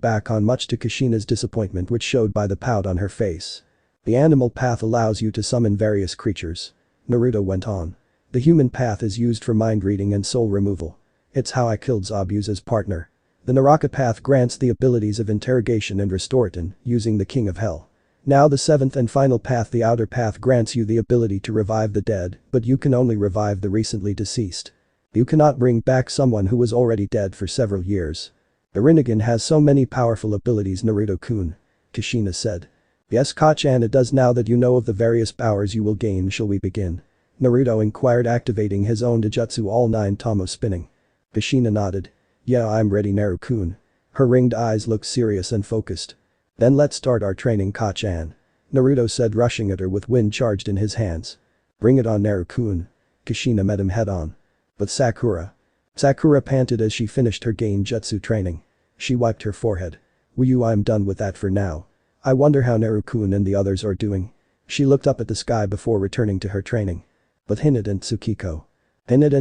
back on, much to Kushina's disappointment, which showed by the pout on her face. The animal path allows you to summon various creatures. Naruto went on. The human path is used for mind reading and soul removal. It's how I killed Zabuza's partner. The Naraka path grants the abilities of interrogation and restoration, using the King of Hell. Now the seventh and final path, the outer path, grants you the ability to revive the dead, but you can only revive the recently deceased. You cannot bring back someone who was already dead for several years. The Rinnegan has so many powerful abilities, Naruto-kun. Kushina said. Yes, Kachan, it does. Now that you know of the various powers you will gain, shall we begin? Naruto inquired, activating his own Dojutsu, all 9 tomo spinning. Kushina nodded. Yeah, I'm ready, Naruto-kun. Her ringed eyes looked serious and focused. Then let's start our training, Kachan. Naruto said, rushing at her with wind charged in his hands. Bring it on, Naruto-kun. Kushina met him head on. But Sakura. Sakura panted as she finished her Genjutsu training. She wiped her forehead. I'm done with that for now. I wonder how Naruto-kun and the others are doing. She looked up at the sky before returning to her training. But Hinata and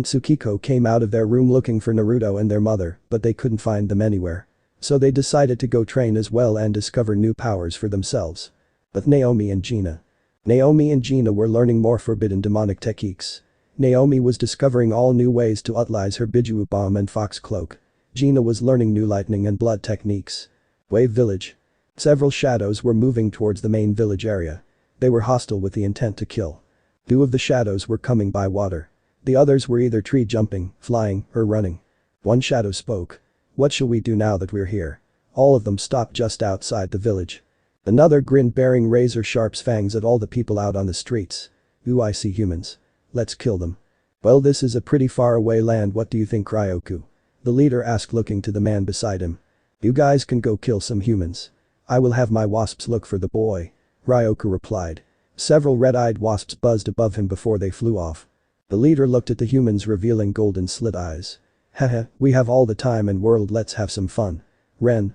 Tsukiko came out of their room looking for Naruto and their mother, but they couldn't find them anywhere. So they decided to go train as well and discover new powers for themselves. But Naomi and Gina were learning more forbidden demonic techniques. Naomi was discovering all new ways to utilize her Bijuu bomb and fox cloak. Gina was learning new lightning and blood techniques. Wave Village. Several shadows were moving towards the main village area. They were hostile with the intent to kill. 2 of the shadows were coming by water. The others were either tree jumping, flying, or running. One shadow spoke. What shall we do now that we're here? All of them stopped just outside the village. Another grinned, bearing razor-sharp fangs at all the people out on the streets. I see humans. Let's kill them. Well, this is a pretty far away land. What do you think, Ryoku? The leader asked, looking to the man beside him. You guys can go kill some humans. I will have my wasps look for the boy. Ryoku replied. Several red-eyed wasps buzzed above him before they flew off. The leader looked at the humans, revealing golden slit eyes. Haha, we have all the time in world, let's have some fun.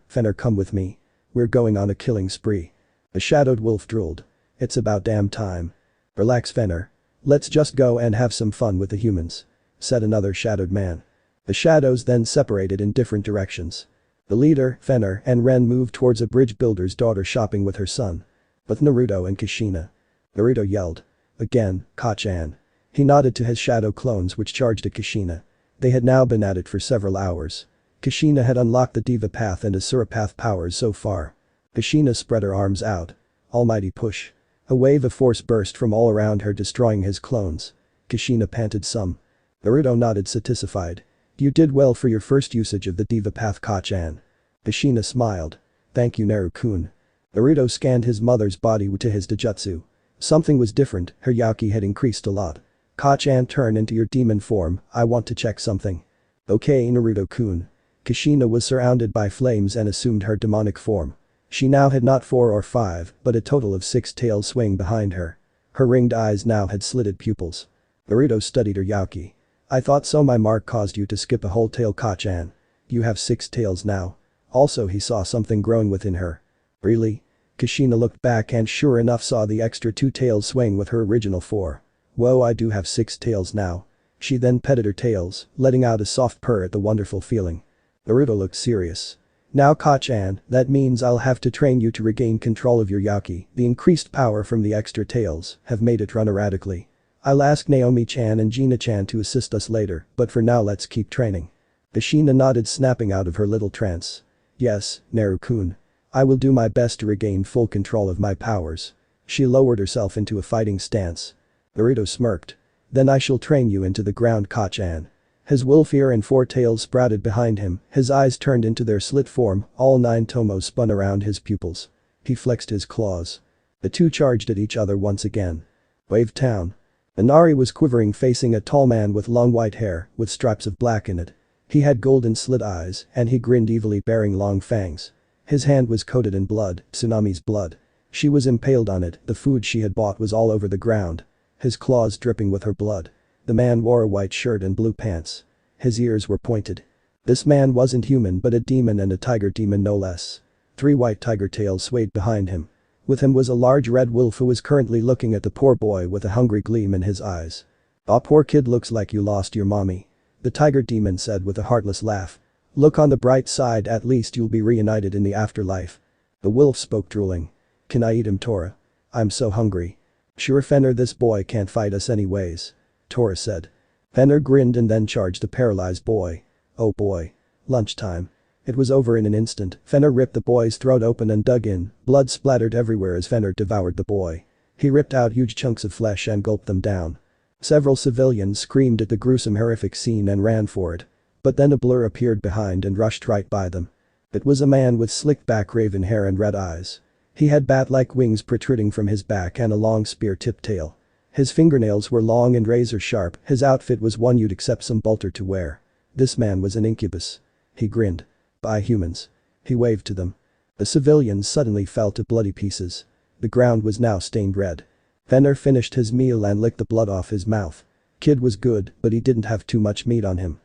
Fenner, come with me. We're going on a killing spree. The shadowed wolf drooled. It's about damn time. Relax, Fenner. Let's just go and have some fun with the humans, said another shadowed man. The shadows then separated in different directions. The leader, Fenner, and Ren moved towards a bridge builder's daughter shopping with her son. But Naruto and Kushina. Naruto yelled. Again, Kachan. He nodded to his shadow clones, which charged at Kushina. They had now been at it for several hours. Kushina had unlocked the Diva Path and Asura Path powers so far. Kushina spread her arms out. Almighty push. A wave of force burst from all around her, destroying his clones. Kushina panted some. Naruto nodded, satisfied. You did well for your first usage of the Diva Path, Kachan. Kushina smiled. Thank you, Naruto-kun. Naruto scanned his mother's body to his Dojutsu. Something was different, her Yaki had increased a lot. Kachan, turn into your demon form, I want to check something. Okay, Naruto-kun. Kushina was surrounded by flames and assumed her demonic form. She now had not 4 or 5, but a total of 6 tails swaying behind her. Her ringed eyes now had slitted pupils. Naruto studied her Yaki. I thought so, my mark caused you to skip a whole tail, Kachan. You have 6 tails now. Also, he saw something growing within her. Really? Kushina looked back and sure enough saw the extra 2 tails swaying with her original 4. Whoa, I do have 6 tails now. She then petted her tails, letting out a soft purr at the wonderful feeling. Naruto looked serious. Now, Kachan, that means I'll have to train you to regain control of your Yaki. The increased power from the extra tails have made it run erratically. I'll ask Naomi-chan and Gina-chan to assist us later, but for now let's keep training. Kushina nodded, snapping out of her little trance. Yes, Naruto-kun. I will do my best to regain full control of my powers. She lowered herself into a fighting stance. Naruto smirked. Then I shall train you into the ground, Kachan. His wolf ear and 4 tails sprouted behind him, his eyes turned into their slit form, all 9 tomos spun around his pupils. He flexed his claws. The 2 charged at each other once again. Wave Town. Inari was quivering, facing a tall man with long white hair, with stripes of black in it. He had golden slit eyes, and he grinned evilly, bearing long fangs. His hand was coated in blood, Tsunami's blood. She was impaled on it, the food she had bought was all over the ground. His claws dripping with her blood. The man wore a white shirt and blue pants. His ears were pointed. This man wasn't human but a demon, and a tiger demon no less. Three white tiger tails swayed behind him. With him was a large red wolf who was currently looking at the poor boy with a hungry gleam in his eyes. "Aw, poor kid, looks like you lost your mommy," the tiger demon said with a heartless laugh. "Look on the bright side, at least you'll be reunited in the afterlife." The wolf spoke, drooling. "Can I eat him, Tora? I'm so hungry." "Sure, Fenner, this boy can't fight us anyways," Tora said. Fenner grinned and then charged the paralyzed boy. Oh boy. Lunchtime. It was over in an instant. Fenner ripped the boy's throat open and dug in. Blood splattered everywhere as Fenner devoured the boy. He ripped out huge chunks of flesh and gulped them down. Several civilians screamed at the gruesome, horrific scene and ran for it. But then a blur appeared behind and rushed right by them. It was a man with slicked back raven hair and red eyes. He had bat-like wings protruding from his back and a long spear-tipped tail. His fingernails were long and razor-sharp. His outfit was one you'd accept some bolter to wear. This man was an incubus. He grinned. "Bye, humans." He waved to them. The civilians suddenly fell to bloody pieces. The ground was now stained red. Fenner finished his meal and licked the blood off his mouth. Kid was good, but he didn't have too much meat on him.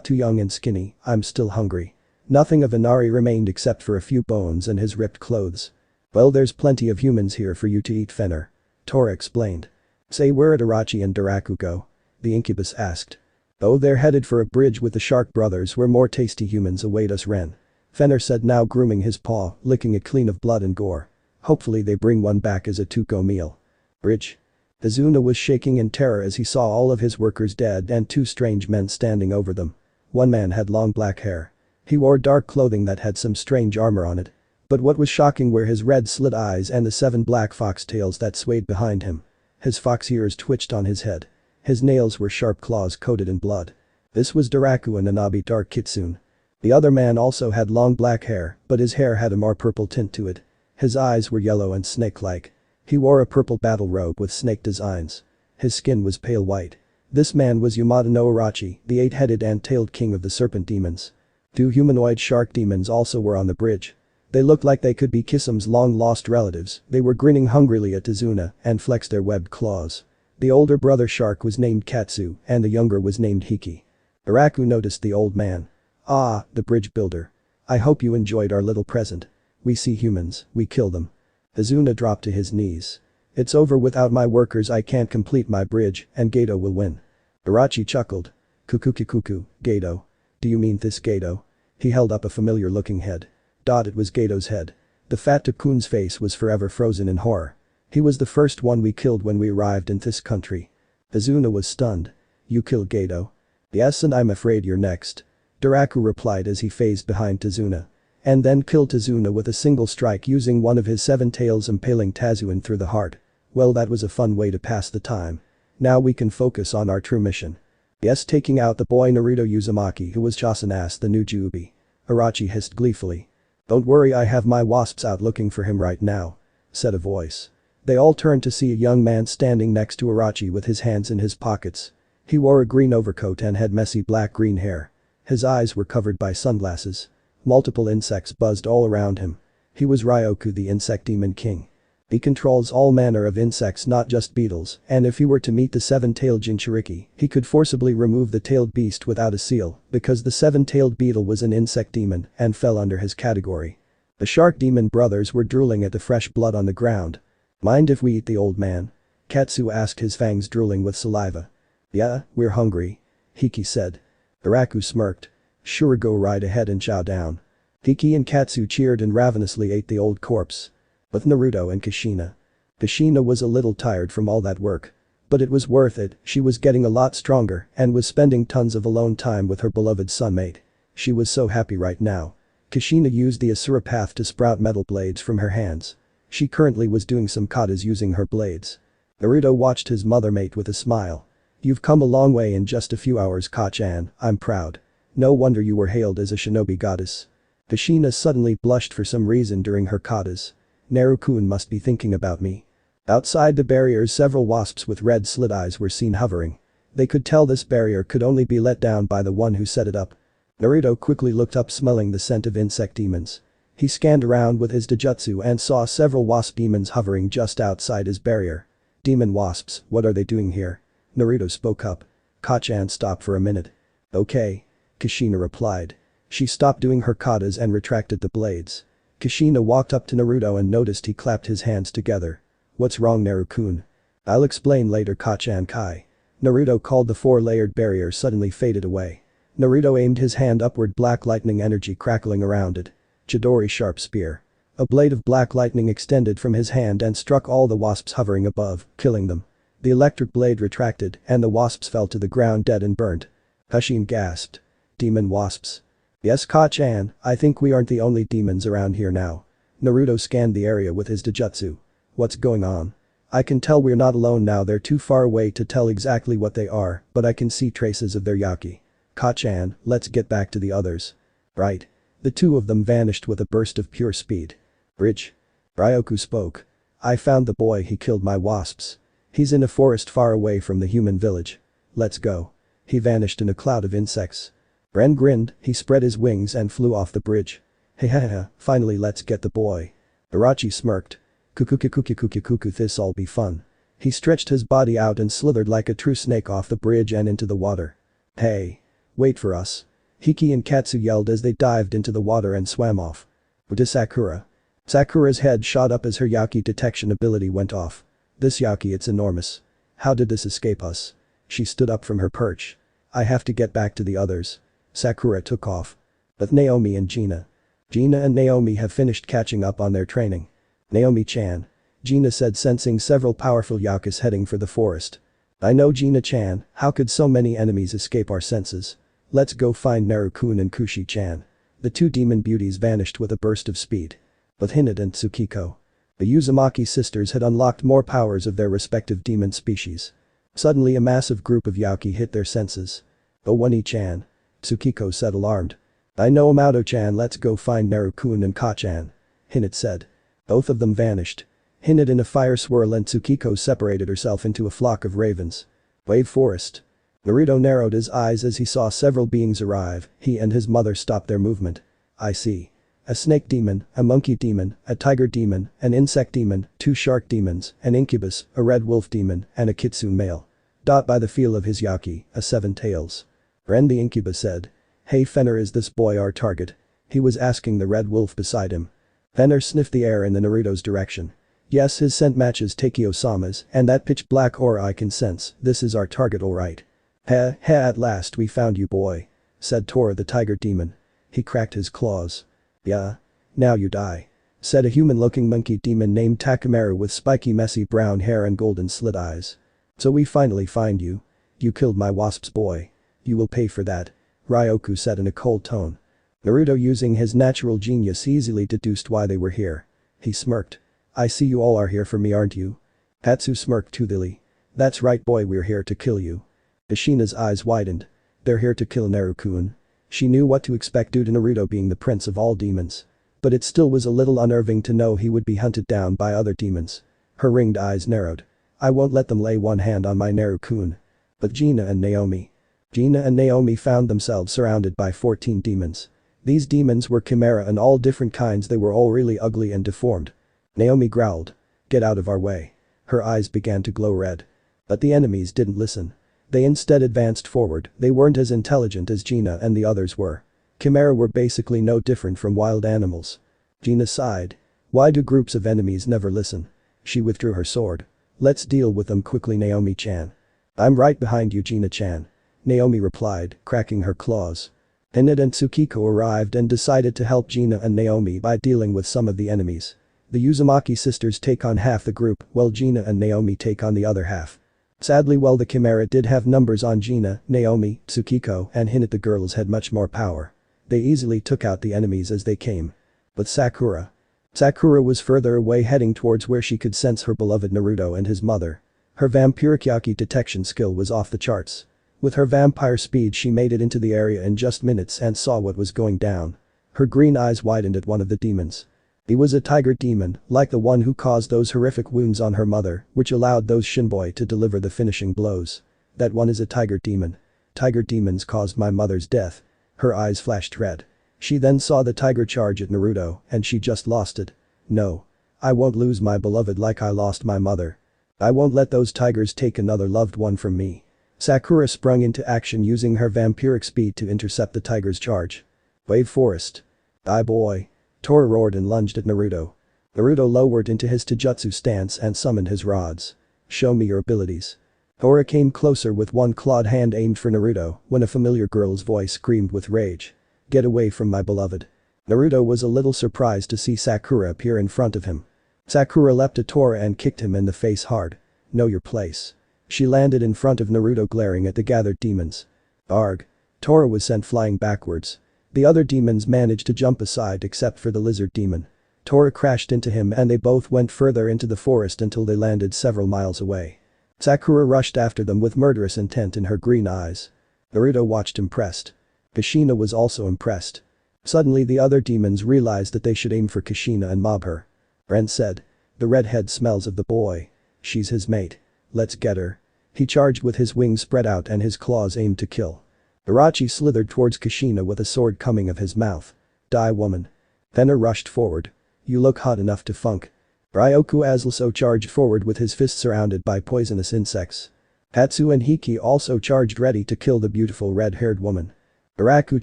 Too young and skinny, I'm still hungry. Nothing of Inari remained except for a few bones and his ripped clothes. "Well, there's plenty of humans here for you to eat, Fenner," Tora explained. "Say, where'd Itachi and Daraku go?" the incubus asked. "Oh, they're headed for a bridge with the Shark Brothers where more tasty humans await us, Ren," Fenner said, now grooming his paw, licking it clean of blood and gore. "Hopefully they bring one back as a to-go meal." Bridge? Izuna was shaking in terror as he saw all of his workers dead and two strange men standing over them. One man had long black hair. He wore dark clothing that had some strange armor on it. But what was shocking were his red slit eyes and the 7 black fox tails that swayed behind him. His fox ears twitched on his head. His nails were sharp claws coated in blood. This was Daraku and Anabi Dark Kitsune. The other man also had long black hair, but his hair had a more purple tint to it. His eyes were yellow and snake-like. He wore a purple battle robe with snake designs. His skin was pale white. This man was Yamada no Urachi, the 8-headed and tailed king of the serpent demons. 2 humanoid shark demons also were on the bridge. They looked like they could be Kisam's long-lost relatives. They were grinning hungrily at Izuna and flexed their webbed claws. The older brother shark was named Katsu and the younger was named Hiki. Daraku noticed the old man. "Ah, the bridge builder. I hope you enjoyed our little present. We see humans, we kill them." Izuna dropped to his knees. "It's over, without my workers I can't complete my bridge and Gato will win." Urachi chuckled. "Kuku, Gato. Do you mean this Gato?" He held up a familiar looking head. It was Gato's head. The fat Takun's face was forever frozen in horror. "He was the first one we killed when we arrived in this country." Izuna was stunned. "You killed Gato?" "Yes, and I'm afraid you're next," Daraku replied as he phased behind Izuna. And then killed Izuna with a single strike using one of his 7 tails, impaling Tazuin through the heart. Well, that was a fun way to pass the time. Now we can focus on our true mission. "Yes, taking out the boy Naruto Uzumaki who was Chasen," asked the new Juubi. Urachi hissed gleefully. "Don't worry, I have my wasps out looking for him right now," said a voice. They all turned to see a young man standing next to Urachi with his hands in his pockets. He wore a green overcoat and had messy black-green hair. His eyes were covered by sunglasses. Multiple insects buzzed all around him. He was Ryoku, the insect demon king. He controls all manner of insects, not just beetles, and if he were to meet the 7-tailed Jinchuriki, he could forcibly remove the tailed beast without a seal because the 7-tailed beetle was an insect demon and fell under his category. The shark demon brothers were drooling at the fresh blood on the ground. "Mind if we eat the old man?" Katsu asked, his fangs drooling with saliva. "Yeah, we're hungry," Hiki said. Daraku smirked. "Sure, go right ahead and chow down." Hiki and Katsu cheered and ravenously ate the old corpse. With Naruto and Kushina. Kushina was a little tired from all that work. But it was worth it, she was getting a lot stronger and was spending tons of alone time with her beloved sunmate. She was so happy right now. Kushina used the Asura path to sprout metal blades from her hands. She currently was doing some katas using her blades. Naruto watched his mother mate with a smile. "You've come a long way in just a few hours, Ka-chan, I'm proud. No wonder you were hailed as a shinobi goddess." Kushina suddenly blushed for some reason during her katas. "Naru-kun must be thinking about me." Outside the barriers, several wasps with red slit eyes were seen hovering. They could tell this barrier could only be let down by the one who set it up. Naruto quickly looked up, smelling the scent of insect demons. He scanned around with his Dojutsu and saw several wasp demons hovering just outside his barrier. "Demon wasps, what are they doing here?" Naruto spoke up. Ka-chan stopped for a minute. "Okay," Kushina replied. She stopped doing her katas and retracted the blades. Kushina walked up to Naruto and noticed he clapped his hands together. "What's wrong, Naru-kun?" "I'll explain later, Kachan Kai." Naruto called. The four-layered barrier suddenly faded away. Naruto aimed his hand upward, black lightning energy crackling around it. Chidori sharp spear. A blade of black lightning extended from his hand and struck all the wasps hovering above, killing them. The electric blade retracted and the wasps fell to the ground dead and burnt. Hashin gasped. "Demon wasps." "Yes, Kachan, I think we aren't the only demons around here now." Naruto scanned the area with his Dojutsu. "What's going on?" "I can tell we're not alone now. They're too far away to tell exactly what they are, but I can see traces of their yaki. Kachan, let's get back to the others." "Right." The two of them vanished with a burst of pure speed. "Bridge." Ryoku spoke. "I found the boy. He killed my wasps. He's in a forest far away from the human village. Let's go." He vanished in a cloud of insects. Ren grinned, he spread his wings and flew off the bridge. "Hehehe, finally let's get the boy." Irachi smirked. "Kuku, this'll be fun." He stretched his body out and slithered like a true snake off the bridge and into the water. "Hey. Wait for us." Hiki and Katsu yelled as they dived into the water and swam off. "To Sakura." Sakura's head shot up as her yaki detection ability went off. "This yaki, it's enormous. How did this escape us?" She stood up from her perch. "I have to get back to the others." Sakura took off. But Naomi and Gina. Gina and Naomi have finished catching up on their training. "Naomi-chan." Gina said, sensing several powerful yakas heading for the forest. "I know, Gina-chan, how could so many enemies escape our senses? Let's go find Naru-kun and Kushi-chan." The two demon beauties vanished with a burst of speed. But Hinata and Tsukiko. The Uzumaki sisters had unlocked more powers of their respective demon species. Suddenly a massive group of yaki hit their senses. "Owani-chan." Tsukiko said, alarmed. "I know, Amato-chan, let's go find Naru-kun and Kachan." Hinata said. Both of them vanished. Hinata in a fire swirl and Tsukiko separated herself into a flock of ravens. Wave forest. Naruto narrowed his eyes as he saw several beings arrive. He and his mother stopped their movement. "I see. A snake demon, a monkey demon, a tiger demon, an insect demon, two shark demons, an incubus, a red wolf demon, and a kitsune male. By the feel of his yaki, a seven tails." Ren the incubus said. "Hey Fenner, is this boy our target?" He was asking the red wolf beside him. Fenner sniffed the air in the Naruto's direction. "Yes, his scent matches Takeo-sama's, and that pitch black aura I can sense. This is our target, alright." At last we found you, boy," said Tora the tiger demon. He cracked his claws. "Yeah. Now you die," said a human-looking monkey demon named Takamaru with spiky messy brown hair and golden slit eyes. "So we finally find you. You killed my wasps, boy. You will pay for that," Ryoku said in a cold tone. Naruto, using his natural genius, easily deduced why they were here. He smirked. "I see you all are here for me, aren't you?" Hatsu smirked toothily. "That's right, boy, we're here to kill you." Kushina's eyes widened. "They're here to kill Naru-kun." She knew what to expect due to Naruto being the prince of all demons. But it still was a little unnerving to know he would be hunted down by other demons. Her ringed eyes narrowed. "I won't let them lay one hand on my Naru-kun." But Gina and Naomi. Gina and Naomi found themselves surrounded by 14 demons. These demons were chimera and all different kinds. They were all really ugly and deformed. Naomi growled. "Get out of our way." Her eyes began to glow red. But the enemies didn't listen. They instead advanced forward. They weren't as intelligent as Gina and the others were. Chimera were basically no different from wild animals. Gina sighed. Why do groups of enemies never listen? She withdrew her sword. "Let's deal with them quickly, Naomi-chan." "I'm right behind you, Gina-chan," Naomi replied, cracking her claws. Hinata and Tsukiko arrived and decided to help Gina and Naomi by dealing with some of the enemies. The Uzumaki sisters take on half the group, while Gina and Naomi take on the other half. Sadly, while the chimera did have numbers on Gina, Naomi, Tsukiko, and Hinata, the girls had much more power. They easily took out the enemies as they came. But Sakura. Sakura was further away, heading towards where she could sense her beloved Naruto and his mother. Her vampiric yaki detection skill was off the charts. With her vampire speed, she made it into the area in just minutes and saw what was going down. Her green eyes widened at one of the demons. He was a tiger demon, like the one who caused those horrific wounds on her mother, which allowed those shinboi to deliver the finishing blows. That one is a tiger demon. Tiger demons caused my mother's death. Her eyes flashed red. She then saw the tiger charge at Naruto, and she just lost it. "No. I won't lose my beloved like I lost my mother. I won't let those tigers take another loved one from me." Sakura sprung into action using her vampiric speed to intercept the tiger's charge. Wave forest. "Die, boy." Tora roared and lunged at Naruto. Naruto lowered into his taijutsu stance and summoned his rods. Show me your abilities. Tora came closer with one clawed hand aimed for Naruto when a familiar girl's voice screamed with rage. Get away from my beloved. Naruto was a little surprised to see Sakura appear in front of him. Sakura leapt at Tora and kicked him in the face hard. Know your place. She landed in front of Naruto glaring at the gathered demons. Arg. Tora was sent flying backwards. The other demons managed to jump aside except for the lizard demon. Tora crashed into him and they both went further into the forest until they landed several miles away. Sakura rushed after them with murderous intent in her green eyes. Naruto watched impressed. Kushina was also impressed. Suddenly the other demons realized that they should aim for Kushina and mob her. Ren said. The redhead smells of the boy. She's his mate. Let's get her. He charged with his wings spread out and his claws aimed to kill. Itachi slithered towards Kushina with a sword coming of his mouth. Die woman. Thenner rushed forward. You look hot enough to funk. Ryoku also charged forward with his fist surrounded by poisonous insects. Hatsu and Hiki also charged ready to kill the beautiful red-haired woman. Iraku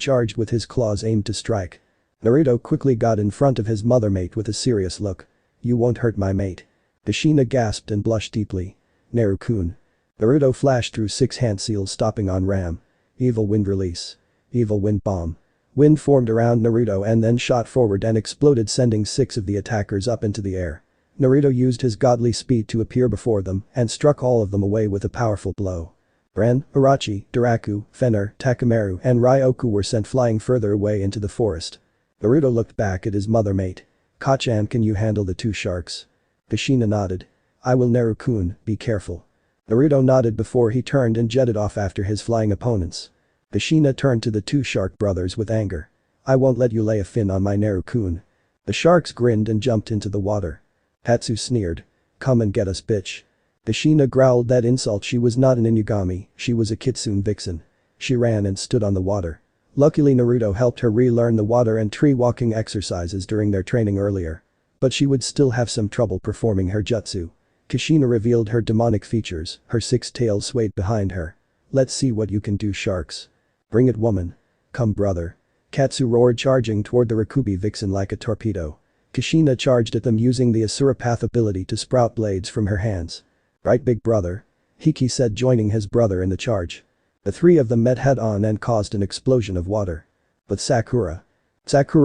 charged with his claws aimed to strike. Naruto quickly got in front of his mother mate with a serious look. You won't hurt my mate. Kushina gasped and blushed deeply. Naru-kun. Naruto flashed through 6 hand seals stopping on Ram. Evil wind release. Evil wind bomb. Wind formed around Naruto and then shot forward and exploded sending 6 of the attackers up into the air. Naruto used his godly speed to appear before them and struck all of them away with a powerful blow. Ren, Irachi, Daraku, Fenner, Takamaru and Ryoku were sent flying further away into the forest. Naruto looked back at his mother mate. Kachan, can you handle the 2 sharks? Kushina nodded. I will. Naru-kun, be careful. Naruto nodded before he turned and jetted off after his flying opponents. Kushina turned to the 2 shark brothers with anger. I won't let you lay a fin on my Naru-kun. The sharks grinned and jumped into the water. Hatsu sneered. Come and get us, bitch. Kushina growled that insult. She was not an Inugami, she was a Kitsune vixen. She ran and stood on the water. Luckily Naruto helped her relearn the water and tree walking exercises during their training earlier. But she would still have some trouble performing her jutsu. Kushina revealed her demonic features, her 6 tails swayed behind her. Let's see what you can do, sharks. Bring it, woman. Come, brother. Katsu roared, charging toward the Rakubi vixen like a torpedo. Kushina charged at them using the Asura Path ability to sprout blades from her hands. Right, big brother. Hiki said, joining his brother in the charge. The 3 of them met head-on and caused an explosion of water. But Sakura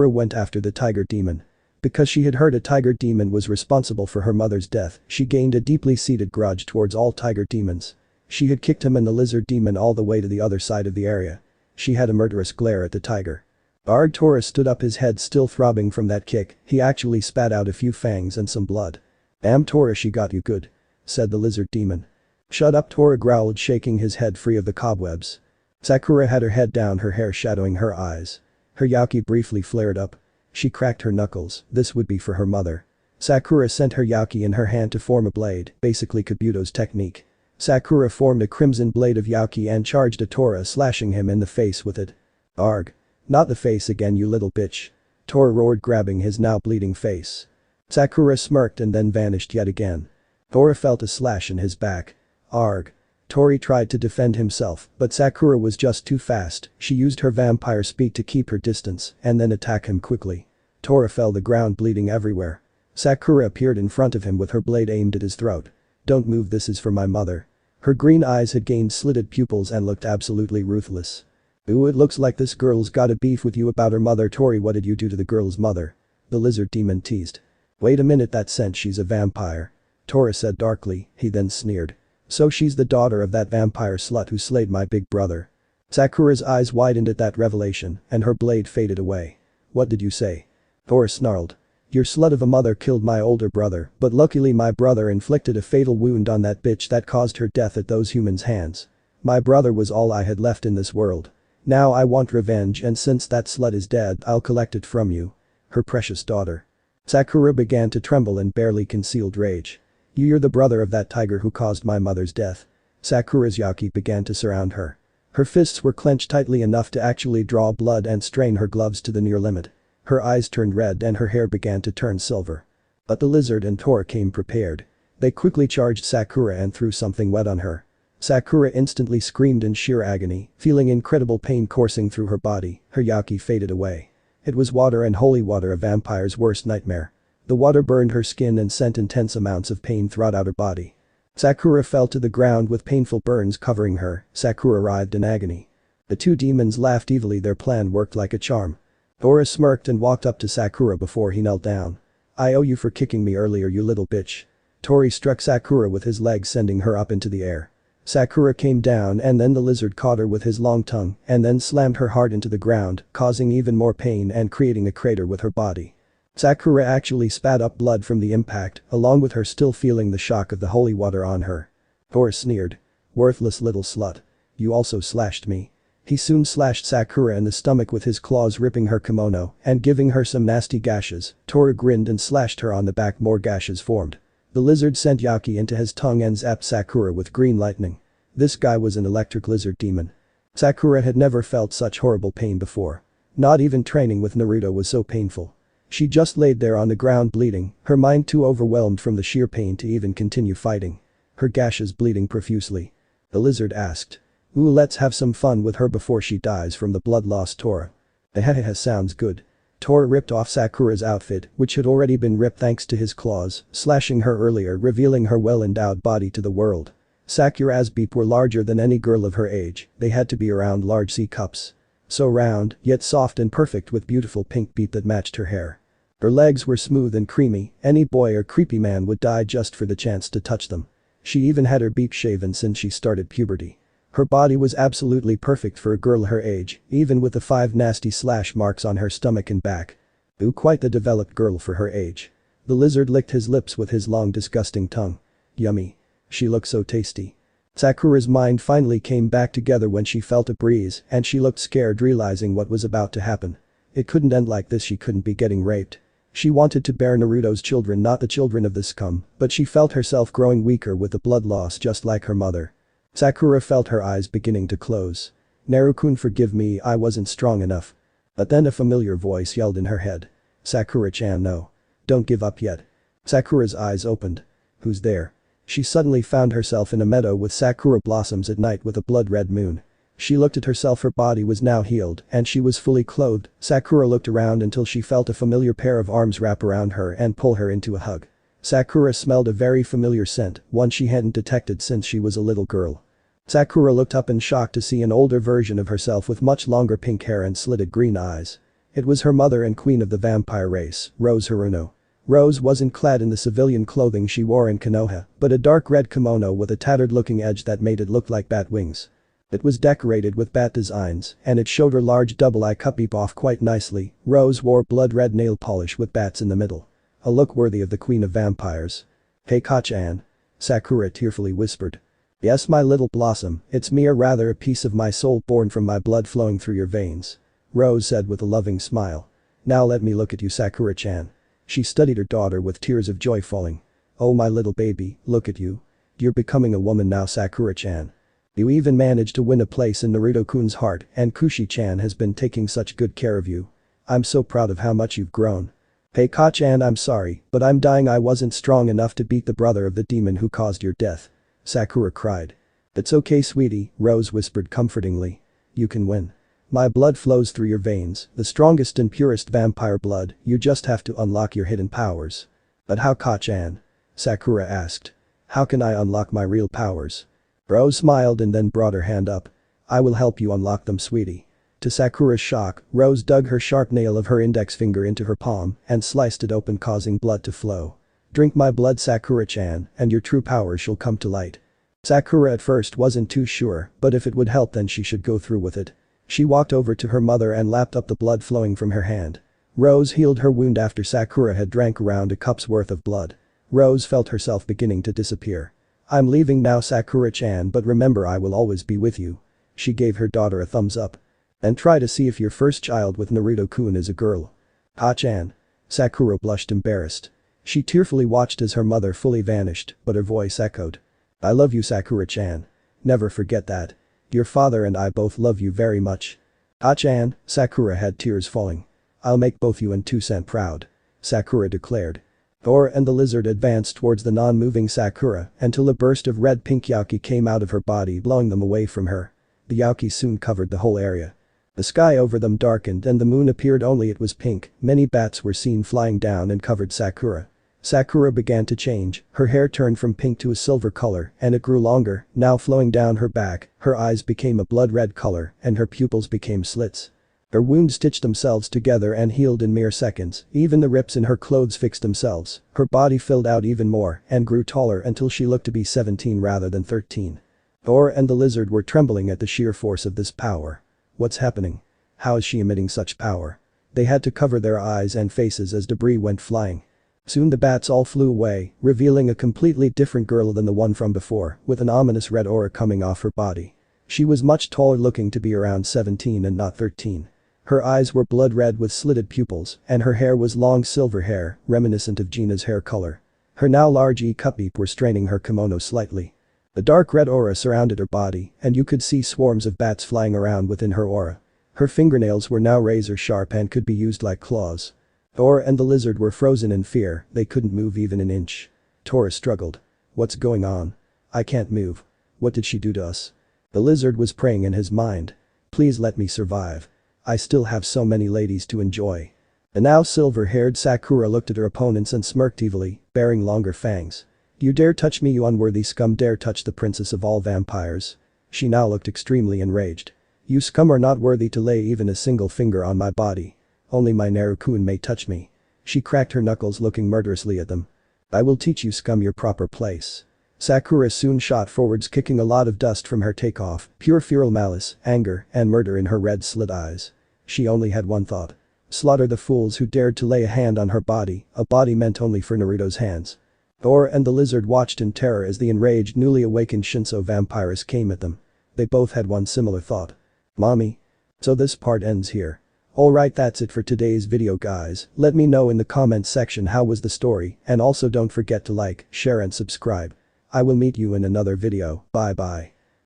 went after the tiger demon. Because she had heard a tiger demon was responsible for her mother's death, she gained a deeply seated grudge towards all tiger demons. She had kicked him and the lizard demon all the way to the other side of the area. She had a murderous glare at the tiger. Arg. Tora stood up, his head still throbbing from that kick. He actually spat out a few fangs and some blood. Damn, Tora, she got you good, said the lizard demon. Shut up, Tora growled, shaking his head free of the cobwebs. Sakura had her head down, her hair shadowing her eyes. Her yaki briefly flared up. She cracked her knuckles, this would be for her mother. Sakura sent her yaki in her hand to form a blade, basically Kabuto's technique. Sakura formed a crimson blade of yaki and charged at Tora, slashing him in the face with it. Arg. Not the face again, you little bitch. Tora roared, grabbing his now bleeding face. Sakura smirked and then vanished yet again. Tora felt a slash in his back. Arg. Tori tried to defend himself, but Sakura was just too fast. She used her vampire speed to keep her distance and then attack him quickly. Tora fell the ground bleeding everywhere. Sakura appeared in front of him with her blade aimed at his throat. Don't move, this is for my mother. Her green eyes had gained slitted pupils and looked absolutely ruthless. Ooh, it looks like this girl's got a beef with you about her mother. Tori, what did you do to the girl's mother? The lizard demon teased. Wait a minute, that scent, she's a vampire. Tora said darkly, he then sneered. So she's the daughter of that vampire slut who slayed my big brother. Sakura's eyes widened at that revelation and her blade faded away. What did you say? Tora snarled. Your slut of a mother killed my older brother, but luckily my brother inflicted a fatal wound on that bitch that caused her death at those humans' hands. My brother was all I had left in this world. Now I want revenge, and since that slut is dead, I'll collect it from you. Her precious daughter. Sakura began to tremble in barely concealed rage. You're the brother of that tiger who caused my mother's death. Sakura's yaki began to surround her. Her fists were clenched tightly enough to actually draw blood and strain her gloves to the near limit. Her eyes turned red and her hair began to turn silver. But the lizard and Tora came prepared. They quickly charged Sakura and threw something wet on her. Sakura instantly screamed in sheer agony, feeling incredible pain coursing through her body. Her yaki faded away. It was water, and holy water, a vampire's worst nightmare. The water burned her skin and sent intense amounts of pain throughout her body. Sakura fell to the ground with painful burns covering her. Sakura writhed in agony. The two demons laughed evilly. Their plan worked like a charm. Tora smirked and walked up to Sakura before he knelt down. "I owe you for kicking me earlier, you little bitch." Tori struck Sakura with his leg, sending her up into the air. Sakura came down, and then the lizard caught her with his long tongue and then slammed her hard into the ground, causing even more pain and creating a crater with her body. Sakura actually spat up blood from the impact, along with her still feeling the shock of the holy water on her. Tora sneered. "Worthless little slut. You also slashed me." He soon slashed Sakura in the stomach with his claws, ripping her kimono and giving her some nasty gashes. Tora grinned and slashed her on the back. More gashes formed. The lizard sent Yaki into his tongue and zapped Sakura with green lightning. This guy was an electric lizard demon. Sakura had never felt such horrible pain before. Not even training with Naruto was so painful. She just laid there on the ground bleeding, her mind too overwhelmed from the sheer pain to even continue fighting. Her gashes bleeding profusely. The lizard asked. "Ooh, let's have some fun with her before she dies from the blood loss, Tora." Hehehe, sounds good. Tora ripped off Sakura's outfit, which had already been ripped thanks to his claws, slashing her earlier, revealing her well-endowed body to the world. Sakura's beep were larger than any girl of her age. They had to be around large C cups. So round, yet soft and perfect, with beautiful pink beat that matched her hair. Her legs were smooth and creamy. Any boy or creepy man would die just for the chance to touch them. She even had her beak shaven since she started puberty. Her body was absolutely perfect for a girl her age, even with the 5 nasty slash marks on her stomach and back. Ooh, quite the developed girl for her age. The lizard licked his lips with his long disgusting tongue. Yummy. She looked so tasty. Sakura's mind finally came back together when she felt a breeze and she looked scared, realizing what was about to happen. It couldn't end like this. She couldn't be getting raped. She wanted to bear Naruto's children, not the children of the scum, but she felt herself growing weaker with the blood loss, just like her mother. Sakura felt her eyes beginning to close. "Naru-kun, forgive me, I wasn't strong enough." But then a familiar voice yelled in her head. "Sakura-chan, no. Don't give up yet." Sakura's eyes opened. "Who's there?" She suddenly found herself in a meadow with sakura blossoms at night with a blood-red moon. She looked at herself. Her body was now healed and she was fully clothed. Sakura looked around until she felt a familiar pair of arms wrap around her and pull her into a hug. Sakura smelled a very familiar scent, one she hadn't detected since she was a little girl. Sakura looked up in shock to see an older version of herself with much longer pink hair and slitted green eyes. It was her mother and queen of the vampire race, Rose Haruno. Rose wasn't clad in the civilian clothing she wore in Konoha, but a dark red kimono with a tattered looking edge that made it look like bat wings. It was decorated with bat designs and it showed her large double eye cup beep off quite nicely. Rose wore blood red nail polish with bats in the middle. A look worthy of the queen of vampires. "Hey Ka-chan," Sakura tearfully whispered. "Yes, my little blossom, it's me, or rather a piece of my soul born from my blood flowing through your veins," Rose said with a loving smile. "Now let me look at you, Sakura-chan." She studied her daughter with tears of joy falling. "Oh my little baby, look at you. You're becoming a woman now, Sakura-chan. You even managed to win a place in Naruto-kun's heart, and Kushi-chan has been taking such good care of you. I'm so proud of how much you've grown." "Hey Ka-chan, I'm sorry, but I'm dying. I wasn't strong enough to beat the brother of the demon who caused your death," Sakura cried. "It's okay, sweetie," Rose whispered comfortingly. "You can win. My blood flows through your veins, the strongest and purest vampire blood. You just have to unlock your hidden powers." "But how, Ka-chan?" Sakura asked. "How can I unlock my real powers?" Rose smiled and then brought her hand up. "I will help you unlock them, sweetie." To Sakura's shock, Rose dug her sharp nail of her index finger into her palm and sliced it open, causing blood to flow. "Drink my blood, Sakura-chan, and your true powers shall come to light." Sakura at first wasn't too sure, but if it would help then she should go through with it. She walked over to her mother and lapped up the blood flowing from her hand. Rose healed her wound after Sakura had drank around a cup's worth of blood. Rose felt herself beginning to disappear. "I'm leaving now, Sakura-chan, but remember, I will always be with you." She gave her daughter a thumbs up. "And try to see if your first child with Naruto-kun is a girl." "Ha-chan." Sakura blushed embarrassed. She tearfully watched as her mother fully vanished, but her voice echoed. "I love you, Sakura-chan. Never forget that. Your father and I both love you very much." "Ha-chan," Sakura had tears falling. "I'll make both you and Toussaint proud," Sakura declared. Thor and the lizard advanced towards the non-moving Sakura until a burst of red-pink Yaki came out of her body, blowing them away from her. The Yaki soon covered the whole area. The sky over them darkened and the moon appeared, only it was pink. Many bats were seen flying down and covered Sakura. Sakura began to change, her hair turned from pink to a silver color and it grew longer, now flowing down her back, her eyes became a blood red color and her pupils became slits. Her wounds stitched themselves together and healed in mere seconds, even the rips in her clothes fixed themselves, her body filled out even more and grew taller until she looked to be 17 rather than 13. Thor and the lizard were trembling at the sheer force of this power. What's happening? How is she emitting such power? They had to cover their eyes and faces as debris went flying. Soon the bats all flew away, revealing a completely different girl than the one from before, with an ominous red aura coming off her body. She was much taller, looking to be around 17 and not 13. Her eyes were blood red with slitted pupils, and her hair was long silver hair, reminiscent of Gina's hair color. Her now large cupbeep were straining her kimono slightly. The dark red aura surrounded her body, and you could see swarms of bats flying around within her aura. Her fingernails were now razor sharp and could be used like claws. Thor and the lizard were frozen in fear, they couldn't move even an inch. Tora struggled. What's going on? I can't move. What did she do to us? The lizard was praying in his mind. Please let me survive. I still have so many ladies to enjoy. The now silver-haired Sakura looked at her opponents and smirked evilly, baring longer fangs. You dare touch me, you unworthy scum, dare touch the princess of all vampires. She now looked extremely enraged. You scum are not worthy to lay even a single finger on my body. Only my Naruto-kun may touch me. She cracked her knuckles, looking murderously at them. I will teach you scum your proper place. Sakura soon shot forwards, kicking a lot of dust from her takeoff, pure feral malice, anger, and murder in her red slit eyes. She only had one thought. Slaughter the fools who dared to lay a hand on her body, a body meant only for Naruto's hands. Thor and the lizard watched in terror as the enraged, newly awakened Shinso vampiress came at them. They both had one similar thought. Mommy. So this part ends here. Alright, that's it for today's video guys, let me know in the comments section how was the story, and also don't forget to like, share and subscribe. I will meet you in another video, bye bye.